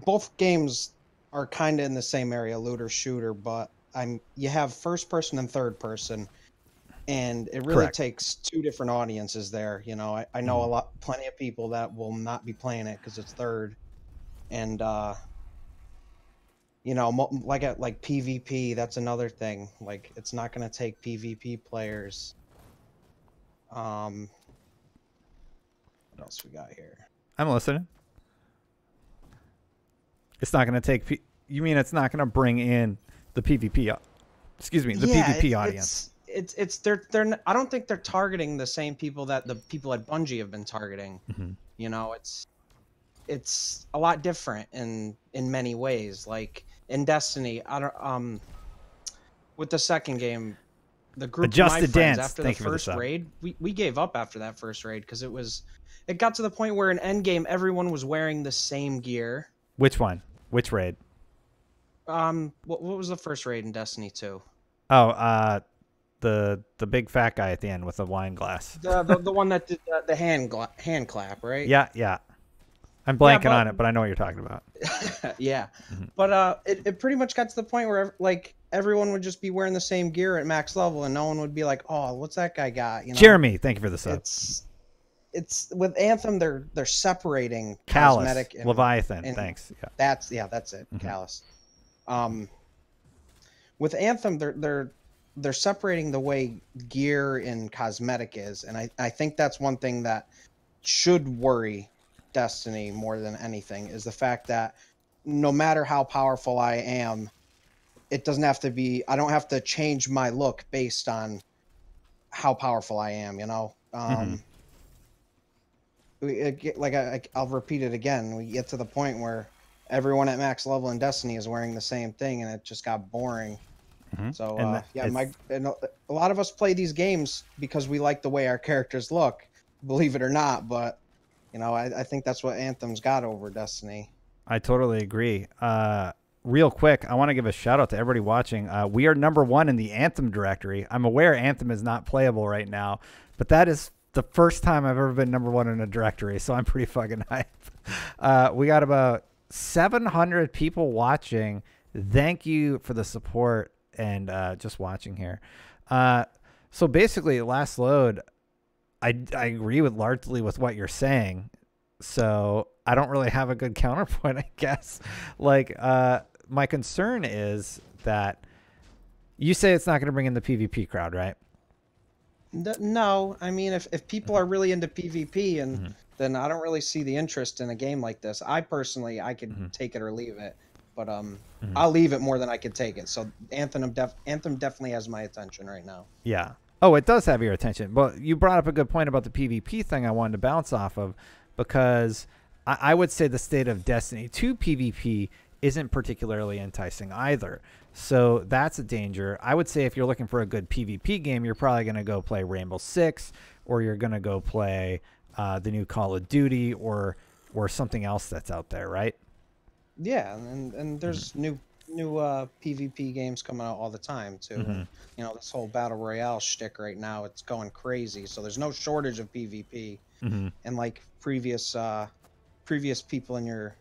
Both games are kind of in the same area, looter shooter, but you have first person and third person, and it really takes two different audiences there. You know, I know plenty of people that will not be playing it because it's third, and you know, like PvP, that's another thing. Like, it's not going to take PvP players. What else we got here? I'm listening. It's not going to take. You mean it's not going to bring in the PvP? Excuse me, the PvP audience. They're I don't think they're targeting the same people that the people at Bungie have been targeting. Mm-hmm. You know, it's a lot different in many ways. Like in Destiny, with the second game, the group Adjusted of my friends, Dance. after Thank the you for first the sub. raid, we gave up after that first raid because it got to the point where in Endgame everyone was wearing the same gear. Which one? Which raid? What was the first raid in Destiny 2? Oh, the big fat guy at the end with the wine glass. The one that did the hand clap, right? Yeah. I'm blanking on it, but I know what you're talking about. Yeah. But it pretty much got to the point where like everyone would just be wearing the same gear at max level, and no one would be like, "Oh, what's that guy got?" You know? Jeremy, thank you for the sub. It's with Anthem, they're separating Callus, cosmetic and Leviathan. and Thanks. Yeah. That's it. Mhm. Callus. With Anthem, they're separating the way gear and cosmetic is, and I think that's one thing that should worry Destiny more than anything, is the fact that no matter how powerful I am, it doesn't have to be. I don't have to change my look based on how powerful I am. You know. I'll repeat it again. We get to the point where everyone at max level in Destiny is wearing the same thing, and it just got boring. So a lot of us play these games because we like the way our characters look, believe it or not. But you know, I think that's what Anthem's got over Destiny. I totally agree. Real quick, I want to give a shout out to everybody watching. We are #1 in the Anthem directory. I'm aware Anthem is not playable right now, but that is the first time I've ever been #1 in a directory, so I'm pretty fucking hyped. We got about 700 people watching. Thank you for the support and just watching here. So basically, last load, I agree with largely with what you're saying. So I don't really have a good counterpoint, I guess. Like, my concern is that you say it's not going to bring in the PvP crowd, right? No, I mean, if people are really into PvP, and then I don't really see the interest in a game like this. I personally, I could take it or leave it, but I'll leave it more than I could take it. So Anthem definitely has my attention right now. Yeah. Oh, it does have your attention. But you brought up a good point about the PvP thing I wanted to bounce off of, because I would say the state of Destiny 2 PvP isn't particularly enticing either. So that's a danger. I would say if you're looking for a good PvP game, you're probably going to go play Rainbow Six, or you're going to go play the new Call of Duty, or something else that's out there, right? Yeah, and there's new PvP games coming out all the time too. You know, this whole battle royale shtick right now, it's going crazy. So there's no shortage of PvP. And like previous people in your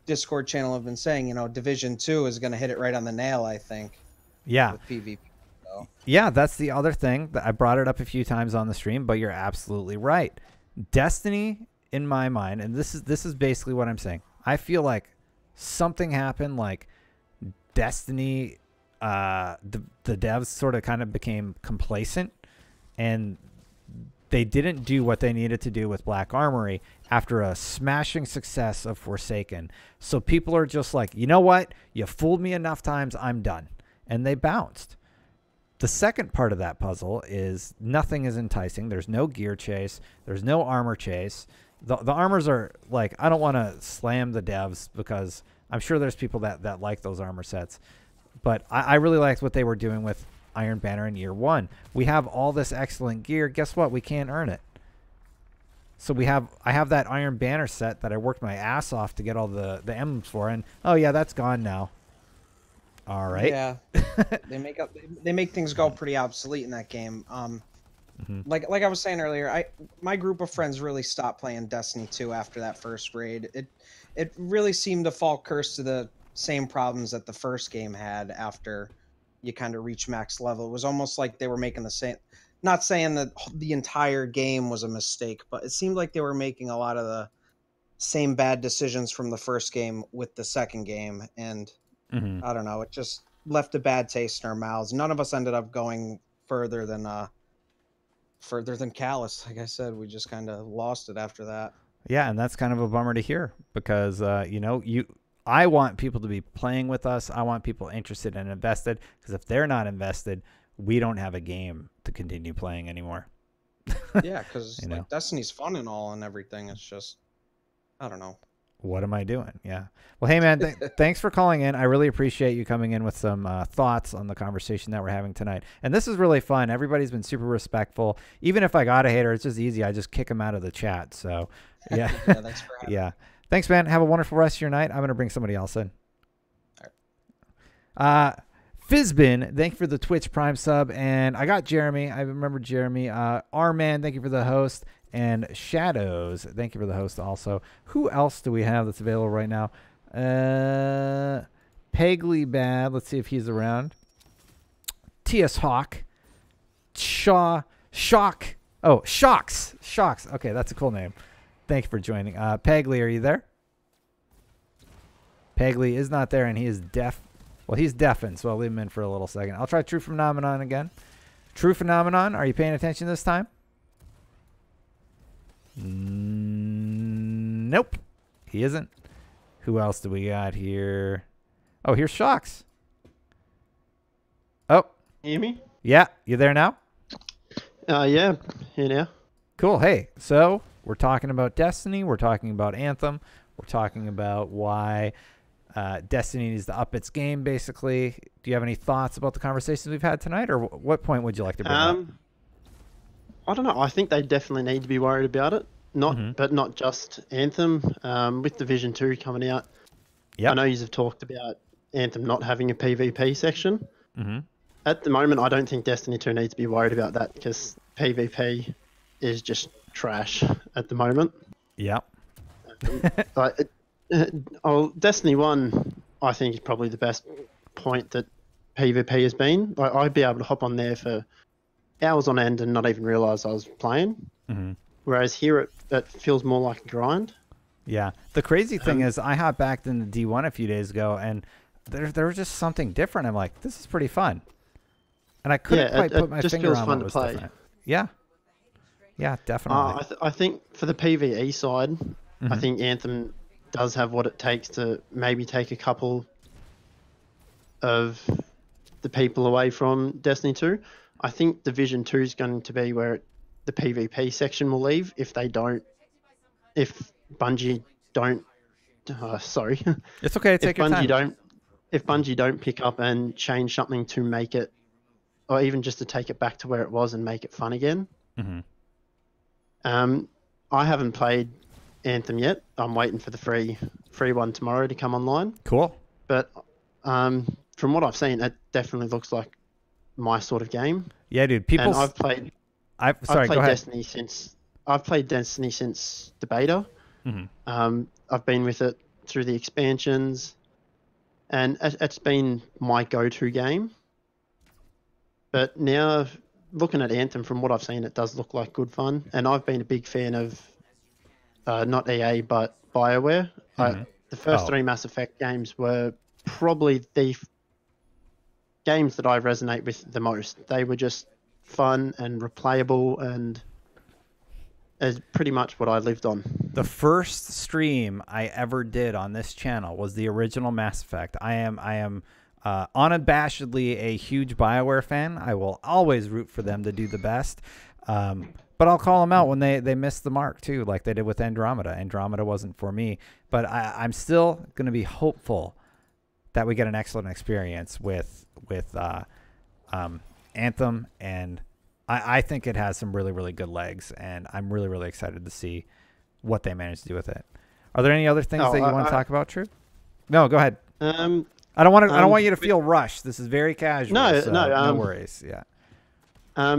Discord channel have been saying, you know, Division 2 is going to hit it right on the nail, I think. Yeah. With PvP. So. Yeah, that's the other thing. I brought it up a few times on the stream, but you're absolutely right. Destiny, in my mind, and this is basically what I'm saying. I feel like something happened like Destiny, the devs sort of kind of became complacent, and they didn't do what they needed to do with Black Armory after a smashing success of Forsaken. So people are just like, you know what? You fooled me enough times. I'm done. And they bounced. The second part of that puzzle is nothing is enticing. There's no gear chase. There's no armor chase. The armors are like, I don't want to slam the devs because I'm sure there's people that like those armor sets. But I really liked what they were doing with Iron Banner in year one. We have all this excellent gear. Guess what? We can't earn it. So I have that Iron Banner set that I worked my ass off to get all the emblems for, and oh yeah, that's gone now. All right. Yeah, they make things go pretty obsolete in that game. Like I was saying earlier, my group of friends really stopped playing Destiny 2 after that first raid. It really seemed to fall curse to the same problems that the first game had after you kind of reach max level. It was almost like they were making the same. Not saying that the entire game was a mistake, but it seemed like they were making a lot of the same bad decisions from the first game with the second game, and I don't know, it just left a bad taste in our mouths. None of us ended up going further than Callus. Like I said, we just kind of lost it after that. Yeah, and that's kind of a bummer to hear because I want people to be playing with us. I want people interested and invested, because if they're not invested, we don't have a game to continue playing anymore. Yeah, because Destiny's fun and all and everything. It's just, I don't know. What am I doing? Yeah. Well, hey, man, thanks for calling in. I really appreciate you coming in with some thoughts on the conversation that we're having tonight. And this is really fun. Everybody's been super respectful. Even if I got a hater, it's just easy. I just kick them out of the chat. So, yeah. Thanks for having me. Thanks, man. Have a wonderful rest of your night. I'm going to bring somebody else in. All right. Fizbin, thank you for the Twitch Prime sub. And I got Jeremy. I remember Jeremy. R-Man, thank you for the host. And Shadows, thank you for the host also. Who else do we have that's available right now? Pegly Bad. Let's see if he's around. T.S. Hawk. Shock. Oh, Shocks. Shocks. Okay, that's a cool name. Thank you for joining. Pegly, are you there? Pegly is not there, and he is deaf. Well, he's deafened, so I'll leave him in for a little second. I'll try True Phenomenon again. True Phenomenon, are you paying attention this time? Nope. He isn't. Who else do we got here? Oh, here's Shocks. Oh. Hear me? Yeah. You there now? Yeah. Here now. Cool. Hey, so we're talking about Destiny. We're talking about Anthem. We're talking about why Destiny needs to up its game, basically. Do you have any thoughts about the conversations we've had tonight, or what point would you like to bring up? I don't know. I think they definitely need to be worried about it. But not just Anthem. With Division 2 coming out, I know you have talked about Anthem not having a PvP section. At the moment, I don't think Destiny 2 needs to be worried about that, because PvP is just trash at the moment. Yeah. Destiny 1, I think, is probably the best point that PvP has been. Like, I'd be able to hop on there for hours on end and not even realize I was playing. Whereas here it feels more like a grind. Yeah. The crazy thing is I hopped back into D1 a few days ago, and there was just something different. I'm like, this is pretty fun. And I couldn't quite put my finger on what was different. Yeah. Yeah, definitely. I think for the PvE side, I think Anthem does have what it takes to maybe take a couple of the people away from Destiny 2. I think Division 2 is going to be where the PvP section will leave if Bungie don't. Sorry. It's okay. Take your time. If Bungie don't pick up and change something to make it, or even just to take it back to where it was and make it fun again. I haven't played Anthem yet. I'm waiting for the free one tomorrow to come online. Cool. But from what I've seen, it definitely looks like my sort of game. Yeah, dude. And I've played Destiny since the beta. I've been with it through the expansions, and it's been my go-to game. But now, looking at Anthem, from what I've seen, it does look like good fun. And I've been a big fan of not EA but BioWare. The first three Mass Effect games were probably the games that I resonate with the most. They were just fun and replayable, and is pretty much what I lived on. The first stream I ever did on this channel was the original Mass Effect. I am unabashedly a huge BioWare fan. I will always root for them to do the best. But I'll call them out when they miss the mark too, like they did with Andromeda. Andromeda wasn't for me, but I'm still going to be hopeful that we get an excellent experience with Anthem, and I think it has some really, really good legs, and I'm really, really excited to see what they manage to do with it. Are there any other things that you want to talk about, True? No, go ahead. I don't want you to feel rushed. This is very casual. No worries. Yeah. I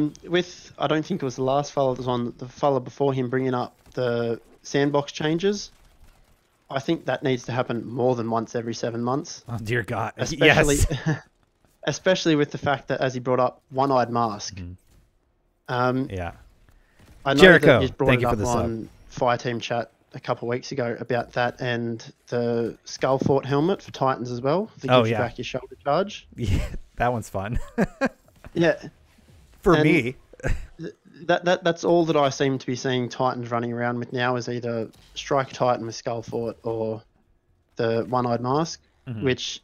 don't think it was the last fellow that was on, the fellow before him bringing up the sandbox changes. I think that needs to happen more than once every 7 months. Oh, dear God. Especially, yes. Especially with the fact that, as he brought up, one-eyed mask. Yeah. I know Jericho, that he's brought thank it you for up the on Fireteam chat a couple of weeks ago about that, and the Skull Fort helmet for Titans as well. That gives you back your shoulder charge. Yeah, that one's fun. Yeah. For me. That's all that I seem to be seeing Titans running around with now, is either Striker Titan with Skull Fort or the one-eyed mask, which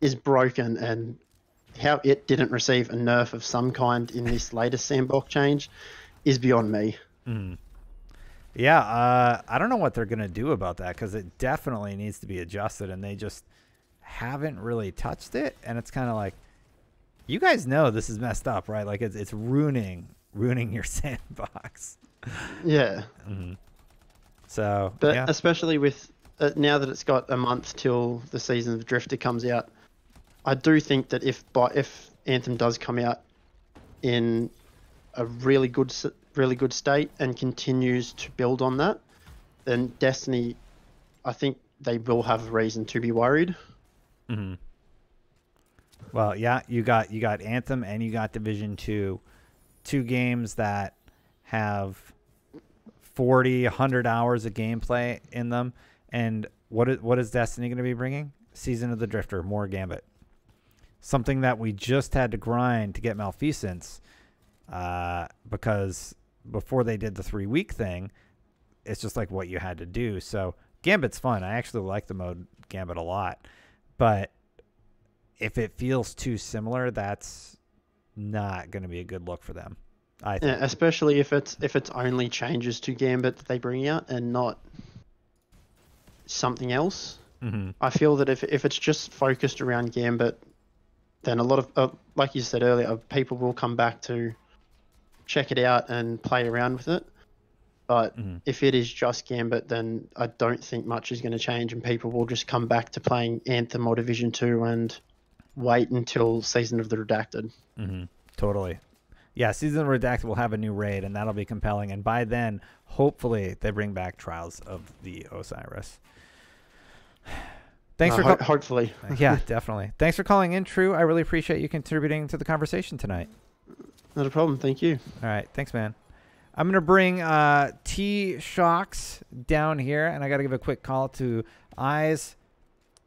is broken, and how it didn't receive a nerf of some kind in this latest sandbox change is beyond me. Yeah, I don't know what they're going to do about that, because it definitely needs to be adjusted, and they just haven't really touched it. And it's kind of like, you guys know this is messed up, right? Like it's ruining your sandbox. Yeah. So, but yeah. especially with now that it's got a month till the season of Drifter comes out, I do think that if Anthem does come out in a really good state and continues to build on that, then Destiny, I think they will have a reason to be worried. Well, yeah, you got Anthem and you got Division 2, two games that have 40, 100 hours of gameplay in them. And what is Destiny going to be bringing? Season of the Drifter, more Gambit. Something that we just had to grind to get Malfeasance, because before they did the 3-week thing, it's just like what you had to do. So Gambit's fun. I actually like the mode Gambit a lot, but if it feels too similar, that's not going to be a good look for them. I think. Yeah, especially if it's only changes to Gambit that they bring out and not something else. I feel that if it's just focused around Gambit, then a lot of, like you said earlier, people will come back to check it out and play around with it. But if it is just Gambit, then I don't think much is going to change, and people will just come back to playing Anthem or Division 2 and wait until Season of the Redacted. Totally. Yeah, Season of the Redacted will have a new raid, and that'll be compelling. And by then, hopefully, they bring back Trials of the Osiris. Thanks for hopefully. Yeah, definitely. Thanks for calling in, True. I really appreciate you contributing to the conversation tonight. Not a problem. Thank you. All right. Thanks, man. I'm going to bring T-Shocks down here, and I got to give a quick call to Eyes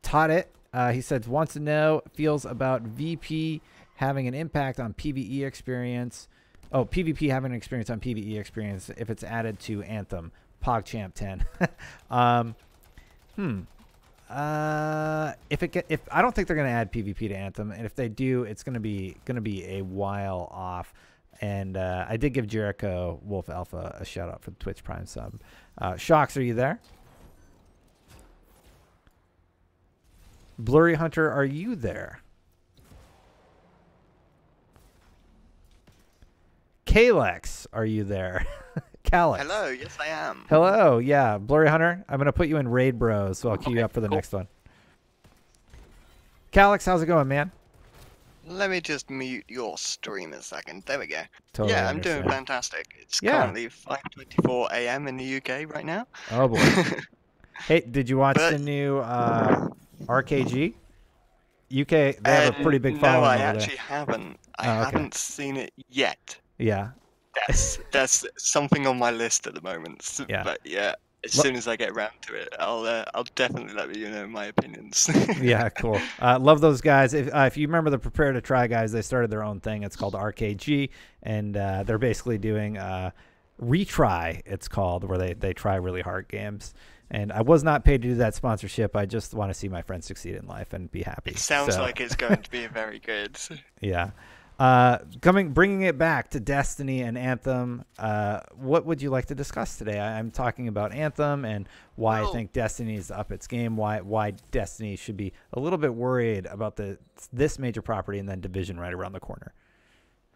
Taught It. He says, wants to know, feels about VP having an impact on PvE experience. Oh, PvP having an experience on PvE experience if it's added to Anthem. PogChamp 10. If I don't think they're going to add PvP to Anthem, and if they do, it's going to be a while off. And I did give Jericho Wolf Alpha a shout out for the Twitch Prime sub. Shocks, are you there? Blurry Hunter, are you there? Kalex, are you there? Calix. Hello, yes I am. Hello, yeah. Blurry Hunter, I'm going to put you in Raid Bros, so I'll queue you up for the next one. Calix, how's it going, man? Let me just mute your stream a second. There we go. Totally yeah, I'm understand. doing fantastic. It's currently 5:24 a.m. in the UK right now. Oh, boy. Hey, did you watch the new RKG? UK, they have a pretty big following No, I over actually there. haven't. I haven't seen it yet. Yeah. That's something on my list at the moment. Yeah. But yeah. as soon as I get around to it, I'll definitely let you know my opinions. Yeah, cool. Love those guys. If you remember the Prepare to Try guys, they started their own thing. It's called RKG, and they're basically doing retry. It's called, where they try really hard games. And I was not paid to do that sponsorship. I just want to see my friends succeed in life and be happy. It sounds like it's going to be very good. Yeah. Bringing it back to Destiny and Anthem, what would you like to discuss today? I'm talking about Anthem and why I think Destiny is up its game, why Destiny should be a little bit worried about this major property, and then Division right around the corner.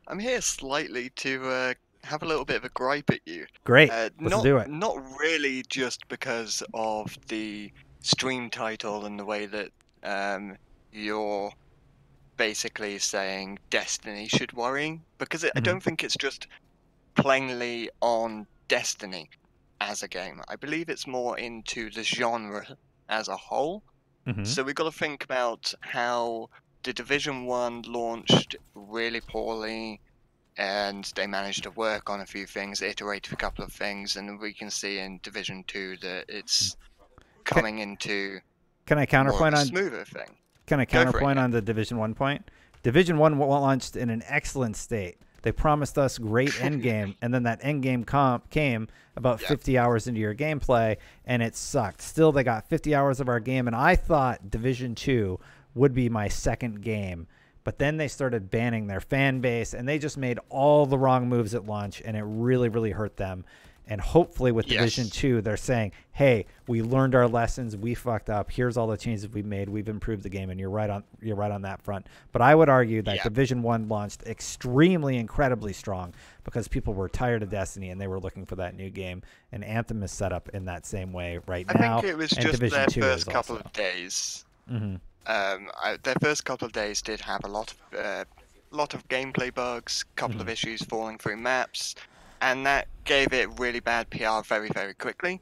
I'm here slightly to have a little bit of a gripe at you. Great, let's do it. Not really just because of the stream title and the way that you're basically saying Destiny should worry, because I don't think it's just plainly on Destiny as a game. I believe it's more into the genre as a whole. So we've got to think about how the Division 1 launched really poorly, and they managed to work on a few things, iterate a couple of things, and we can see in Division 2 that it's coming into Can I counterpoint more of a on smoother thing. Can I counterpoint on the Division 1 point? Division 1 launched in an excellent state. They promised us great endgame, and then that endgame came about 50 hours into your gameplay, and it sucked. Still, they got 50 hours of our game, and I thought Division 2 would be my second game. But then they started banning their fan base, and they just made all the wrong moves at launch, and it really, really hurt them. And hopefully with Division 2, they're saying, hey, we learned our lessons. We fucked up. Here's all the changes we've made. We've improved the game, and you're right on that front. But I would argue that Division 1 launched extremely, incredibly strong because people were tired of Destiny, and they were looking for that new game. And Anthem is set up in that same way right now. I think it was just Division their 2 first is couple also. of days. Mm-hmm. Their first couple of days did have a lot of gameplay bugs, couple of issues falling through maps, and that gave it really bad PR very, very quickly.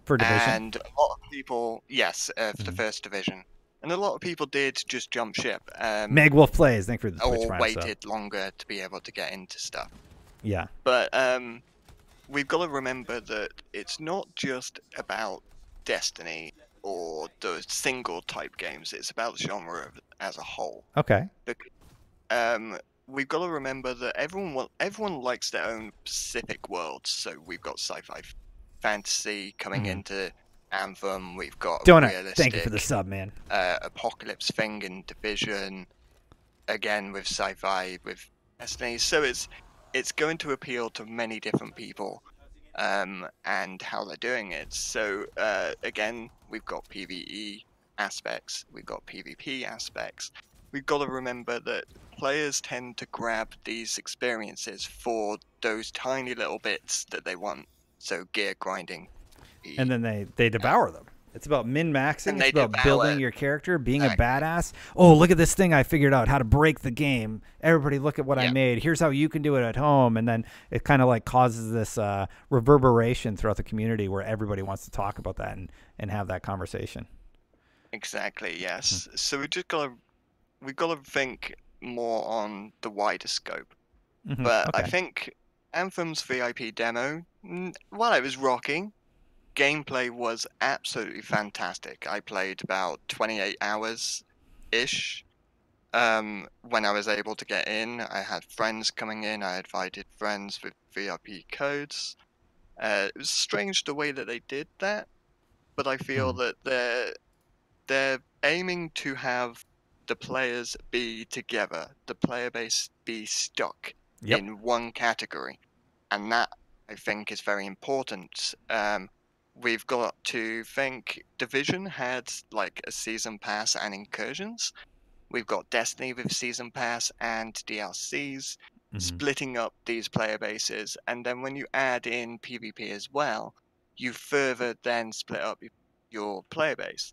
For Division? And a lot of people, for the first Division. And a lot of people did just jump ship. Meg Wolf plays, thank you for the Twitch or Prime waited longer to be able to get into stuff. Yeah. But we've got to remember that it's not just about Destiny or those single type games. It's about the genre as a whole. Okay. We've got to remember that everyone likes their own specific worlds. So we've got sci-fi, fantasy coming into Anthem. We've got Donut. Thank you for the sub, man. Apocalypse thing in Division. Again with sci-fi with Destiny. So it's going to appeal to many different people, and how they're doing it. So again, we've got PvE aspects. We've got PvP aspects. We've got to remember that players tend to grab these experiences for those tiny little bits that they want. So gear grinding. And then they devour them. It's about min-maxing. It's about building your character, being a badass. Oh, look at this thing I figured out, how to break the game. Everybody look at what I made. Here's how you can do it at home. And then it kind of like causes this reverberation throughout the community where everybody wants to talk about that and have that conversation. Exactly, yes. So we've got to think more on the wider scope. But I think Anthem's VIP demo, while it was rocking, gameplay was absolutely fantastic. I played about 28 hours-ish when I was able to get in. I had friends coming in. I invited friends with VIP codes. It was strange the way that they did that, but I feel that they're aiming to have the players be together, the player base be stuck in one category, and that I think is very important. We've got to think Division had like a season pass and incursions. We've got Destiny with season pass and DLCs, splitting up these player bases, and then when you add in PvP as well, you further then split up your player base.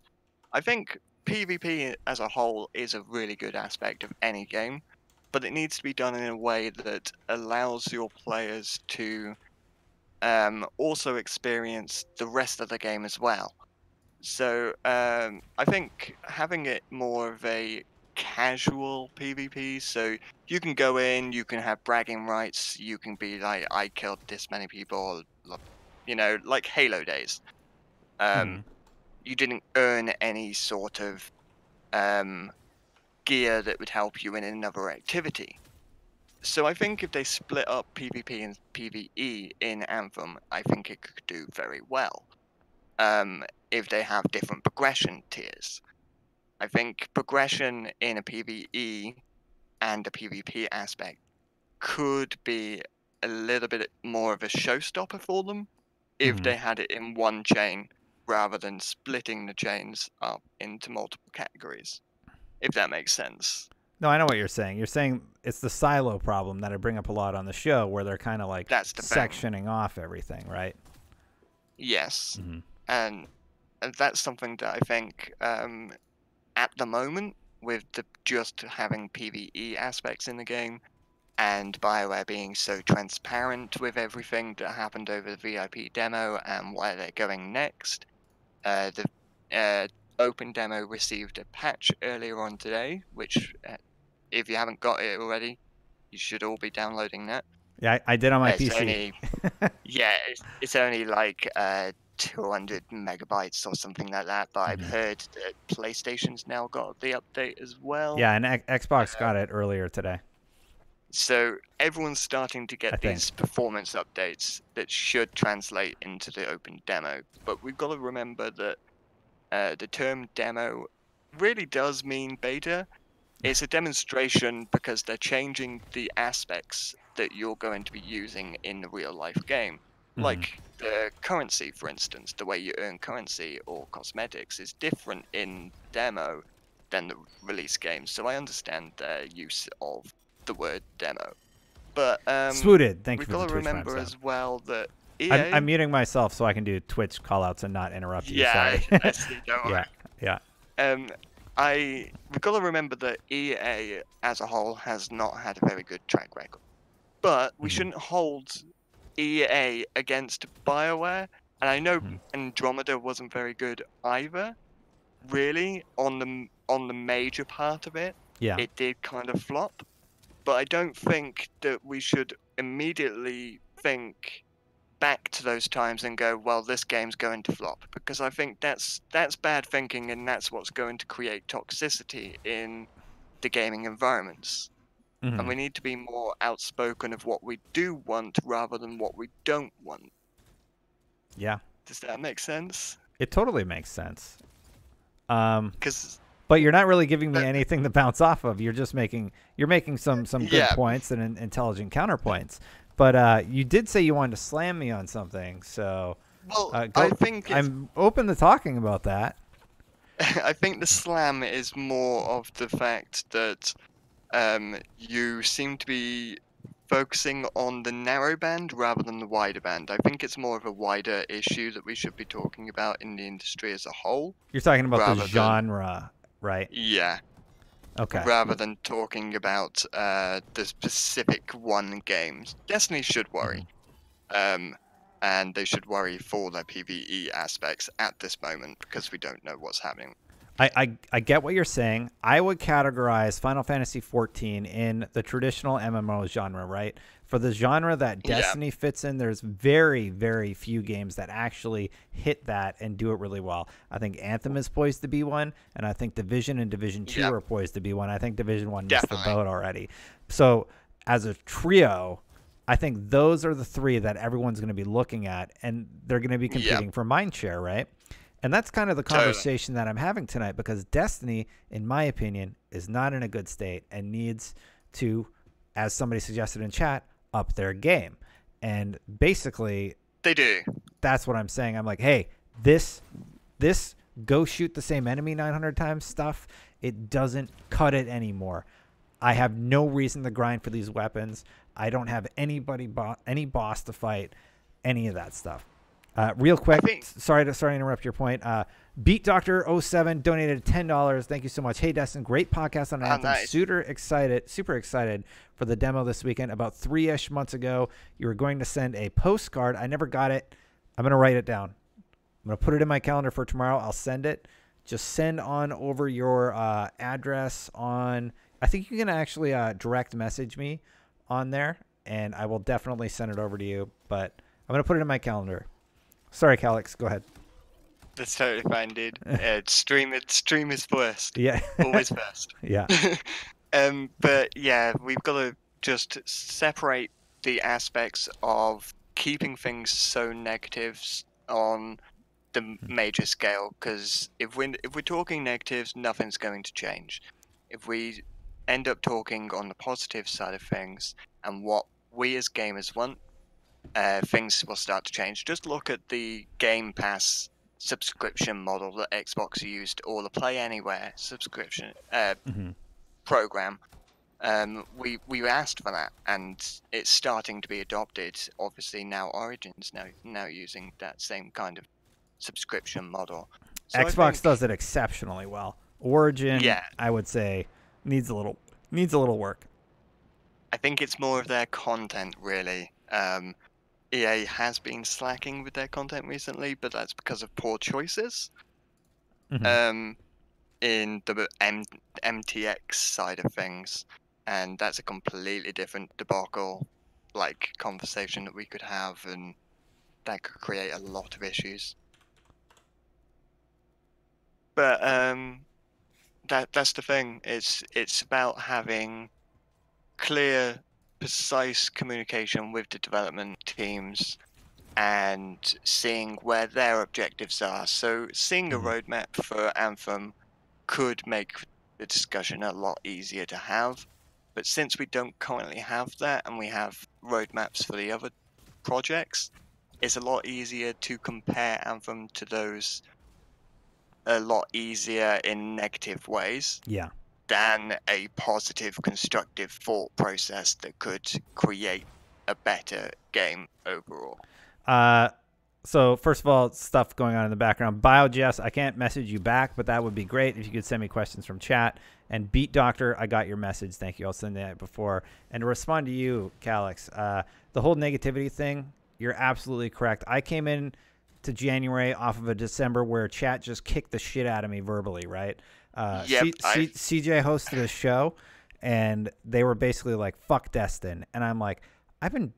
I think PvP as a whole is a really good aspect of any game, but it needs to be done in a way that allows your players to also experience the rest of the game as well. So I think having it more of a casual PvP, so you can go in, you can have bragging rights, you can be like, I killed this many people, you know, like Halo days. You didn't earn any sort of gear that would help you in another activity. So I think if they split up PvP and PvE in Anthem, I think it could do very well. If they have different progression tiers. I think progression in a PvE and a PvP aspect could be a little bit more of a showstopper for them if they had it in one chain rather than splitting the chains up into multiple categories, if that makes sense. No, I know what you're saying. You're saying it's the silo problem that I bring up a lot on the show, where they're kind of like sectioning off everything, right? Yes. And that's something that I think at the moment, with just having PvE aspects in the game, and BioWare being so transparent with everything that happened over the VIP demo and where they're going next, the open demo received a patch earlier on today, which if you haven't got it already, you should all be downloading that. Yeah, I did on my PC. It's only like 200 megabytes or something like that, but I've heard that PlayStation's now got the update as well. Yeah, and Xbox got it earlier today. So everyone's starting to get these performance updates that should translate into the open demo. But we've got to remember that the term demo really does mean beta. It's a demonstration because they're changing the aspects that you're going to be using in the real life game. Like the currency, for instance, the way you earn currency or cosmetics is different in demo than the release game. So I understand their use of the word demo. But Swooted, thank you we've for the got to Twitch remember Prime as well that EA... I'm muting myself so I can do Twitch callouts and not interrupt you. Yeah, Sorry. I see, don't worry. Yeah. We've got to remember that EA as a whole has not had a very good track record. But we shouldn't hold EA against BioWare. And I know Andromeda wasn't very good either, really, on the major part of it. Yeah. It did kind of flop. But I don't think that we should immediately think back to those times and go, well, this game's going to flop, because I think that's bad thinking, and that's what's going to create toxicity in the gaming environments. And we need to be more outspoken of what we do want rather than what we don't want. Yeah. Does that make sense? It totally makes sense. But you're not really giving me anything to bounce off of. You're just making some good points and intelligent counterpoints. But you did say you wanted to slam me on something, so I think I'm open to talking about that. I think the slam is more of the fact that you seem to be focusing on the narrow band rather than the wider band. I think it's more of a wider issue that we should be talking about in the industry as a whole. You're talking about the genre, right? Yeah. Okay. Rather than talking about the specific one games. Destiny should worry. And they should worry for their PvE aspects at this moment, because we don't know what's happening. I get what you're saying. I would categorize Final Fantasy XIV in the traditional MMO genre, right? For the genre that Destiny fits in, there's very, very few games that actually hit that and do it really well. I think Anthem is poised to be one, and I think Division and Division 2 are poised to be one. I think Division 1 missed the boat already. So as a trio, I think those are the three that everyone's going to be looking at, and they're going to be competing for mindshare, right? And that's kind of the conversation that I'm having tonight, because Destiny, in my opinion, is not in a good state and needs to, as somebody suggested in chat, up their game. And basically, they do. That's what I'm saying. I'm like, hey, this go shoot the same enemy 900 times stuff, it doesn't cut it anymore. I have no reason to grind for these weapons. I don't have any boss to fight, any of that stuff. Real quick, sorry to interrupt your point. Beat Doctor 07 donated $10. Thank you so much. Hey, Destin, great podcast on Anthem. Nice. Super excited for the demo this weekend. About 3-ish months ago, you were going to send a postcard. I never got it. I'm going to write it down. I'm going to put it in my calendar for tomorrow. I'll send it. Just send on over your address on. I think you can actually direct message me on there, and I will definitely send it over to you. But I'm going to put it in my calendar. Sorry, Calix, go ahead. That's totally fine, dude. Stream is first. Yeah. Always first. Yeah. But yeah, we've got to just separate the aspects of keeping things so negative on the major scale, because if we're talking negatives, nothing's going to change. If we end up talking on the positive side of things and what we as gamers want, things will start to change. Just look at the Game Pass subscription model that Xbox used, or the Play Anywhere subscription program. We asked for that, and it's starting to be adopted. Obviously, now Origin's now using that same kind of subscription model. So Xbox does it exceptionally well. Origin, I would say, needs a little work. I think it's more of their content, really. EA has been slacking with their content recently, but that's because of poor choices. In the MTX side of things, and that's a completely different debacle, like conversation that we could have, and that could create a lot of issues. But that's the thing. It's about having clear, precise communication with the development teams and seeing where their objectives are. So seeing a roadmap for Anthem could make the discussion a lot easier to have. But since we don't currently have that, and we have roadmaps for the other projects, it's a lot easier to compare Anthem to those a lot easier in negative ways. Yeah. Than a positive, constructive thought process that could create a better game overall. So first of all, stuff going on in the background. BioJess, I can't message you back, but that would be great if you could send me questions from chat. And Beat Doctor, I got your message. Thank you. I'll send that before. And to respond to you, Calix, the whole negativity thing, you're absolutely correct. I came in to January off of a December where chat just kicked the shit out of me verbally, right? CJ hosted a show, and they were basically like, fuck Destin. And I'm like, I've been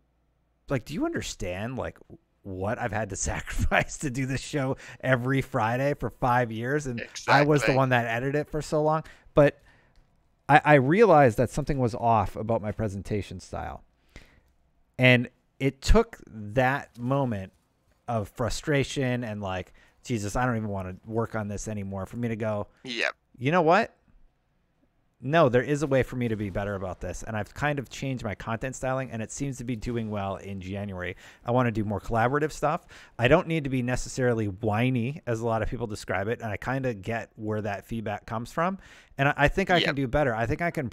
like, do you understand like what I've had to sacrifice to do this show every Friday for 5 years? And I was the one that edited it for so long. But I realized that something was off about my presentation style. And it took that moment of frustration and like, Jesus, I don't even want to work on this anymore, for me to go, you know what? No, there is a way for me to be better about this. And I've kind of changed my content styling, and it seems to be doing well in January. I want to do more collaborative stuff. I don't need to be necessarily whiny, as a lot of people describe it. And I kind of get where that feedback comes from. And I think I can do better. I think I can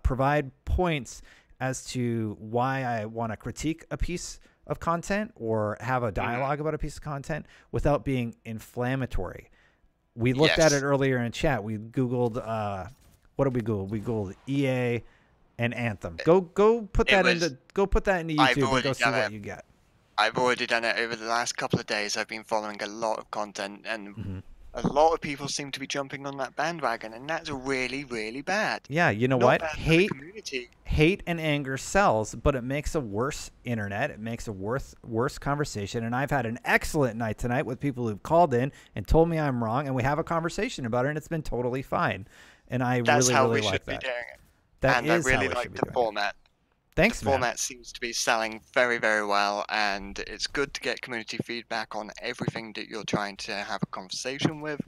provide points as to why I want to critique a piece of content or have a dialogue about a piece of content without being inflammatory. We looked at it earlier in chat. We Googled, what did we Google? We Googled EA and Anthem. Go put that into YouTube and go see what you get. I've already done it over the last couple of days. I've been following a lot of content, and a lot of people seem to be jumping on that bandwagon, and that's really, really bad. Yeah, you know what? Hate and anger sells, but it makes a worse internet. It makes a worse conversation. And I've had an excellent night tonight with people who've called in and told me I'm wrong, and we have a conversation about it, and it's been totally fine. And I really like that. And I really like the format. Thanks, the format seems to be selling very, very well, and it's good to get community feedback on everything that you're trying to have a conversation with.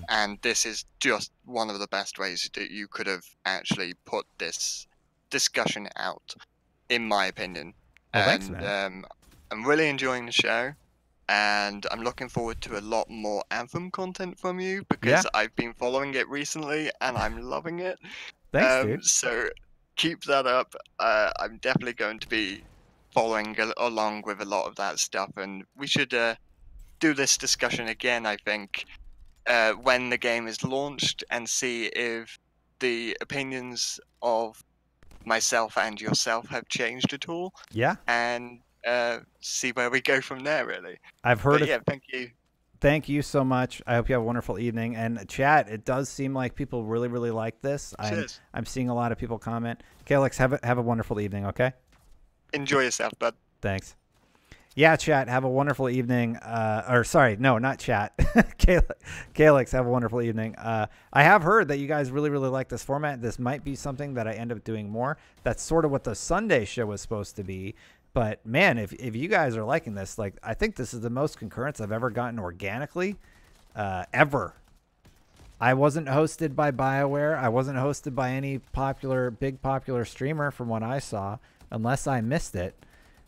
And this is just one of the best ways that you could have actually put this discussion out, in my opinion. Well, and thanks, man. I'm really enjoying the show, and I'm looking forward to a lot more Anthem content from you, because I've been following it recently and I'm loving it. Thanks, dude. So keep that up. I'm definitely going to be following along with a lot of that stuff, and we should do this discussion again, I think, when the game is launched, and see if the opinions of myself and yourself have changed at all. Yeah. And see where we go from there, really. I've heard it. Yeah, thank you. Thank you so much. I hope you have a wonderful evening. And chat, it does seem like people really, really like this. I'm seeing a lot of people comment. Calix, have a wonderful evening, okay? Enjoy yourself, bud. Thanks. Yeah, chat. Have a wonderful evening. Or sorry, no, not chat. Calyx, have a wonderful evening. I have heard that you guys really, really like this format. This might be something that I end up doing more. That's sort of what the Sunday show was supposed to be. But man, if you guys are liking this, like, I think this is the most concurrence I've ever gotten organically, ever. I wasn't hosted by BioWare. I wasn't hosted by any big popular streamer from what I saw, unless I missed it.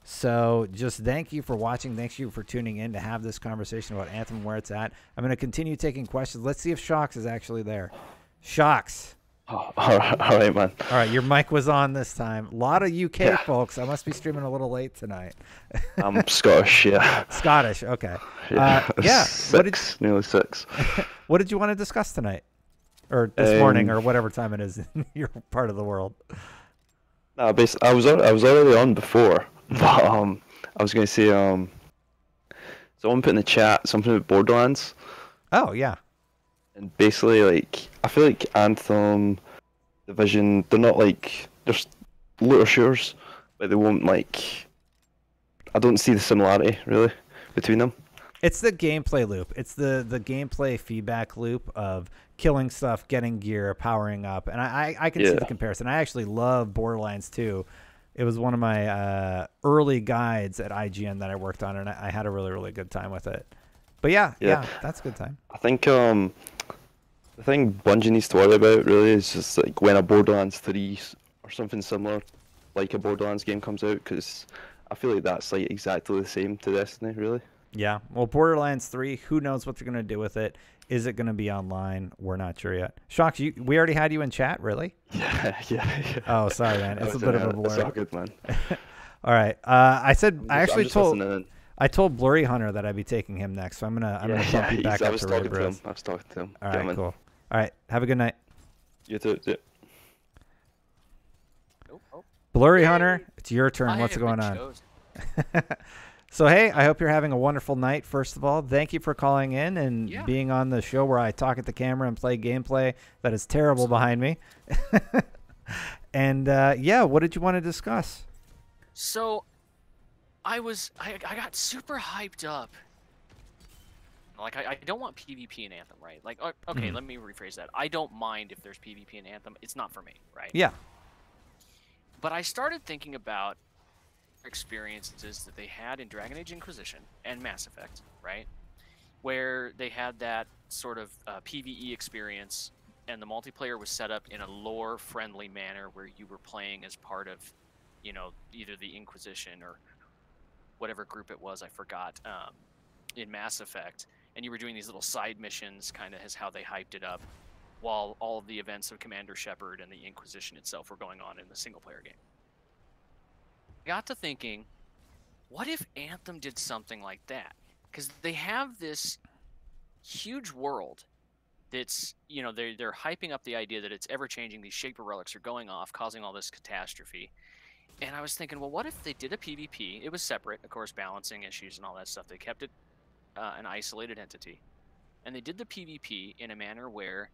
So just thank you for watching. Thank you for tuning in to have this conversation about Anthem and where it's at. I'm going to continue taking questions. Let's see if Shocks is actually there. Shocks. Oh, all right, man. All right, your mic was on this time. A lot of UK folks. I must be streaming a little late tonight. I'm Scottish, yeah. Scottish, okay. Yeah. Nearly 6. What did you want to discuss tonight? Or this morning, or whatever time it is in your part of the world? No, basically, I was already on before. But I was gonna say someone put in the chat something about Borderlands. Oh yeah. And basically, like, I feel like Anthem, Division, they're not like, they're looter shooters, but they won't, like, I don't see the similarity really between them. It's the gameplay loop. It's the gameplay feedback loop of killing stuff, getting gear, powering up, and I can see the comparison. I actually love Borderlands 2. It was one of my early guides at IGN that I worked on, and I had a really, really good time with it. But yeah, that's a good time. I think the thing Bungie needs to worry about really is just like when a Borderlands 3 or something similar, like a Borderlands game comes out, because I feel like that's like exactly the same to Destiny, really. Yeah, well, Borderlands 3, who knows what they're going to do with it. Is it going to be online? We're not sure yet. Shocks, we already had you in chat, really? Yeah. Oh, sorry, man. It's a bit of a blur. It's all good, man. All right. I told Blurry Hunter that I'd be taking him next, so I'm gonna bump you back up to Red Bros. I was talking to him. All right, cool. All right, have a good night. You too. Blurry Hunter, it's your turn. What's going on? So, hey, I hope you're having a wonderful night, first of all. Thank you for calling in and being on the show where I talk at the camera and play gameplay that is terrible behind me. And, what did you want to discuss? So, I got super hyped up. Like, I don't want PvP in Anthem, right? Like, okay, let me rephrase that. I don't mind if there's PvP in Anthem. It's not for me, right? Yeah. But I started thinking about experiences that they had in Dragon Age Inquisition and Mass Effect, right? Where they had that sort of PvE experience, and the multiplayer was set up in a lore-friendly manner where you were playing as part of, either the Inquisition or whatever group it was, I forgot, in Mass Effect, and you were doing these little side missions, kind of as how they hyped it up, while all of the events of Commander Shepard and the Inquisition itself were going on in the single-player game. Got to thinking, what if Anthem did something like that? Because they have this huge world that's, they're hyping up the idea that it's ever-changing. These Shaper relics are going off, causing all this catastrophe. And I was thinking, well, what if they did a PvP? It was separate, of course, balancing issues and all that stuff. They kept it an isolated entity. And they did the PvP in a manner where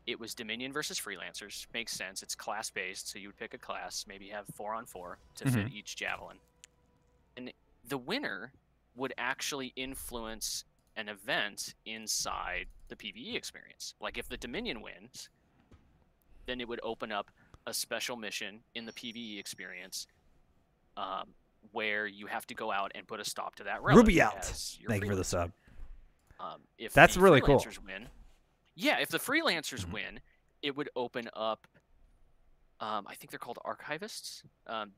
it was Dominion versus Freelancers. Makes sense. It's class-based, so you would pick a class, maybe have 4-on-4 to fit each javelin. And the winner would actually influence an event inside the PvE experience. Like if the Dominion wins, then it would open up a special mission in the PvE experience where you have to go out and put a stop to that relic. Ruby out. Thank you for the sub. If that's the really cool. Yeah, if the freelancers win, it would open up, I think they're called archivists.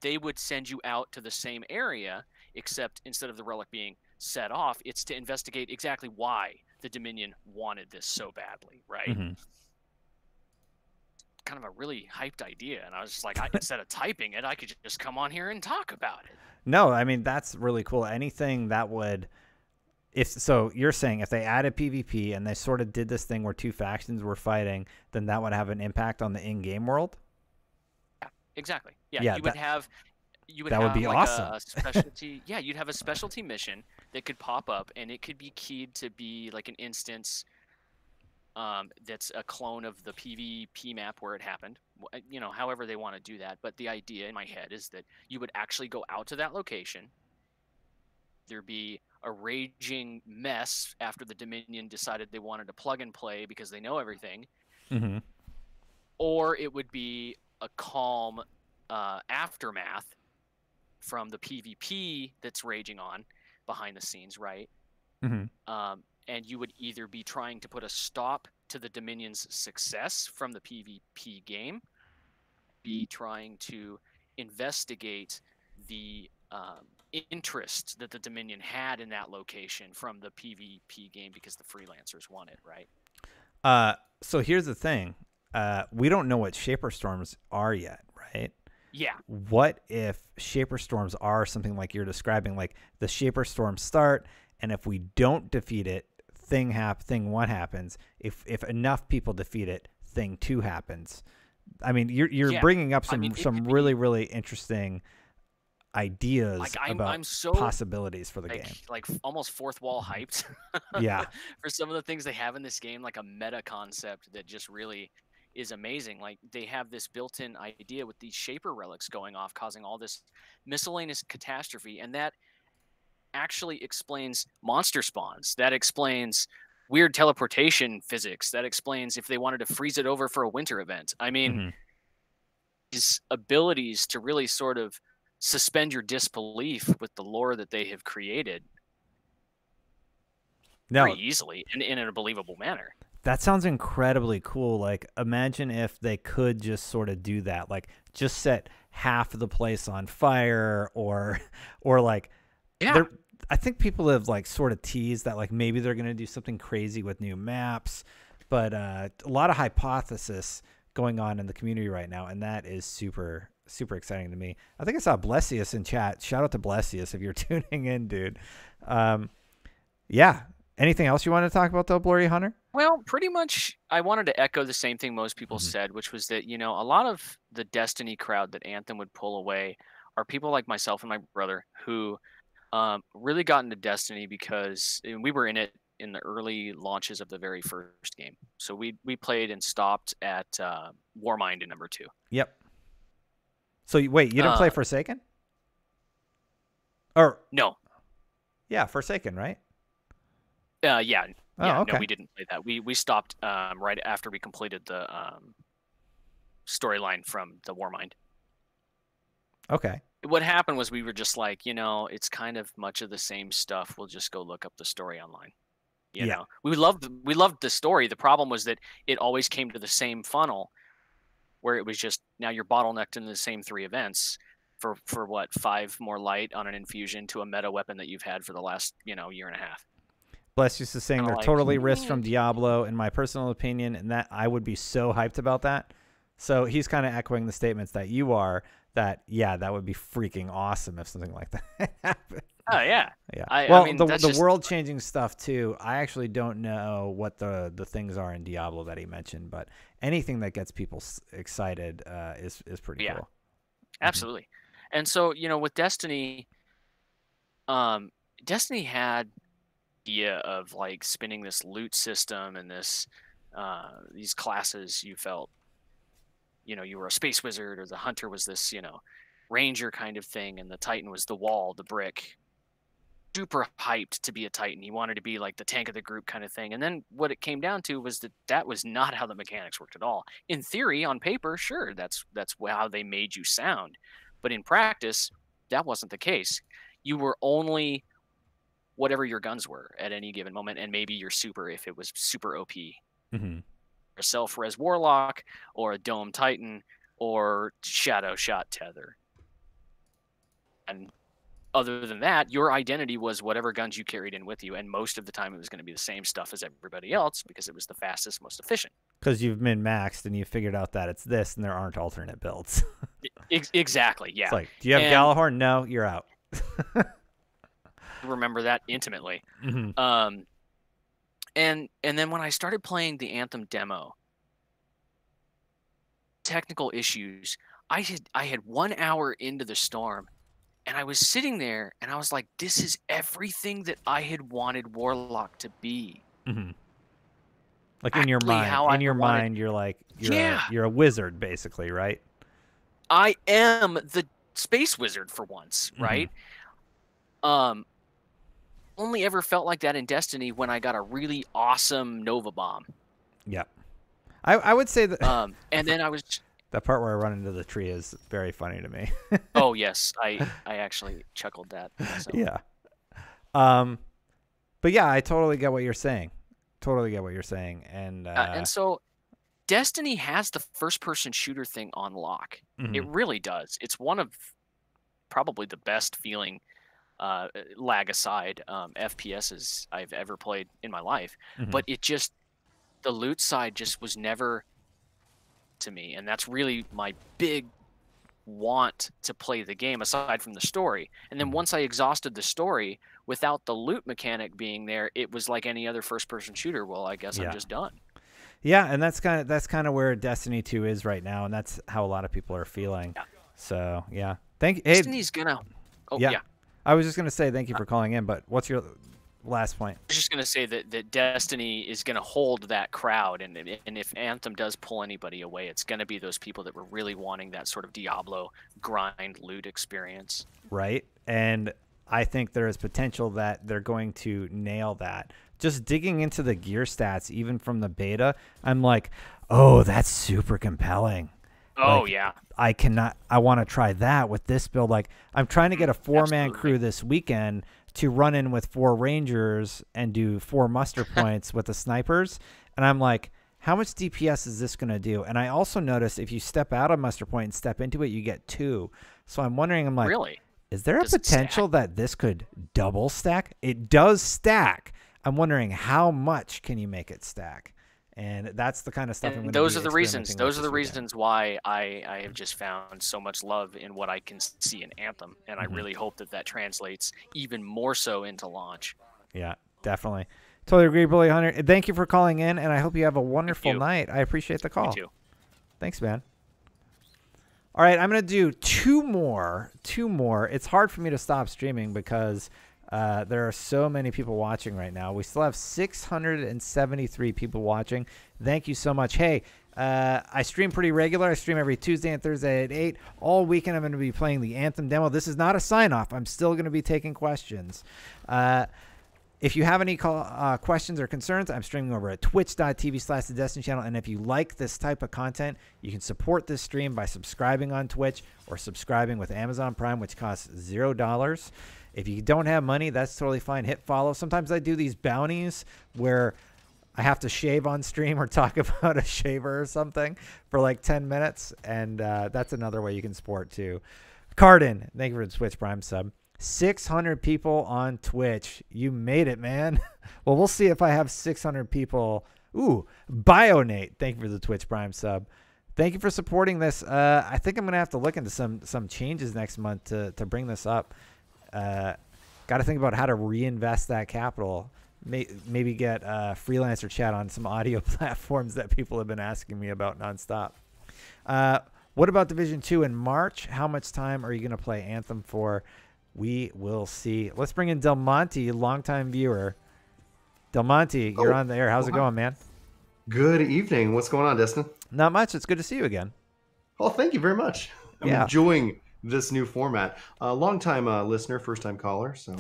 They would send you out to the same area, except instead of the relic being set off, it's to investigate exactly why the Dominion wanted this so badly, right? Kind of a really hyped idea, and I was just like, instead of typing it, I could just come on here and talk about it. No, I mean, that's really cool. Anything that would... So you're saying if they added PvP and they sort of did this thing where two factions were fighting, then that would have an impact on the in-game world? Yeah, exactly. Yeah, you would have be like awesome. A specialty. Yeah, you'd have a specialty mission that could pop up, and it could be keyed to be like an instance that's a clone of the PvP map where it happened. However they want to do that. But the idea in my head is that you would actually go out to that location, either be a raging mess after the Dominion decided they wanted to plug and play because they know everything, or it would be a calm aftermath from the PvP that's raging on behind the scenes, right? And you would either be trying to put a stop to the Dominion's success from the PvP game, be trying to investigate the interest that the Dominion had in that location from the PvP game because the freelancers want it, right? So here's the thing. We don't know what Shaper Storms are yet, right? Yeah. What if Shaper Storms are something like you're describing, like the Shaper Storms start, and if we don't defeat it, thing one happens. If enough people defeat it, thing two happens. I mean, you're bringing up some really interesting ideas about I'm so possibilities for the game. Like almost fourth wall hyped. Yeah. For some of the things they have in this game, like a meta concept that just really is amazing. Like they have this built-in idea with these Shaper relics going off, causing all this miscellaneous catastrophe, and that actually explains monster spawns. That explains weird teleportation physics. That explains if they wanted to freeze it over for a winter event. I mean, these abilities to really sort of suspend your disbelief with the lore that they have created pretty easily and in a believable manner. That sounds incredibly cool. Like, imagine if they could just sort of do that, like just set half of the place on fire, or like, I think people have like sort of teased that like maybe they're going to do something crazy with new maps, but a lot of hypothesis going on in the community right now, and that is super exciting to me. I think I saw Blessius in chat. Shout out to Blessius if you're tuning in, dude. Yeah. Anything else you want to talk about though, Blurry Hunter? Well, pretty much I wanted to echo the same thing most people said, which was that, a lot of the Destiny crowd that Anthem would pull away are people like myself and my brother who really got into Destiny because we were in it in the early launches of the very first game. So we played and stopped at Warmind in number 2. Yep. So wait, you didn't play Forsaken? Or no? Yeah, Forsaken, right? Yeah. Okay. No, we didn't play that. We stopped right after we completed the storyline from the Warmind. Okay. What happened was we were just like, it's kind of much of the same stuff. We'll just go look up the story online. You know, we loved the story. The problem was that it always came to the same funnel, where it was just now you're bottlenecked into the same 3 events for what, 5 more light on an infusion to a meta weapon that you've had for the last year and a half. Bless is saying they're totally risked from Diablo, in my personal opinion, and that I would be so hyped about that. So he's kind of echoing the statements that you are. That that would be freaking awesome if something like that happened. Oh yeah, yeah. I mean, the world changing stuff too. I actually don't know what the things are in Diablo that he mentioned, but anything that gets people excited is pretty cool. Absolutely. And so with Destiny, Destiny had the idea of like spinning this loot system and this these classes. You felt you were a space wizard, or the hunter was this, ranger kind of thing, and the titan was the wall, the brick. Super hyped to be a titan. He wanted to be like the tank of the group kind of thing. And then what it came down to was that was not how the mechanics worked at all. In theory, on paper, sure, that's how they made you sound. But in practice, that wasn't the case. You were only whatever your guns were at any given moment, and maybe your super if it was super OP. A self-res warlock, or a dome titan, or shadow shot tether. And other than that, your identity was whatever guns you carried in with you, and most of the time it was going to be the same stuff as everybody else because it was the fastest, most efficient. Because you've min-maxed and you figured out that it's this, and there aren't alternate builds. Exactly, yeah. It's like, do you have Galahorn? No, you're out. Remember that intimately. And then when I started playing the Anthem demo, technical issues, I had 1 hour into the storm, and I was sitting there and I was like, this is everything that I had wanted Warlock to be. Like in your mind, you're like, you're a wizard basically, right? I am the space wizard for once, right? only ever felt like that in Destiny when I got a really awesome Nova Bomb. Yeah. I would say that. And then I was. That part where I run into the tree is very funny to me. Oh yes, I actually chuckled that. So. Yeah. But yeah, I totally get what you're saying. Totally get what you're saying, and so Destiny has the first-person shooter thing on lock. Mhm. It really does. It's one of probably the best feeling, lag aside, FPSs I've ever played in my life. Mhm. But it just the loot side just was never to me, and that's really my big want to play the game aside from the story. And then once I exhausted the story without the loot mechanic being there, it was like any other first person shooter. Well, I guess I'm just done. Yeah, and that's kind of where Destiny 2 is right now, and that's how a lot of people are feeling. Yeah. So, yeah. Hey, Destiny's gonna yeah. I was just going to say thank you for calling in, but what's your last point? I was just going to say that Destiny is going to hold that crowd, and if Anthem does pull anybody away, it's going to be those people that were really wanting that sort of Diablo grind loot experience. Right, and I think there is potential that they're going to nail that. Just digging into the gear stats, even from the beta, I'm like, oh, that's super compelling. Oh, like, yeah. I want to try that with this build. Like, I'm trying to get a 4-man crew this weekend to run in with 4 Rangers and do 4 muster points with the snipers. And I'm like, how much DPS is this going to do? And I also noticed if you step out of muster point and step into it, you get 2. So I'm wondering, I'm like, really? Is there a potential that this could double stack? It does stack. I'm wondering how much can you make it stack? And that's the kind of stuff. Those are the reasons. Those are the reasons why I have just found so much love in what I can see in Anthem, and I really hope that translates even more so into launch. Yeah, definitely. Totally agree, Bully Hunter. Thank you for calling in, and I hope you have a wonderful night. I appreciate the call. Me too. Thanks, man. All right, I'm gonna do two more. It's hard for me to stop streaming because there are so many people watching right now. We still have 673 people watching. Thank you so much. Hey, I stream pretty regular. I stream every Tuesday and Thursday at 8. All weekend I'm going to be playing the Anthem demo. This is not a sign-off. I'm still going to be taking questions. If you have any questions or concerns, I'm streaming over at twitch.tv/The Destiny Channel. And if you like this type of content, you can support this stream by subscribing on Twitch or subscribing with Amazon Prime, which costs $0. If you don't have money, that's totally fine. Hit follow. Sometimes I do these bounties where I have to shave on stream or talk about a shaver or something for like 10 minutes. And that's another way you can support too. Cardin, thank you for the Twitch Prime sub. 600 people on Twitch. You made it, man. Well, we'll see if I have 600 people. Ooh, Bionate, thank you for the Twitch Prime sub. Thank you for supporting this. I think I'm going to have to look into some changes next month to bring this up. Got to think about how to reinvest that capital. Maybe get freelancer chat on some audio platforms that people have been asking me about nonstop. What about Division 2 in March? How much time are you going to play Anthem for? We will see. Let's bring in Del Monte, longtime viewer. Del Monte, you're on the air. How's it going, man? Good evening. What's going on, Destin? Not much. It's good to see you again. Oh, thank you very much. I'm enjoying this new format. Long-time listener, first-time caller. So,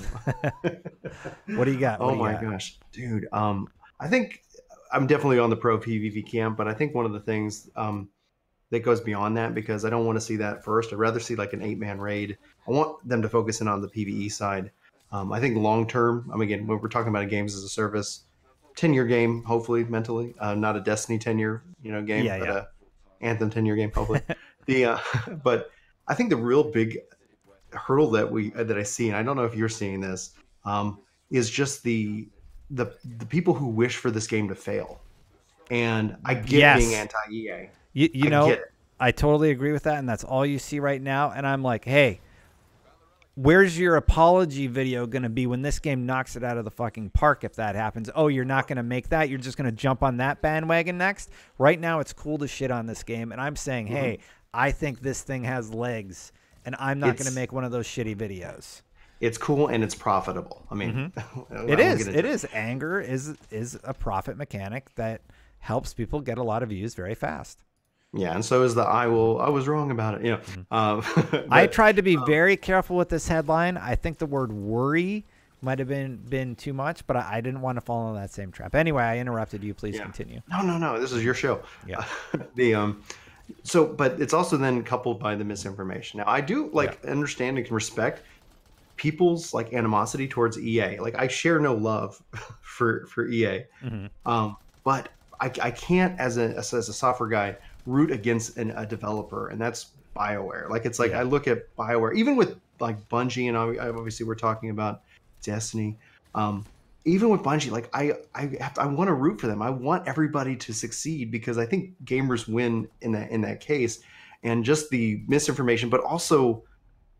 what do you got? Oh my gosh, dude. I think I'm definitely on the pro PvP camp, but I think one of the things that goes beyond that, because I don't want to see that first. I'd rather see like an 8-man raid. I want them to focus in on the PvE side. I think long-term, again, when we're talking about games as a service, 10-year game, hopefully mentally, not a Destiny 10-year game, but a Anthem 10-year game, hopefully. But I think the real big hurdle that I see, and I don't know if you're seeing this, is just the people who wish for this game to fail. And I get being anti-EA. You know, I totally agree with that, and that's all you see right now. And I'm like, hey, where's your apology video going to be when this game knocks it out of the fucking park if that happens? Oh, you're not going to make that? You're just going to jump on that bandwagon next? Right now, it's cool to shit on this game, and I'm saying, hey, I think this thing has legs, and I'm not going to make one of those shitty videos. It's cool, and it's profitable. I mean, it is. Anger is a profit mechanic that helps people get a lot of views very fast. Yeah, and so is the I was wrong about it. But, I tried to be very careful with this headline. I think the word worry might have been too much, but I didn't want to fall into that same trap. Anyway, I interrupted you. Please continue. No. This is your show. Yeah. But it's also then coupled by the misinformation. Now, I do understand and can respect people's like animosity towards EA. Like, I share no love for EA, but I can't as a software guy root against a developer, and that's BioWare. Like, it's like I look at BioWare, even with like Bungie, and obviously we're talking about Destiny. Even with Bungie, like I want to root for them. I want everybody to succeed because I think gamers win in that case, and just the misinformation, but also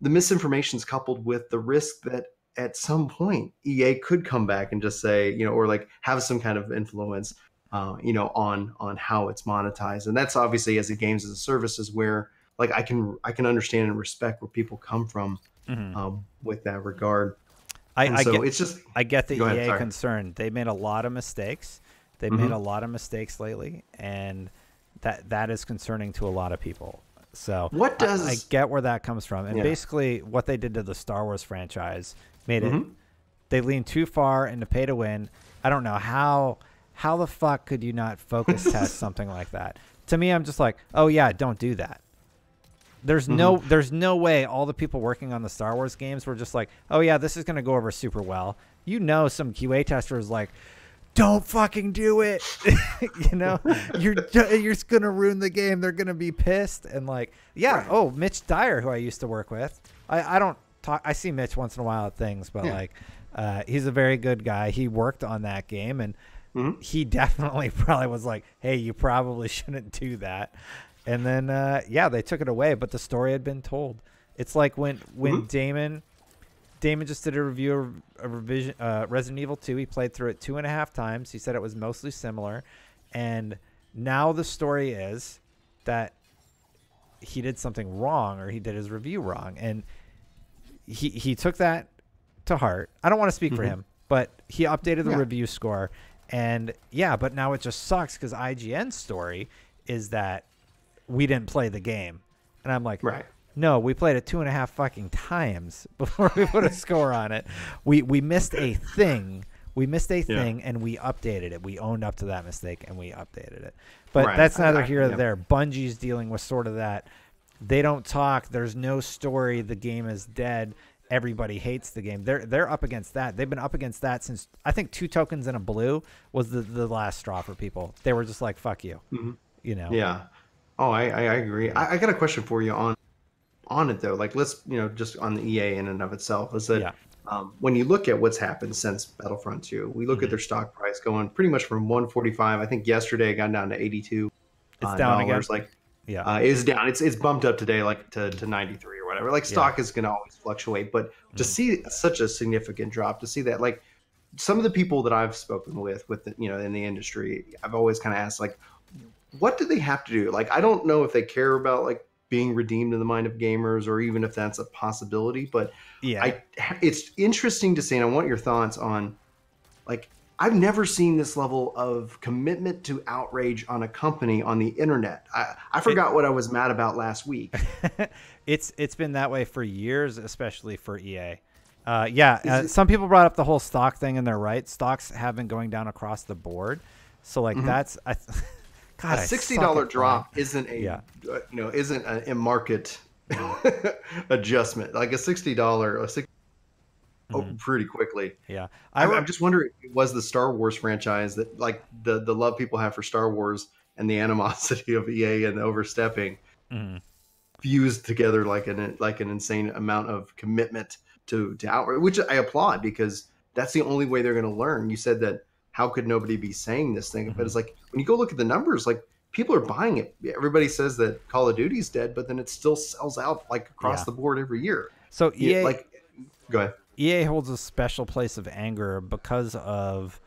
the misinformation is coupled with the risk that at some point EA could come back and just say, or like have some kind of influence, on how it's monetized. And that's obviously as a games as a service is where like I can understand and respect where people come from with that regard. I get the EA concern. They made a lot of mistakes. They made a lot of mistakes lately, and that is concerning to a lot of people. So I get where that comes from. And basically what they did to the Star Wars franchise made it, they leaned too far into pay to win. I don't know how the fuck could you not focus test something like that? To me, I'm just like, oh yeah, don't do that. There's no way all the people working on the Star Wars games were just like, oh yeah, this is going to go over super well. Some QA tester is like, don't fucking do it. You're just going to ruin the game. They're going to be pissed. And like, oh, Mitch Dyer, who I used to work with. I don't talk. I see Mitch once in a while at things, but he's a very good guy. He worked on that game, and he definitely probably was like, hey, you probably shouldn't do that. And then, they took it away, but the story had been told. It's like when Damon just did a review of Resident Evil 2. He played through it 2.5 times. He said it was mostly similar. And now the story is that he did something wrong, or he did his review wrong. And he took that to heart. I don't want to speak for him, but he updated the review score. And, but now it just sucks because IGN's story is that we didn't play the game. And I'm like, no, we played it 2.5 fucking times before we put a score on it. We missed a thing. And we updated it. We owned up to that mistake and we updated it. But that's neither here nor there. Bungie's dealing with sort of that. They don't talk. There's no story. The game is dead. Everybody hates the game. They're up against that. They've been up against that since I think 2 tokens and a blue was the last straw for people. They were just like, fuck you. Yeah. Oh, I agree. I got a question for you on it though. Like, let's just on the EA in and of itself is that when you look at what's happened since Battlefront 2, we look at their stock price going pretty much from 145. I think yesterday it got down to 82. It's down again. It's down. It's bumped up today like to 93 or whatever. Like stock is going to always fluctuate, but to see such a significant drop, to see that like some of the people that I've spoken with in the industry, I've always kind of asked like, what do they have to do? Like, I don't know if they care about like being redeemed in the mind of gamers or even if that's a possibility, but it's interesting to see. And I want your thoughts on like, I've never seen this level of commitment to outrage on a company on the internet. I forgot what I was mad about last week. It's been that way for years, especially for EA. Some people brought up the whole stock thing, and they're right. Stocks have been going down across the board. So like that's God, a $60 drop isn't isn't a market adjustment. Like a $60 pretty quickly. Yeah, I'm just wondering if it was the Star Wars franchise that like the love people have for Star Wars and the animosity of EA and the overstepping fused together like an insane amount of commitment to outrage, which I applaud because that's the only way they're going to learn. You said that. How could nobody be saying this thing? But it's like when you go look at the numbers, like people are buying it. Everybody says that Call of Duty's dead, but then it still sells out like across the board every year. So EA, go ahead. EA holds a special place of anger because of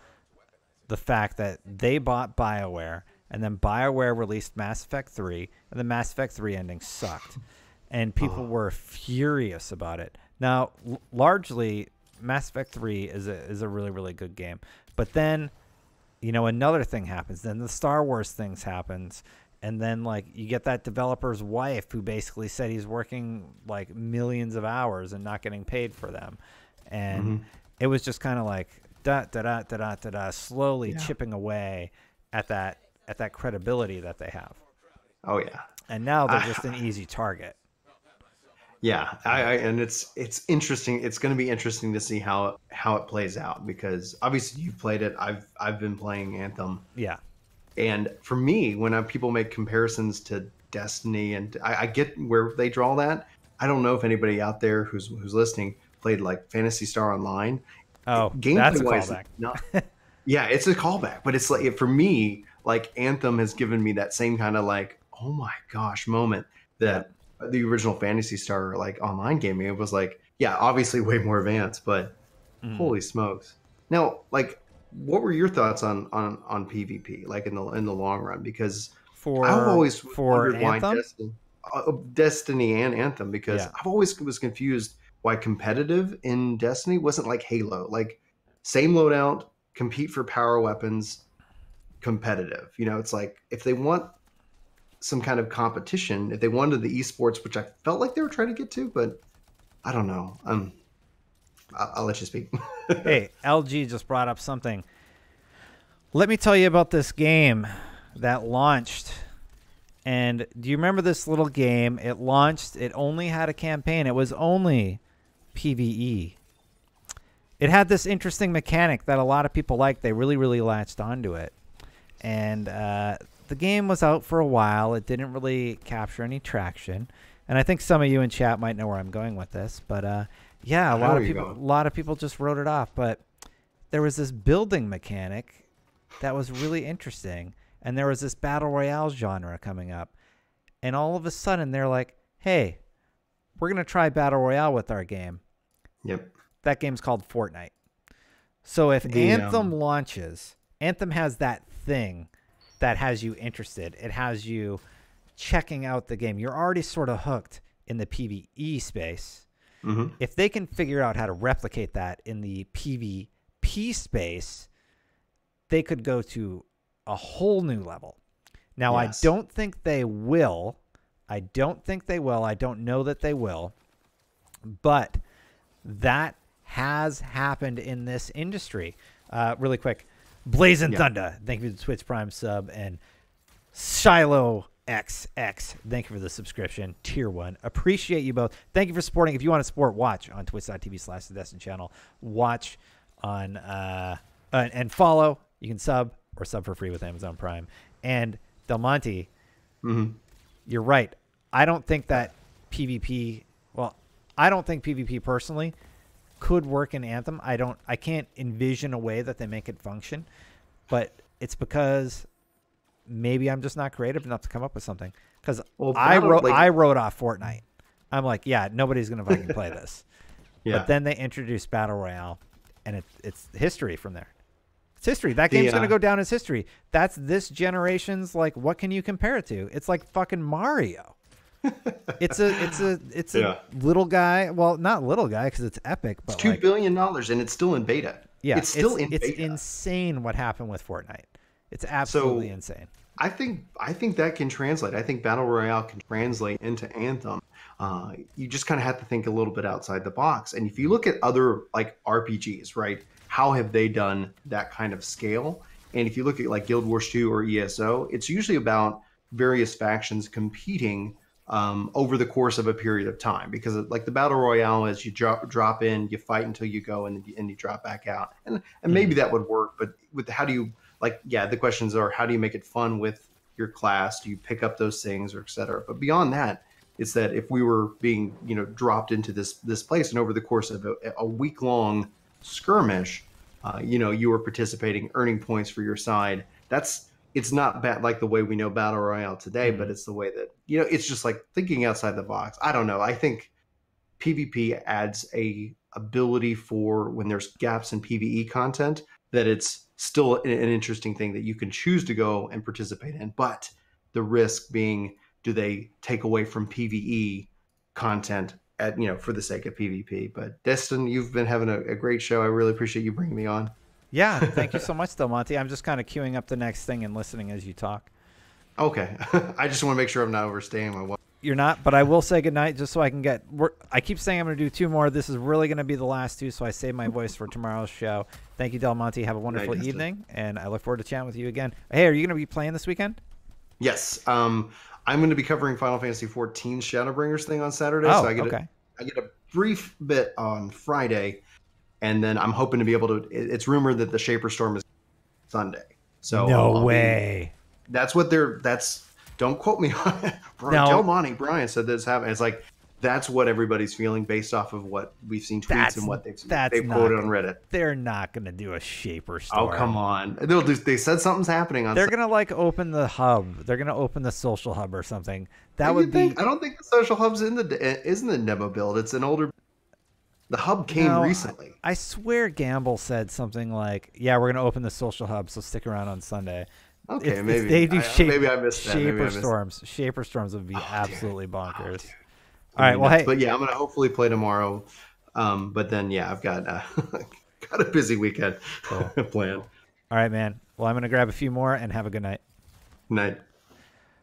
the fact that they bought BioWare, and then BioWare released Mass Effect 3, and the Mass Effect 3 ending sucked, and people were furious about it. Now, largely, Mass Effect 3 is a really, really good game. But then, another thing happens. Then the Star Wars things happens. And then, like, you get that developer's wife who basically said he's working, like, millions of hours and not getting paid for them. And It was just kind of like slowly chipping away at that credibility that they have. Oh yeah. And now they're just an easy target. Yeah, and it's interesting. It's going to be interesting to see how it plays out, because obviously you've played it. I've been playing Anthem. Yeah. And for me, when people make comparisons to Destiny, and I get where they draw that. I don't know if anybody out there who's listening played like Phantasy Star Online. Oh, that's a callback. Yeah, it's a callback, but it's like, for me, like Anthem has given me that same kind of like, oh my gosh moment that the original Phantasy Star like online gaming. It was like, yeah, obviously way more advanced, but holy smokes. Now, like, what were your thoughts on PvP, like in the long run? Because I've always wondered why Destiny and Anthem, because I've always was confused why competitive in Destiny wasn't like Halo, like same loadout, compete for power weapons, competitive. You know, it's like if they want some kind of competition, if they wanted the esports, which I felt like they were trying to get to, but I don't know. I'll let you speak. Hey, LG just brought up something. Let me tell you about this game that launched. And do you remember this little game? It launched. It only had a campaign. It was only PvE. It had this interesting mechanic that a lot of people liked. They really, really latched onto it. And the game was out for a while. It didn't really capture any traction. And I think some of you in chat might know where I'm going with this. But yeah, a lot of people just wrote it off. But there was this building mechanic that was really interesting. And there was this battle royale genre coming up. And all of a sudden they're like, hey, we're going to try battle royale with our game. Yep. That game's called Fortnite. So if Anthem launches, Anthem has that thing that has you interested. It has you checking out the game. You're already sort of hooked in the PvE space. Mm-hmm. If they can figure out how to replicate that in the PvP space, they could go to a whole new level. Now, I don't think they will. I don't know that they will. But that has happened in this industry. Really quick. Blazing Thunder, thank you for the Twitch Prime sub. And Shiloh XX, thank you for the subscription. Tier 1. Appreciate you both. Thank you for supporting. If you want to support, watch on twitch.tv/the Channel. Watch on and follow. You can sub or sub for free with Amazon Prime. And Del Monte, you're right. I don't think that PvP, I don't think PvP personally could work in Anthem. I can't envision a way that they make it function, but it's because maybe I'm just not creative enough to come up with something. Because I wrote off Fortnite. I'm like, yeah, nobody's gonna fucking play this. But then they introduced Battle Royale, and it's history from there. It's history. That game's gonna go down as history. That's this generation's, like, what can you compare it to? It's like fucking Mario. It's a little guy. Well, not little guy because it's epic, but it's $2 billion and it's still in beta. Yeah, it's still in beta. It's insane what happened with Fortnite. It's absolutely insane. I think that can translate. I think Battle Royale can translate into Anthem. You just kind of have to think a little bit outside the box. And if you look at other like RPGs, right? How have they done that kind of scale? And if you look at like Guild Wars 2 or ESO, it's usually about various factions competing over the course of a period of time, because like the battle royale is you drop in, you fight until you go, and you drop back out, and maybe that would work. But with how do you the questions are, how do you make it fun with your class? Do you pick up those things, or etc.? But beyond that, it's that if we were being dropped into this place, and over the course of a week long skirmish, you were participating, earning points for your side. It's not bad like the way we know Battle Royale today, but it's the way that, it's just like thinking outside the box. I don't know. I think PvP adds a ability for when there's gaps in PvE content, that it's still an interesting thing that you can choose to go and participate in. But the risk being, do they take away from PvE content for the sake of PvP? But Destin, you've been having a great show. I really appreciate you bringing me on. Yeah, thank you so much, Del Monte. I'm just kind of queuing up the next thing and listening as you talk. Okay. I just want to make sure I'm not overstaying my welcome. You're not, but I will say goodnight just so I can get. I keep saying I'm going to do 2 more. This is really going to be the last 2, so I save my voice for tomorrow's show. Thank you, Del Monte. Have a wonderful evening, and I look forward to chatting with you again. Hey, are you going to be playing this weekend? Yes. I'm going to be covering Final Fantasy XIV Shadowbringers thing on Saturday, Oh, so I get a brief bit on Friday, and then I'm hoping to be able to. It's rumored that the Shaper Storm is Sunday, so no way. That's what they're. Don't quote me on it. Del Monte Brian said this happened. It's like that's what everybody's feeling based off of what we've seen tweets and what they've quoted on Reddit. They're not going to do a Shaper Storm. Oh, come on. They said something's happening on. They're going to like open the hub. They're going to open the social hub or something. That would be. I don't think the social hub's isn't the demo build. It's an older. The hub came recently. I swear Gamble said something like, "Yeah, we're going to open the social hub, so stick around on Sunday." Okay, if maybe they do maybe I missed that. Shaper Storms. Shaper Storms would be absolutely bonkers. All right, well, hey, but yeah, I'm gonna hopefully play tomorrow. But then yeah, I've got got a busy weekend planned. All right, man. Well, I'm gonna grab a few more and have a good night. Night.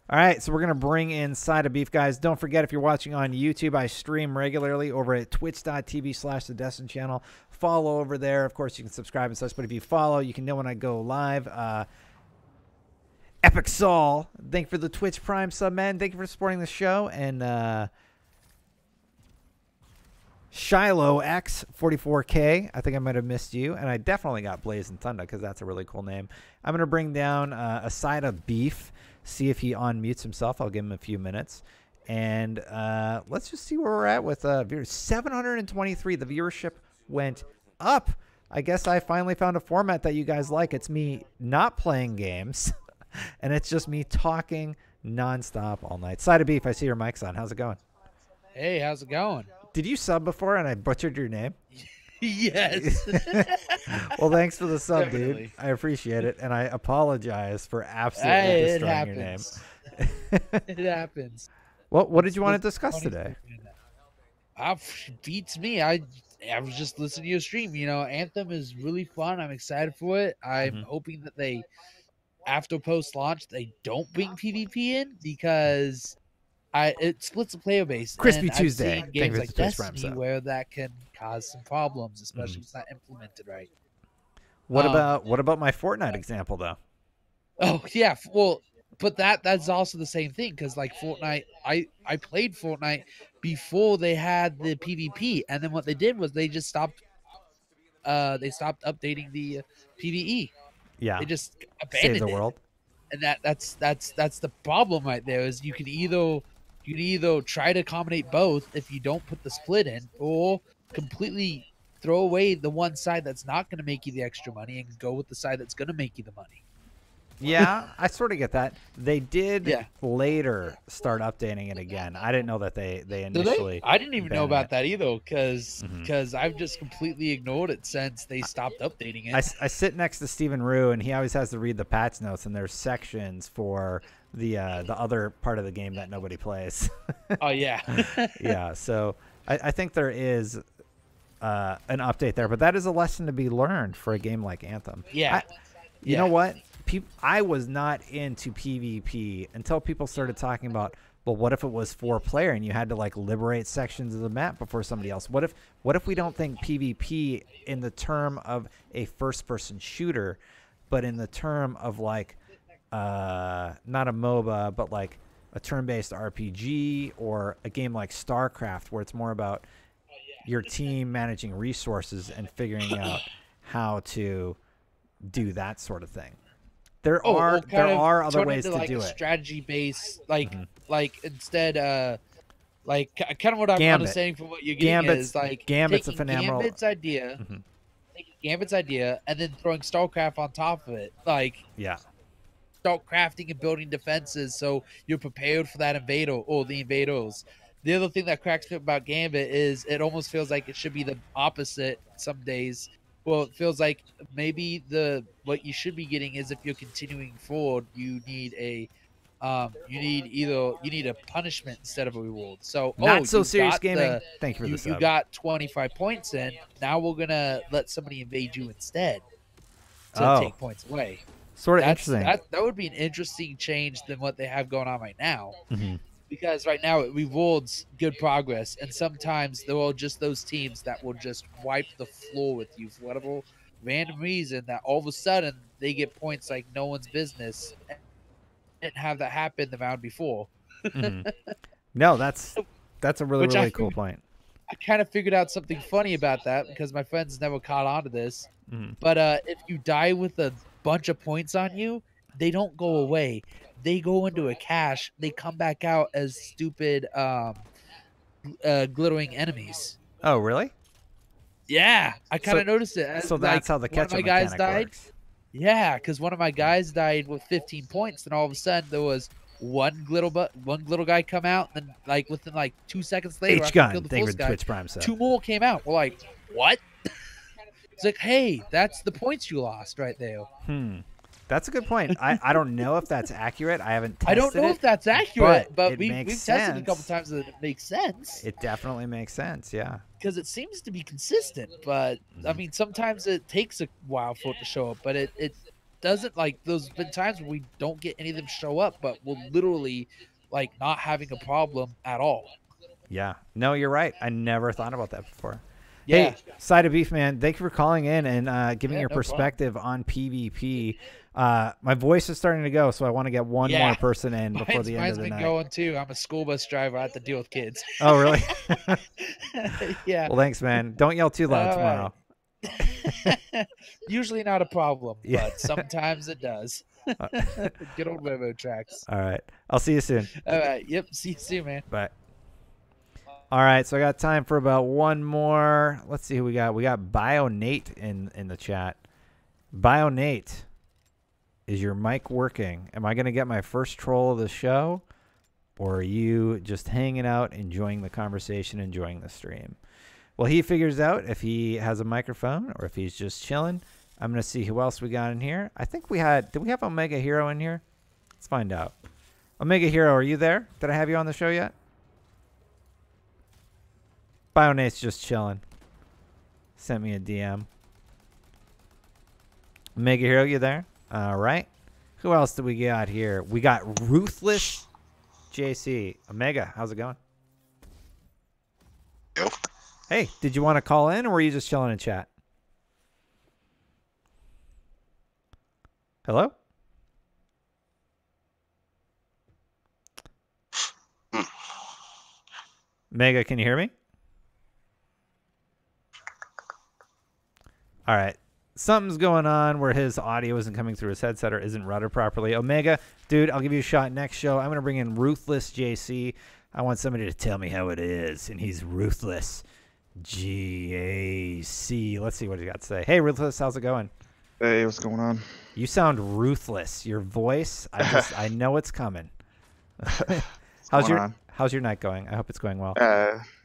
All right, so we're gonna bring in Side of Beef, guys. Don't forget, if you're watching on YouTube, I stream regularly over at twitch.tv/the Destin channel. Follow over there. Of course, you can subscribe and such. But if you follow, you can know when I go live. Epic Saul, thank you for the Twitch Prime sub, man. Thank you for supporting the show. And Shiloh X44K, I think I might have missed you. And I definitely got Blaze and Thunder because that's a really cool name. I'm going to bring down a Side of Beef, see if he unmutes himself. I'll give him a few minutes. And let's just see where we're at with viewers. 723. The viewership went up. I guess I finally found a format that you guys like. It's me not playing games. And it's just me talking nonstop all night. Side of Beef, I see your mic's on. How's it going? Hey, how's it going? Did you sub before and I butchered your name? Yes. Well, thanks for the sub, Definitely. Dude. I appreciate it. And I apologize for absolutely destroying your name. It happens. What did you want to discuss today? Beats me. I was just listening to your stream. You know, Anthem is really fun. I'm excited for it. I'm hoping that they... after post-launch, they don't bring PvP in because it splits the player base. Crispy and Tuesday. I've seen games like Destiny where that can cause some problems, especially if it's not implemented right. What about my Fortnite example though? Oh yeah, well, but that's also the same thing because like Fortnite, I played Fortnite before they had the PvP, and then what they did was they just stopped. They stopped updating the PvE. Yeah, they just abandoned Save the world. And that's the problem right there. Is you can either try to accommodate both if you don't put the split in, or completely throw away the one side that's not going to make you the extra money and go with the side that's going to make you the money. Yeah, I sort of get that. They did later start updating it again. I didn't know that they initially. I didn't even know about that either because I've just completely ignored it since they stopped updating it. I sit next to Stephen Rue, and he always has to read the patch notes, and there's sections for the other part of the game that nobody plays. Oh yeah, yeah. So I think there is an update there, but that is a lesson to be learned for a game like Anthem. Yeah. You know what? I was not into PvP until people started talking about, well, what if it was 4-player and you had to like liberate sections of the map before somebody else? What if we don't think PvP in the term of a first-person shooter, but in the term of like not a MOBA, but like a turn-based RPG or a game like StarCraft, where it's more about your team managing resources and figuring out how to do that sort of thing. There are other ways to do it. Strategy based, like instead, like kind of what I'm understanding from what you're getting is like Gambit's a phenomenal taking Gambit's idea, and then throwing StarCraft on top of it. Like start crafting and building defenses so you're prepared for that invader or the invaders. The other thing that cracks me up about Gambit is it almost feels like it should be the opposite some days. Well, it feels like maybe what you should be getting is if you're continuing forward, you need a punishment instead of a reward. So not so serious gaming. Thank you for the sub. You got 25 points in. Now we're gonna let somebody invade you instead to take points away. Sort of interesting. That would be an interesting change than what they have going on right now. because right now it rewards good progress, and sometimes there are just those teams that will just wipe the floor with you for whatever random reason, that all of a sudden they get points like no one's business. And didn't have that happen the round before. No, that's a really cool point. I kind of figured out something funny about that because my friends never caught on to this. But if you die with a bunch of points on you, they don't go away. They go into a cache. They come back out as stupid glittering enemies. Oh, really? Yeah, I kind of noticed it. So that's how the catch-up one of my guys died. Works. Yeah, because one of my guys died with 15 points, and all of a sudden there was one little guy come out, and then like within like 2 seconds later, H-gun. Thank you, Twitch Prime. Two more came out. We're like, what? It's like, hey, that's the points you lost right there. That's a good point. I don't know if that's accurate. I haven't tested it. I don't know if that's accurate, but we've tested it a couple times that it makes sense. It definitely makes sense, yeah. Because it seems to be consistent, but I mean, sometimes it takes a while for it to show up, but it doesn't. Like, there's been times where we don't get any of them show up, but we're literally like not having a problem at all. Yeah. No, you're right. I never thought about that before. Yeah. Hey, Side of Beef, man, thank you for calling in and giving your no perspective on PvP. My voice is starting to go, so I want to get one more person in before the end of the night. Mine's been going too. I'm a school bus driver. I have to deal with kids. Oh, really? Yeah. Well, thanks, man. Don't yell too loud tomorrow. Usually not a problem, but sometimes it does. Good old Robo Tracks. All right. I'll see you soon. All right. Yep. See you soon, man. Bye. All right, so I got time for about one more. Let's see who we got. We got BioNate in the chat. BioNate, is your mic working? Am I going to get my first troll of the show? Or are you just hanging out, enjoying the conversation, enjoying the stream? Well, he figures out if he has a microphone or if he's just chilling. I'm going to see who else we got in here. I think we had... Did we have Omega Hero in here? Let's find out. Omega Hero, are you there? Did I have you on the show yet? BioNate's just chilling. Sent me a DM. Omega Hero, you there? All right. Who else do we got here? We got Ruthless JC. Omega, how's it going? Yo. Hey, did you want to call in or were you just chilling in chat? Hello? Mega, can you hear me? All right. Something's going on where his audio isn't coming through his headset or isn't routed properly. Omega, dude, I'll give you a shot next show. I'm going to bring in Ruthless JC. I want somebody to tell me how it is, and he's Ruthless GAC. Let's see what he got to say. Hey, Ruthless, how's it going? Hey, what's going on? You sound ruthless. Your voice, I know it's coming. How's your night going? I hope it's going well.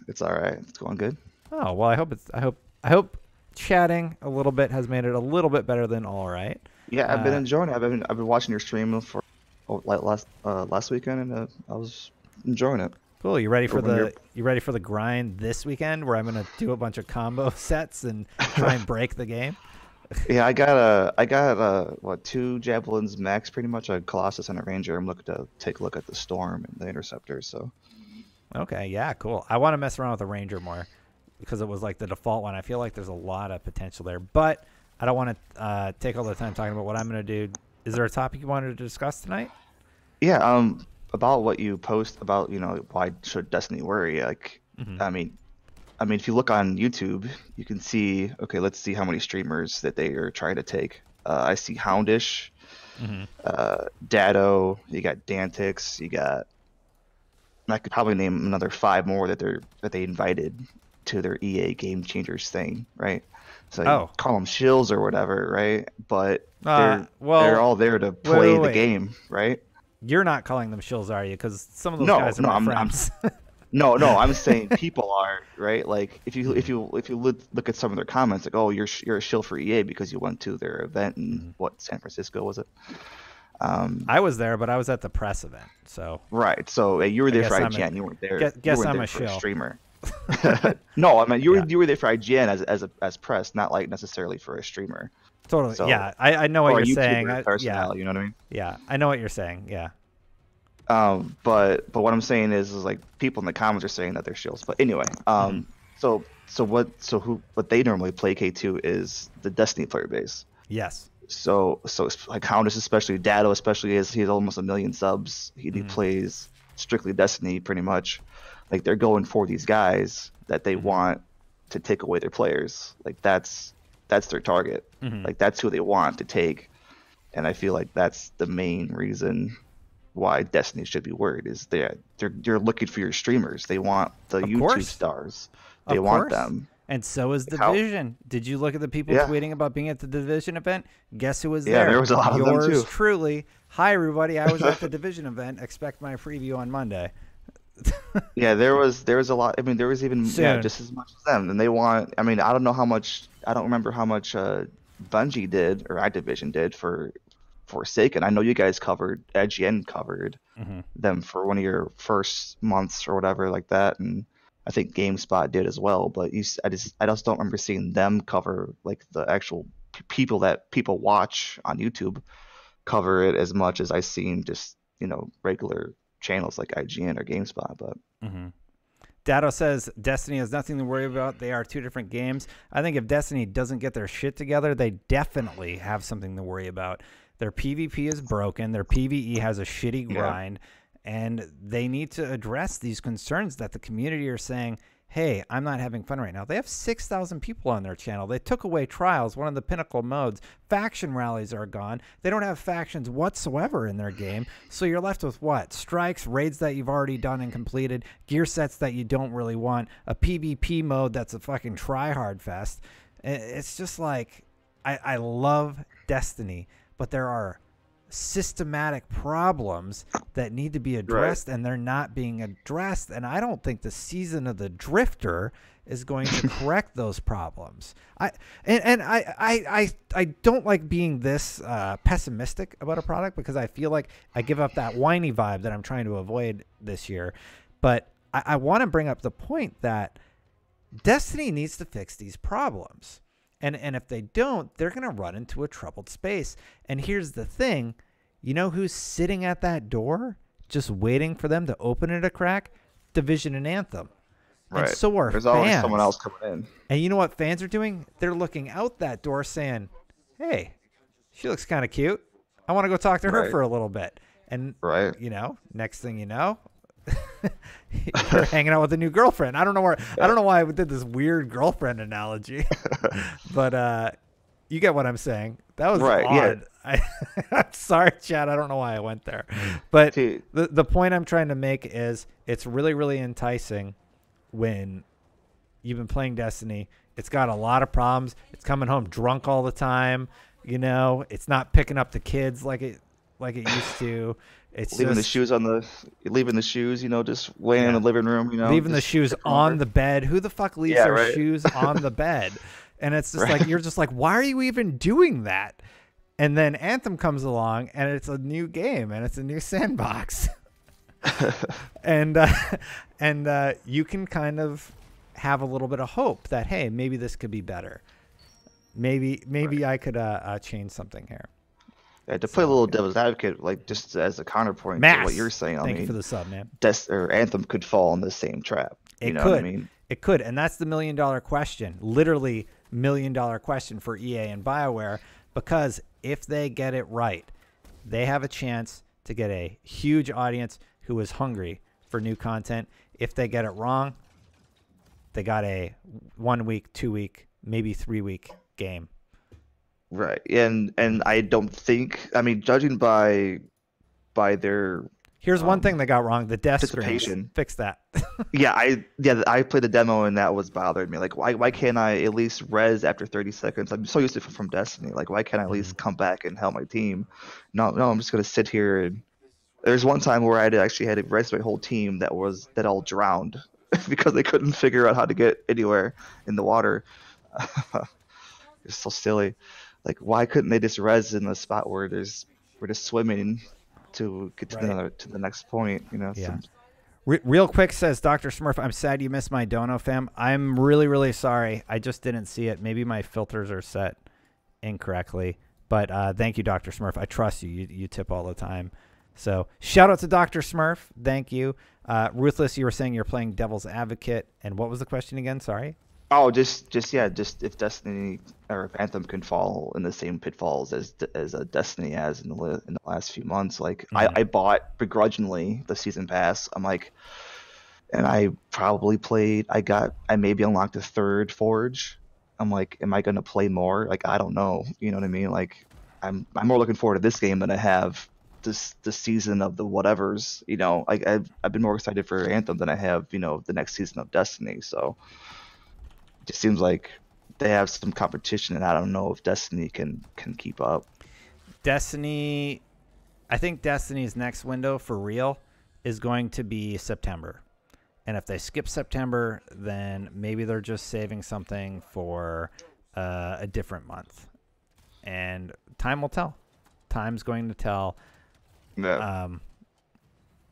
It's all right. It's going good. Oh, well, I hope chatting a little bit has made it a little bit better than all right. Yeah, I've been enjoying it. I've been watching your stream for like last weekend, and I was enjoying it. Cool. You ready for the grind this weekend, where I'm gonna do a bunch of combo sets and try and break the game? Yeah, I got what, 2 javelins max, pretty much, a Colossus and a Ranger. I'm looking to take a look at the Storm and the Interceptor. So. Okay. Yeah. Cool. I want to mess around with the Ranger more, because it was like the default one. I feel like there's a lot of potential there, but I don't want to take all the time talking about what I'm going to do. Is there a topic you wanted to discuss tonight? Yeah, about what you post about, why should Destiny worry? Like, I mean, if you look on YouTube, you can see, okay, let's see how many streamers that they are trying to take. I see Houndish, Dado, you got Dantix, I could probably name another 5 more that they invited to their EA Game Changers thing, right? So you call them shills or whatever, right? But they're all there to play the game, right? You're not calling them shills, are you? Because some of those guys are my friends. No, I'm saying people are, right? Like if you look at some of their comments, like, oh, you're a shill for EA because you went to their event in San Francisco, was it? I was there, but I was at the press event, so. Right. So you were there for IGN. You weren't there. Guess I'm a shill. Streamer. No, I mean you were there for IGN as press, not like necessarily for a streamer. Totally. So, yeah, I know what you're saying. Personality, yeah. You know what I mean? Yeah, I know what you're saying. Yeah. But what I'm saying is like people in the comments are saying that they're shills. But anyway, so what they normally play K2 is the Destiny player base. Yes. So it's like Houndus, especially Dado, especially as he's almost 1 million subs. He plays strictly Destiny pretty much. Like they're going for these guys that they want to take away their players. Like that's their target. Like that's who they want to take. And I feel like that's the main reason why Destiny should be worried is they're looking for your streamers. They want the YouTube stars. They want them. And so is Division. Did you look at the people tweeting about being at the Division event? Guess who was there? Yeah, there was a lot of them too. Yours truly. Hi, everybody. I was at the Division event. Expect my preview on Monday. Yeah, there was a lot. I mean, there was even just as much as them. And they want. I mean, I don't know how much. I don't remember how much Bungie did or Activision did for Forsaken. I know you guys covered IGN covered them for one of your first months or whatever like that, and I think GameSpot did as well. But I just don't remember seeing them cover like the actual people that people watch on YouTube cover it as much as I've seen just regular channels like IGN or GameSpot. But Dado says Destiny has nothing to worry about. They are two different games. I think if Destiny doesn't get their shit together, they definitely have something to worry about. Their PvP is broken. Their PvE has a shitty grind. And they need to address these concerns that the community are saying, hey, I'm not having fun right now. They have 6,000 people on their channel. They took away trials, one of the pinnacle modes. Faction rallies are gone. They don't have factions whatsoever in their game. So you're left with what? Strikes, raids that you've already done and completed, gear sets that you don't really want, a PvP mode that's a fucking try-hard fest. It's just like, I love Destiny, but there are systematic problems that need to be addressed, and they're not being addressed. And I don't think the season of the Drifter is going to correct those problems. I don't like being this pessimistic about a product, because I feel like I give up that whiny vibe that I'm trying to avoid this year. But I want to bring up the point that Destiny needs to fix these problems. And if they don't, they're going to run into a troubled space. And here's the thing. You know who's sitting at that door just waiting for them to open it a crack? Division and Anthem. Right. And so are There's fans. always someone else coming in. And you know what fans are doing? They're looking out that door saying, hey, she looks kind of cute. I want to go talk to her for a little bit. And, next thing you know, you're hanging out with a new girlfriend. I don't know why I did this weird girlfriend analogy, but you get what I'm saying. That was odd. I'm sorry, Chad. I don't know why I went there, but the point I'm trying to make is it's really, really enticing when you've been playing Destiny. It's got a lot of problems. It's coming home drunk all the time. It's not picking up the kids like it used to. It's leaving the shoes just laying in the living room, leaving the shoes on the bed. Who the fuck leaves their shoes on the bed? And it's just like, you're just like, why are you even doing that? And then Anthem comes along, and it's a new game, and it's a new sandbox. and you can kind of have a little bit of hope that, hey, maybe this could be better. Maybe I could change something here. Yeah, to play a little devil's advocate, like just as a counterpoint to what you're saying, Thank you for the sub, man. Anthem could fall in the same trap. It could. It could, and that's the $1 million question. Literally $1 million question for EA and BioWare, because if they get it right, they have a chance to get a huge audience who is hungry for new content. If they get it wrong, they got a 1 week, 2 week, maybe 3 week game. Right, and I don't think, judging by their here's one thing they got wrong: the death screens. Fix that. I played the demo and that was bothering me. Like, why can't I at least res after 30 seconds? I'm so used to it from Destiny. Like, why can't I at least come back and help my team? No, I'm just gonna sit here. And there's one time where I actually had to res my whole team that all drowned because they couldn't figure out how to get anywhere in the water. It's so silly. Like, why couldn't they just res in the spot where we're just swimming to get to the next point? Yeah. Real quick, says Dr. Smurf, I'm sad you missed my dono, fam. I'm really, really sorry. I just didn't see it. Maybe my filters are set incorrectly. But thank you, Dr. Smurf. I trust you. You tip all the time. So shout out to Dr. Smurf. Thank you. Ruthless, you were saying you're playing Devil's Advocate. And what was the question again? Sorry. Oh, just if Destiny or if Anthem can fall in the same pitfalls as Destiny has in the last few months. Like I bought begrudgingly the season pass. I'm like, and I probably played. I maybe unlocked a third forge. I'm like, am I gonna play more? Like I don't know. You know what I mean? Like I'm more looking forward to this game than I have this season of the whatevers. You know, like I've been more excited for Anthem than I have the next season of Destiny. So. It just seems like they have some competition, and I don't know if Destiny can keep up. I think Destiny's next window for real is going to be September. And if they skip September, then maybe they're just saving something for a different month. And time will tell. Time's going to tell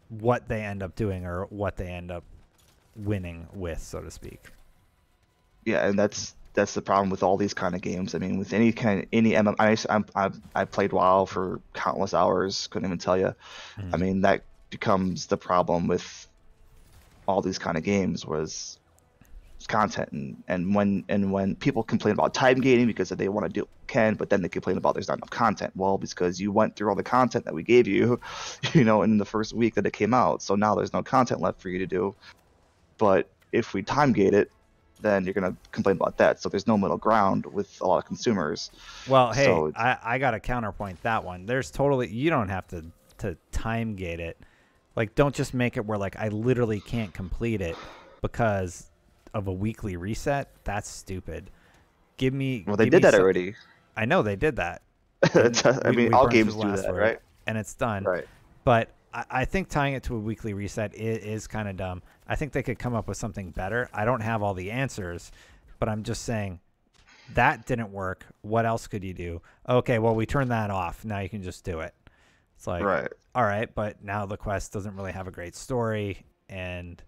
what they end up doing or what they end up winning with, so to speak. Yeah, and that's the problem with all these kind of games. I mean, with any MM, I played WoW for countless hours. Couldn't even tell you. I mean, that becomes the problem with all these kind of games was content, and when people complain about time gating because they want to do but then they complain about there's not enough content. Well, because you went through all the content that we gave you, in the first week that it came out. So now there's no content left for you to do. But if we time gate it, then you're going to complain about that. So there's no middle ground with a lot of consumers. Well, hey, I got to counterpoint that one. There's you don't have to time gate it. Like, don't just make it where, like, I literally can't complete it because of a weekly reset. That's stupid. Well, they did that already. I know they did that. I mean, all games do that, right? And it's done. Right. But I think tying it to a weekly reset is kind of dumb. I think they could come up with something better. I don't have all the answers, but I'm just saying that didn't work. What else could you do? Okay, well, we turned that off. Now you can just do it. It's like, all right, but now the quest doesn't really have a great story, and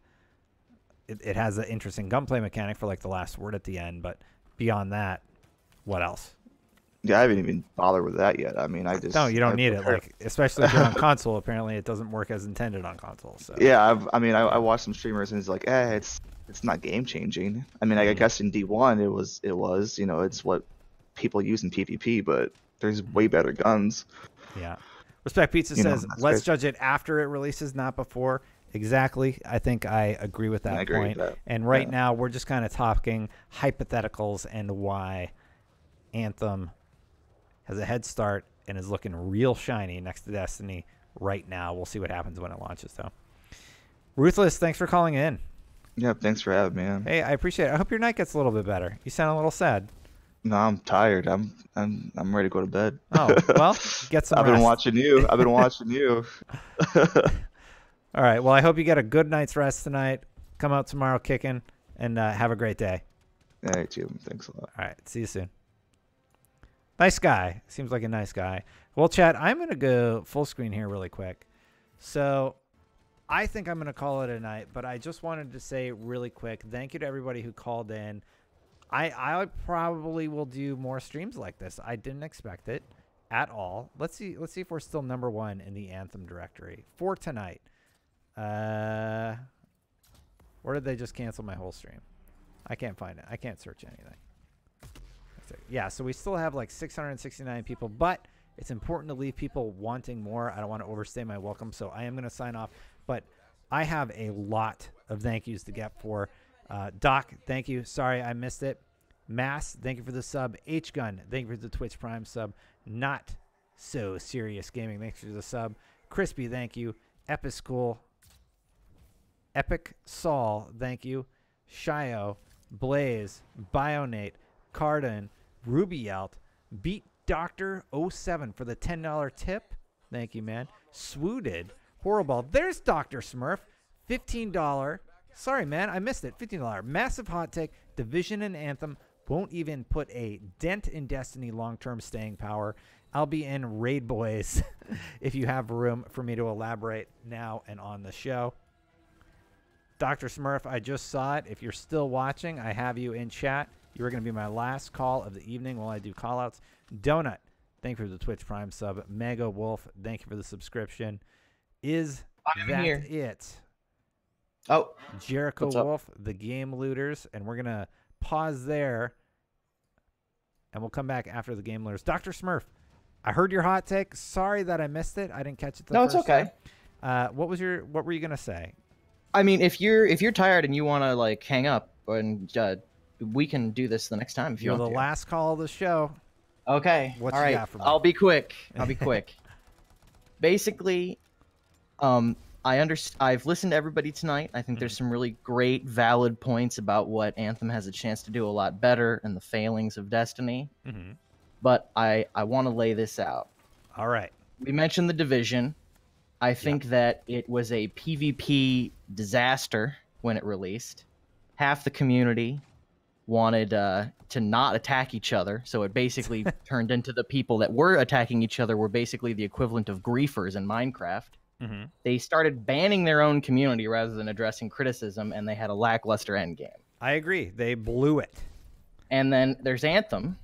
it has an interesting gunplay mechanic for, like, the last word at the end, but beyond that, what else? Yeah, I haven't even bothered with that yet. I mean, No, you don't need it. Like, especially if you're on console. Apparently, it doesn't work as intended on console. So yeah, I watched some streamers and it's like, it's not game changing. I mean, I guess in D1 it was it's what people use in PvP, but there's way better guns. Yeah. Respect Pizza says, let's judge it after it releases, not before. Exactly. I think I agree with that point. And right now, we're just kind of talking hypotheticals and why Anthem has a head start and is looking real shiny next to Destiny right now. We'll see what happens when it launches, though. Ruthless, thanks for calling in. Yeah, thanks for having me, man. Hey, I appreciate it. I hope your night gets a little bit better. You sound a little sad. No, I'm tired. I'm ready to go to bed. Oh, well, get some I've been watching you. All right. Well, I hope you get a good night's rest tonight. Come out tomorrow kicking, and have a great day. Yeah, you too. Thanks a lot. All right. See you soon. Nice guy. Seems like a nice guy. Well, Chad, I'm going to go full screen here really quick. So I think I'm going to call it a night, but I just wanted to say really quick, thank you to everybody who called in. I probably will do more streams like this. I didn't expect it at all. Let's see if we're still #1 in the Anthem directory for tonight. Or did they just cancel my whole stream? I can't find it. I can't search anything. Yeah, so we still have like 669 people, but it's important to leave people wanting more. I don't want to overstay my welcome, so I am going to sign off. But I have a lot of thank yous to get for. Doc, thank you. Sorry I missed it. Mass, thank you for the sub. H-Gun, thank you for the Twitch Prime sub. Not So Serious Gaming, thanks for the sub. Crispy, thank you. Episcool, Epic Saul, thank you. Shio, Blaze, Bionate, Cardin, Rubielt, Beat Doctor 07 for the $10 tip. Thank you, man. Swooded, Horrible. There's Dr. Smurf, $15. Sorry, man, I missed it. $15. Massive hot take. Division and Anthem won't even put a dent in Destiny long-term staying power. I'll be in Raid Boys if you have room for me to elaborate now and on the show. Dr. Smurf, I just saw it. If you're still watching, I have you in chat. You are going to be my last call of the evening while I do call-outs. Donut, thank you for the Twitch Prime sub. Mega Wolf, thank you for the subscription. Is that here. it? Oh, Jericho Wolf, the Game Looters, and we're gonna pause there, and we'll come back after the Game Looters. Dr. Smurf, I heard your hot take. Sorry that I missed it. I didn't catch it. No, it's okay. What were you gonna say? I mean, if you're tired and you want to like hang up, and we can do this the next time if you You're want the to. last call of the show. Okay. What all you right. got for me? I'll be quick. Basically, I've listened to everybody tonight. I think there's some really great, valid points about what Anthem has a chance to do a lot better and the failings of Destiny. But I want to lay this out. All right. We mentioned the Division. I think that it was a PvP disaster when it released. Half the community wanted to not attack each other, so it basically turned into the people that were attacking each other were basically the equivalent of griefers in Minecraft. They started banning their own community rather than addressing criticism, and they had a lackluster endgame. I agree. They blew it. And then there's Anthem,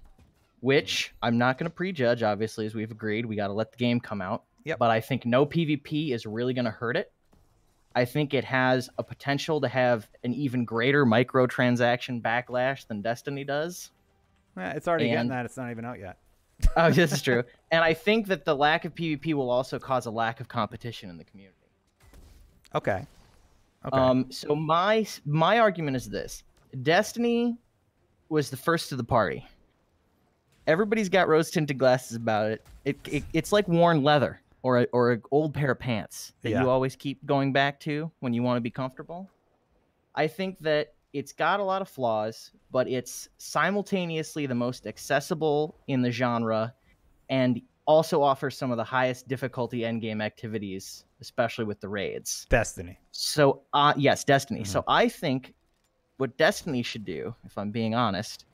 which I'm not going to prejudge, obviously, as we've agreed. We got to let the game come out. But I think no PvP is really going to hurt it. I think it has a potential to have an even greater microtransaction backlash than Destiny does. It's already getting that. It's not even out yet. Oh, this is true. And I think that the lack of PvP will also cause a lack of competition in the community. Okay. So my argument is this. Destiny was the first to the party. Everybody's got rose-tinted glasses about it. It's like worn leather or an old pair of pants that you always keep going back to when you want to be comfortable. I think that it's got a lot of flaws, but it's simultaneously the most accessible in the genre and also offers some of the highest difficulty endgame activities, especially with the raids. Destiny. So, yes, Destiny. So I think what Destiny should do, if I'm being honest,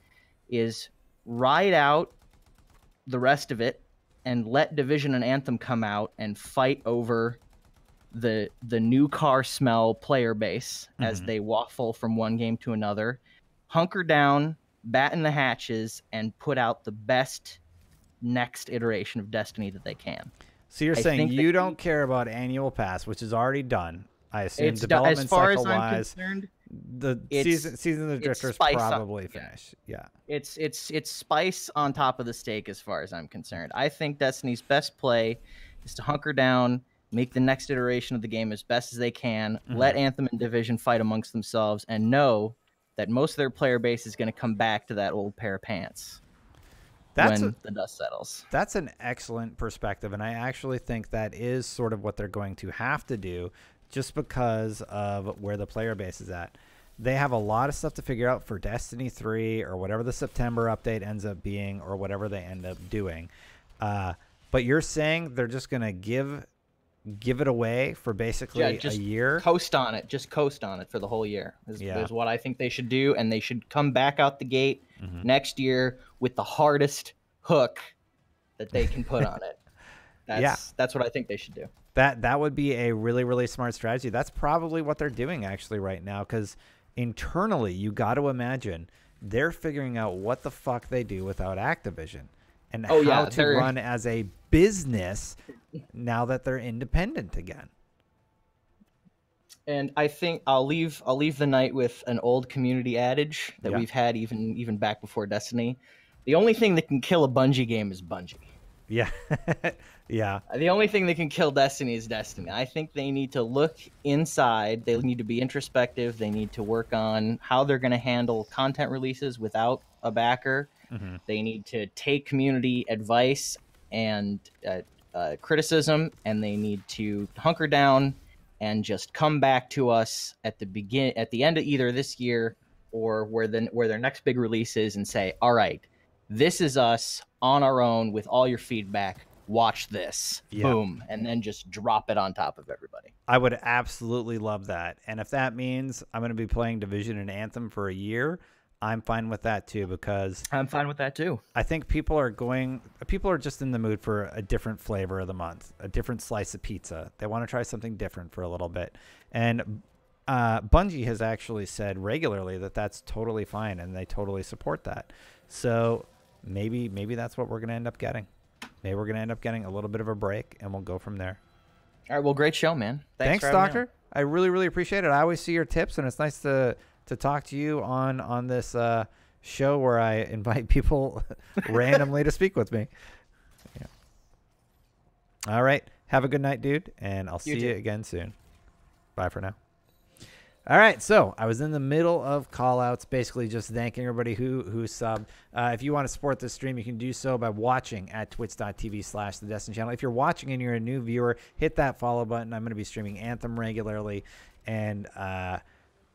is ride out the rest of it and let Division and Anthem come out and fight over the new car smell player base as they waffle from one game to another. Hunker down, batten the hatches, and put out the best next iteration of Destiny that they can. So you're saying you don't care about annual pass, which is already done. I assume development as far cycle as I'm wise, concerned, the season of the Drifter is probably finished. Yeah. It's spice on top of the steak as far as I'm concerned. I think Destiny's best play is to hunker down, make the next iteration of the game as best as they can, let Anthem and Division fight amongst themselves, and know that most of their player base is going to come back to that old pair of pants when the dust settles. That's an excellent perspective, and I actually think that is sort of what they're going to have to do just because of where the player base is at. They have a lot of stuff to figure out for Destiny 3 or whatever the September update ends up being or whatever they end up doing. But you're saying they're just going to give it away for basically a year? Coast on it. Just coast on it for the whole year is what I think they should do, and they should come back out the gate next year with the hardest hook that they can put on it. That's what I think they should do. That would be a really, really smart strategy. That's probably what they're doing actually right now, because internally you got to imagine they're figuring out what the fuck they do without Activision and how to run as a business now that they're independent again. And I think I'll leave the night with an old community adage that we've had even back before Destiny. The only thing that can kill a Bungie game is Bungie. Yeah. Yeah. The only thing that can kill Destiny is Destiny. I think they need to look inside. They need to be introspective. They need to work on how they're going to handle content releases without a backer. They need to take community advice and criticism, and they need to hunker down and just come back to us at the end of either this year or where their next big release is and say, all right, this is us on our own with all your feedback. Watch this. Boom. And then just drop it on top of everybody. I would absolutely love that. And if that means I'm going to be playing Division and Anthem for a year, I'm fine with that too, because I'm fine with that too. I think people are just in the mood for a different flavor of the month, a different slice of pizza. They want to try something different for a little bit. And Bungie has actually said regularly that that's totally fine, and they totally support that. So maybe that's what we're going to end up getting. Maybe we're going to end up getting a little bit of a break, and we'll go from there. All right. Well, great show, man. Thanks Doctor. I really, really appreciate it. I always see your tips, and it's nice to talk to you on this show where I invite people randomly to speak with me. Yeah. All right. Have a good night, dude, and I'll see you again soon. Bye for now. All right, so I was in the middle of call-outs, basically just thanking everybody who subbed. If you want to support this stream, you can do so by watching at twitch.tv/The Destiny Channel. If you're watching and you're a new viewer, hit that follow button. I'm going to be streaming Anthem regularly, and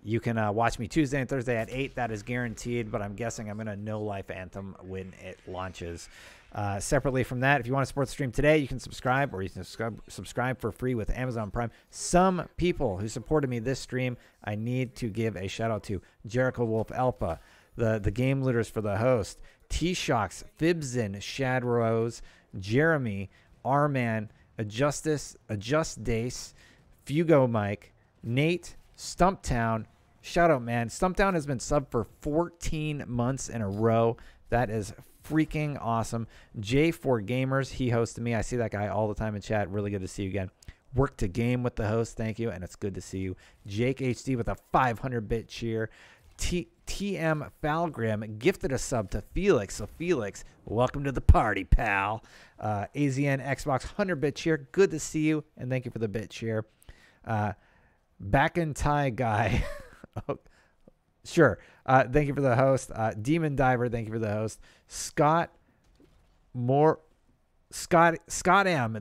you can watch me Tuesday and Thursday at 8. That is guaranteed, but I'm guessing I'm going to no-life Anthem when it launches. Separately from that, if you want to support the stream today, you can subscribe, or you can subscribe for free with Amazon Prime. Some people who supported me this stream, I need to give a shout out to Jericho Wolf Elpa, the Game Looters for the host, T-Shocks, Fibzin, Shadrose, Jeremy, R-Man, Adjust Dace, Fugo Mike, Nate, Stumptown. Shout out, man. Stumptown has been subbed for 14 months in a row. That is freaking awesome. J4 Gamers, he hosted me. I see that guy all the time in chat. Really good to see you again. Work to game with the host. Thank you, and it's good to see you. Jake HD with a 500-bit cheer. TM Falgrim gifted a sub to Felix. So Felix, welcome to the party, pal. AZN Xbox 100-bit cheer. Good to see you, and thank you for the bit cheer. Back in Thai guy. Oh, sure. Thank you for the host. Demon Diver, thank you for the host. Scott M,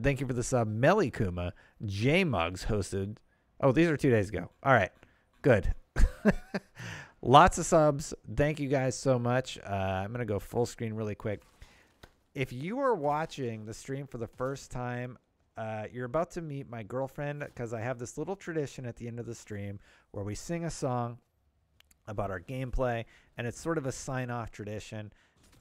thank you for the sub. Melikuma, J Mugs hosted. Oh, these are 2 days ago. All right, good. Lots of subs. Thank you guys so much. I'm gonna go full screen really quick. If you are watching the stream for the first time, you're about to meet my girlfriend, because I have this little tradition at the end of the stream where we sing a song about our gameplay, and it's sort of a sign-off tradition.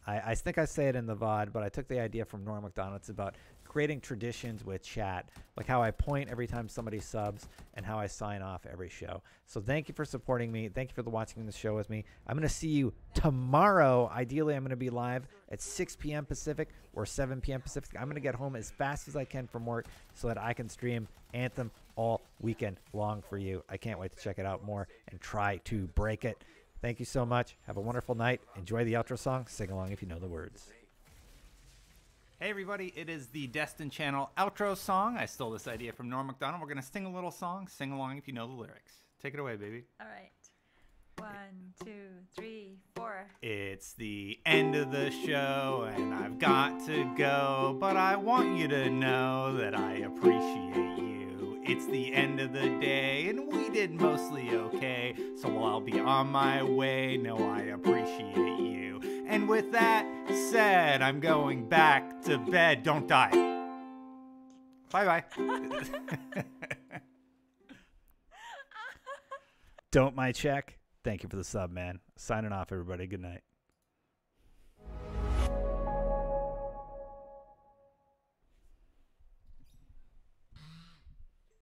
I think I say it in the VOD, but I took the idea from Norm Macdonald. It's about creating traditions with chat, like how I point every time somebody subs and how I sign off every show. So thank you for supporting me. Thank you for watching the show with me. I'm going to see you tomorrow. Ideally, I'm going to be live at 6 p.m. Pacific or 7 p.m. Pacific. I'm going to get home as fast as I can from work so that I can stream Anthem all weekend long for you. I can't wait to check it out more and try to break it. Thank you so much. Have a wonderful night. Enjoy the outro song. Sing along if you know the words. Hey everybody, it is the Destin Channel outro song. I stole this idea from Norm Macdonald. We're going to sing a little song. Sing along if you know the lyrics. Take it away, baby. All right. 1, 2, 3, 4. It's the end of the show and I've got to go, but I want you to know that I appreciate you. It's the end of the day and we did mostly okay, so I'll be on my way. No, I appreciate you. And with that said, I'm going back to bed. Don't die. Bye-bye. Don't my check. Thank you for the sub, man. Signing off, everybody. Good night.